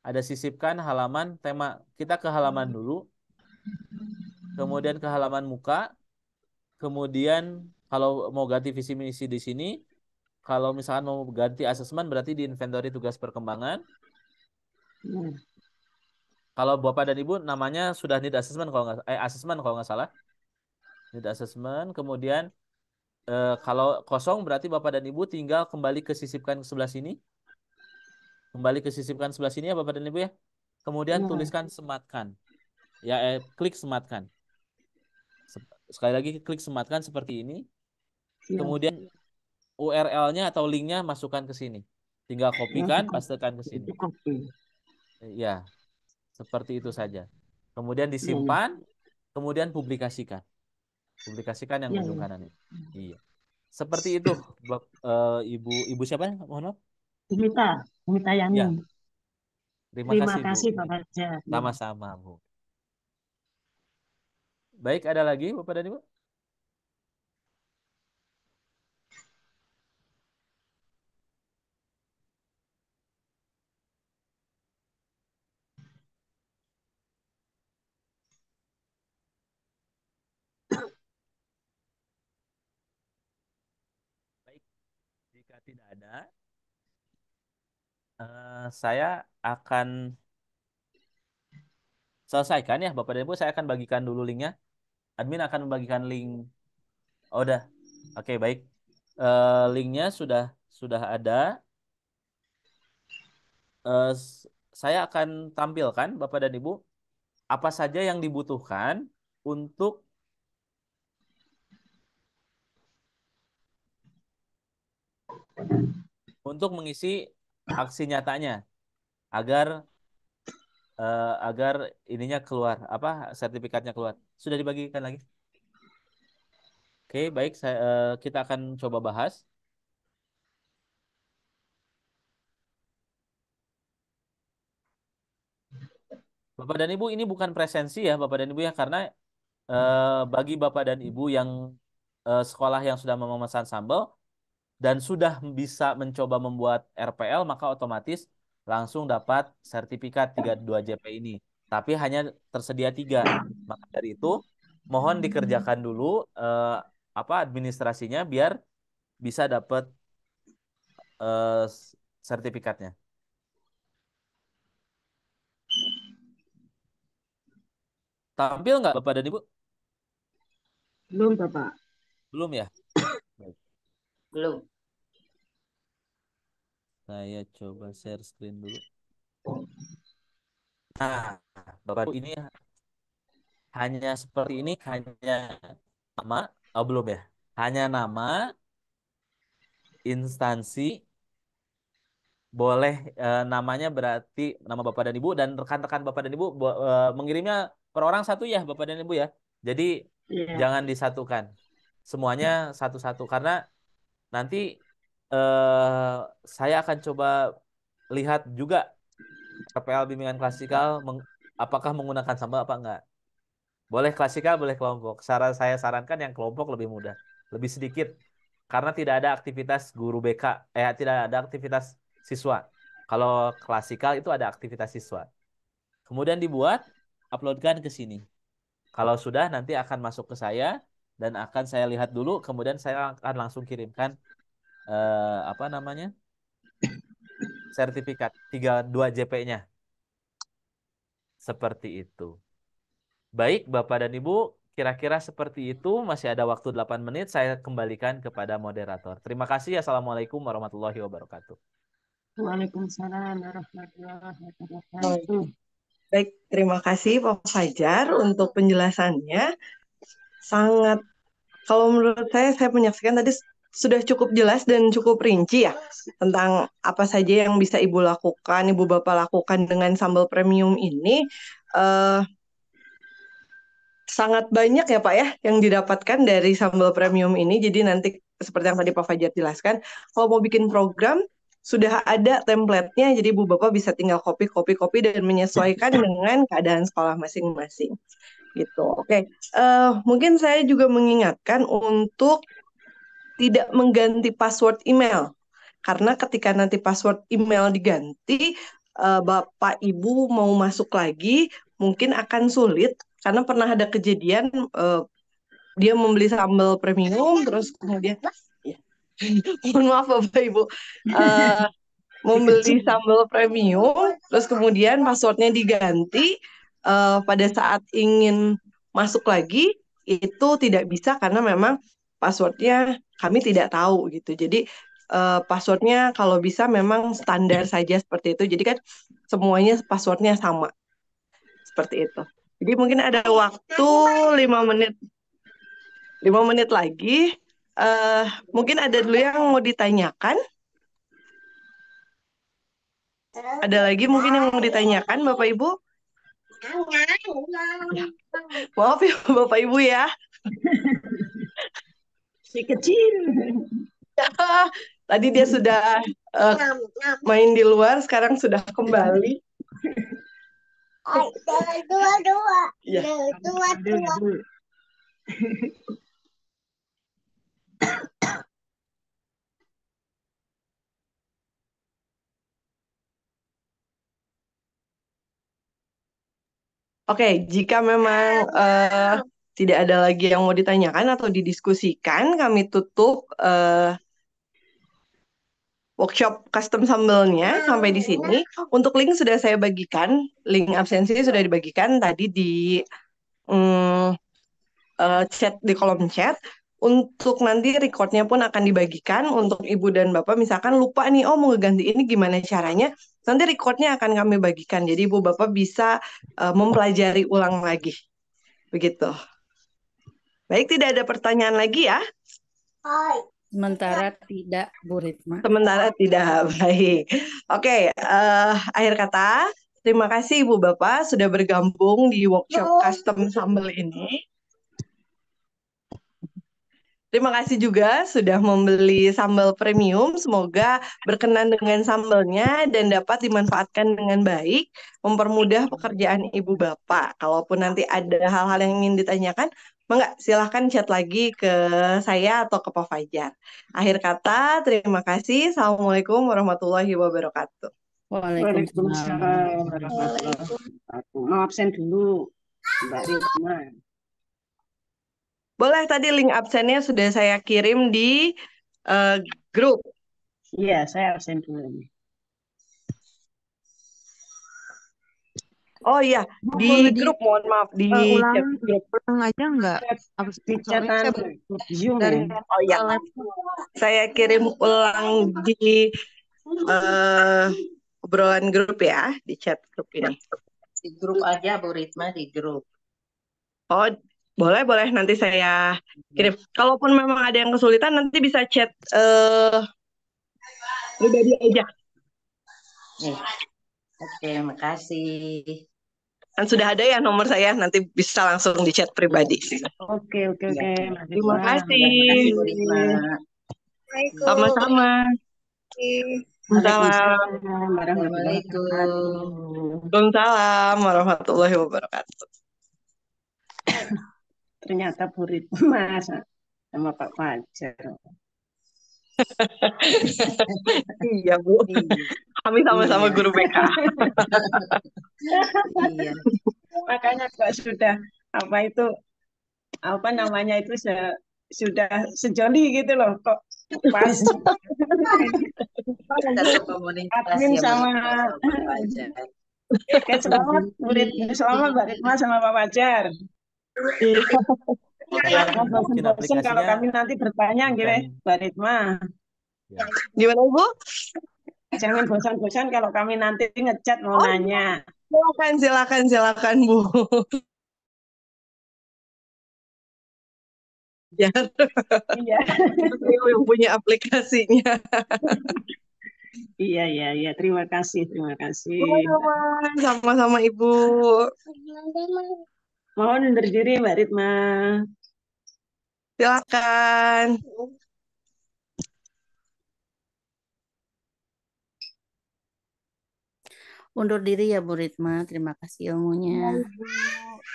ada sisipkan halaman tema. Kita ke halaman dulu, kemudian ke halaman muka, kemudian kalau mau ganti visi misi di sini, kalau misalkan mau ganti asesmen berarti di inventory tugas perkembangan. Kalau Bapak dan Ibu namanya sudah need assessment kalau nggak salah. Need assessment, kemudian kalau kosong berarti Bapak dan Ibu tinggal kembali ke sisipkan ke sebelah sini. Kembali ke sisipkan sebelah sini ya Bapak dan Ibu ya. Kemudian Ya. tuliskan sematkan. Ya, klik sematkan. Sekali lagi klik sematkan seperti ini. Ya. Kemudian URL-nya atau linknya masukkan ke sini. Tinggal kopikan, pastekan ke sini. Ya, seperti itu saja. Kemudian disimpan, kemudian publikasikan. Publikasikan yang Ya, ujung ya. kanan ini. Iya. Seperti itu, Ibu siapa? Mohon maaf. Mita Yani. Ya. Terima Terima kasih, Bu. kasih Pak Fajar. Sama-sama, Bu. Baik, ada lagi Bapak dan Ibu? Baik, jika tidak ada, saya akan selesaikan ya Bapak dan Ibu. Saya akan bagikan dulu linknya. Admin akan membagikan link. Oh, udah. Oke, baik. Linknya sudah ada. Eh, saya akan tampilkan Bapak dan Ibu apa saja yang dibutuhkan untuk mengisi aksi nyatanya. agar agar ininya keluar, apa sertifikatnya keluar. Sudah dibagikan lagi? Oke, baik. Kita akan coba bahas. Bapak dan Ibu, ini bukan presensi ya, Bapak dan Ibu ya, karena bagi Bapak dan Ibu yang sekolah yang sudah memesan sambal dan sudah bisa mencoba membuat RPL, maka otomatis langsung dapat sertifikat 32JP ini. Tapi hanya tersedia 3. Maka dari itu, mohon dikerjakan dulu apa administrasinya biar bisa dapat sertifikatnya. Tampil nggak Bapak dan Ibu? Belum, Bapak. Belum ya? Baik. Belum. Saya coba share screen dulu. Nah, Bapak Ibu, ini hanya seperti ini, hanya nama, oh belum ya? Hanya nama, instansi, boleh namanya berarti nama Bapak dan Ibu dan rekan-rekan Bapak dan Ibu mengirimnya per orang satu ya Bapak dan Ibu ya. Jadi Iya. jangan disatukan. Semuanya satu-satu karena nanti saya akan coba lihat juga RPL bimbingan klasikal apakah menggunakan sambal apa enggak. Boleh klasikal, boleh kelompok. Saya sarankan yang kelompok lebih mudah, lebih sedikit karena tidak ada aktivitas guru BK, tidak ada aktivitas siswa. Kalau klasikal itu ada aktivitas siswa. Kemudian dibuat, uploadkan ke sini. Kalau sudah nanti akan masuk ke saya dan akan saya lihat dulu, kemudian saya akan langsung kirimkan apa namanya? Sertifikat 32JP-nya. Seperti itu. Baik, Bapak dan Ibu, kira-kira seperti itu. Masih ada waktu 8 menit. Saya kembalikan kepada moderator. Terima kasih. Assalamualaikum warahmatullahi wabarakatuh. Waalaikumsalam warahmatullahi wabarakatuh. Baik, terima kasih Pak Fajar untuk penjelasannya. Sangat, kalau menurut saya menyaksikan tadi sudah cukup jelas dan cukup rinci ya tentang apa saja yang bisa Ibu lakukan, Ibu Bapak lakukan dengan sambal premium ini. Sangat banyak ya Pak ya yang didapatkan dari sambal premium ini. Jadi nanti seperti yang tadi Pak Fajar jelaskan, kalau mau bikin program sudah ada template-nya. Jadi Ibu Bapak bisa tinggal copy dan menyesuaikan dengan keadaan sekolah masing-masing. Gitu. Oke. Mungkin saya juga mengingatkan untuk tidak mengganti password email. Karena ketika nanti password email diganti, Bapak Ibu mau masuk lagi mungkin akan sulit karena pernah ada kejadian dia membeli sambal premium terus kemudian mohon maaf Bapak Ibu membeli sambal premium terus kemudian passwordnya diganti pada saat ingin masuk lagi itu tidak bisa karena memang passwordnya kami tidak tahu gitu. Jadi passwordnya kalau bisa memang standar saja seperti itu. Jadi kan semuanya passwordnya sama seperti itu. Jadi mungkin ada waktu 5 menit. 5 menit lagi. Mungkin ada dulu yang mau ditanyakan. Ada lagi mungkin yang mau ditanyakan Bapak Ibu? Ya. Maaf ya Bapak Ibu ya. Si kecil. Tadi dia sudah main di luar, sekarang sudah kembali. Dua. Ya. Oke, jika memang tidak ada lagi yang mau ditanyakan atau didiskusikan, kami tutup workshop custom sambelnya sampai di sini. Untuk link sudah saya bagikan, link absensi sudah dibagikan tadi di chat di kolom chat. Untuk nanti recordnya pun akan dibagikan untuk Ibu dan Bapak. Misalkan lupa nih, mau ganti ini gimana caranya? Nanti recordnya akan kami bagikan. Jadi Ibu Bapak bisa mempelajari ulang lagi. Begitu. Baik, tidak ada pertanyaan lagi ya? Sementara tidak, Bu Ritma. Sementara tidak. Baik. Oke, akhir kata. Terima kasih Ibu Bapak sudah bergabung di workshop custom sambal ini. Terima kasih juga sudah membeli sambal premium. Semoga berkenan dengan sambalnya dan dapat dimanfaatkan dengan baik, mempermudah pekerjaan Ibu Bapak. Kalaupun nanti ada hal-hal yang ingin ditanyakan, Mangga, silahkan chat lagi ke saya atau ke Pak Fajar. Akhir kata, terima kasih. Assalamualaikum warahmatullahi wabarakatuh. Waalaikumsalam warahmatullahi wabarakatuh. Mau absen dulu, Mbak Ritma. Boleh, tadi link absennya sudah saya kirim di grup. Iya, saya absen dulu. Oh iya, di grup, mohon maaf, di chat grup. Ulang aja enggak? Di chatan Zoom dari ya? Oh iya, saya kirim ulang di obrolan grup ya, di chat grup ini. Di grup aja Bu Ritma, di grup. Oh, boleh nanti saya kirim. Kalaupun memang ada yang kesulitan, nanti bisa chat pribadi aja. Oke, makasih. Kan sudah ada ya nomor saya, nanti bisa langsung di chat pribadi. Oke. Terima kasih. Terima kasih Bu Ritma. Sama-sama. Waalaikumsalam Waalaikumsalam warahmatullahi wabarakatuh. Ternyata Bu Ritma sama Pak Fajar. Iya Bu, kami sama-sama guru BK. Iya. Makanya kok sudah apa namanya itu sudah sejoli gitu loh, kok pas admin sama selamat murid, selamat Mbak Ritma sama Pak Fajar. Bosan kalau kami nanti bertanya gitu Mbak Ritma. Gimana Bu? Jangan bosan-bosan kalau kami nanti ngechat mau nanya. Silakan Bu. Ya. Iya. Yang punya aplikasinya. Iya. Terima kasih. Sama-sama Ibu. Mohon undur diri Mbak Ritma. Silakan. Undur diri ya Bu Ritma. Terima kasih ilmunya.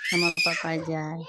Sama Pak Fajar.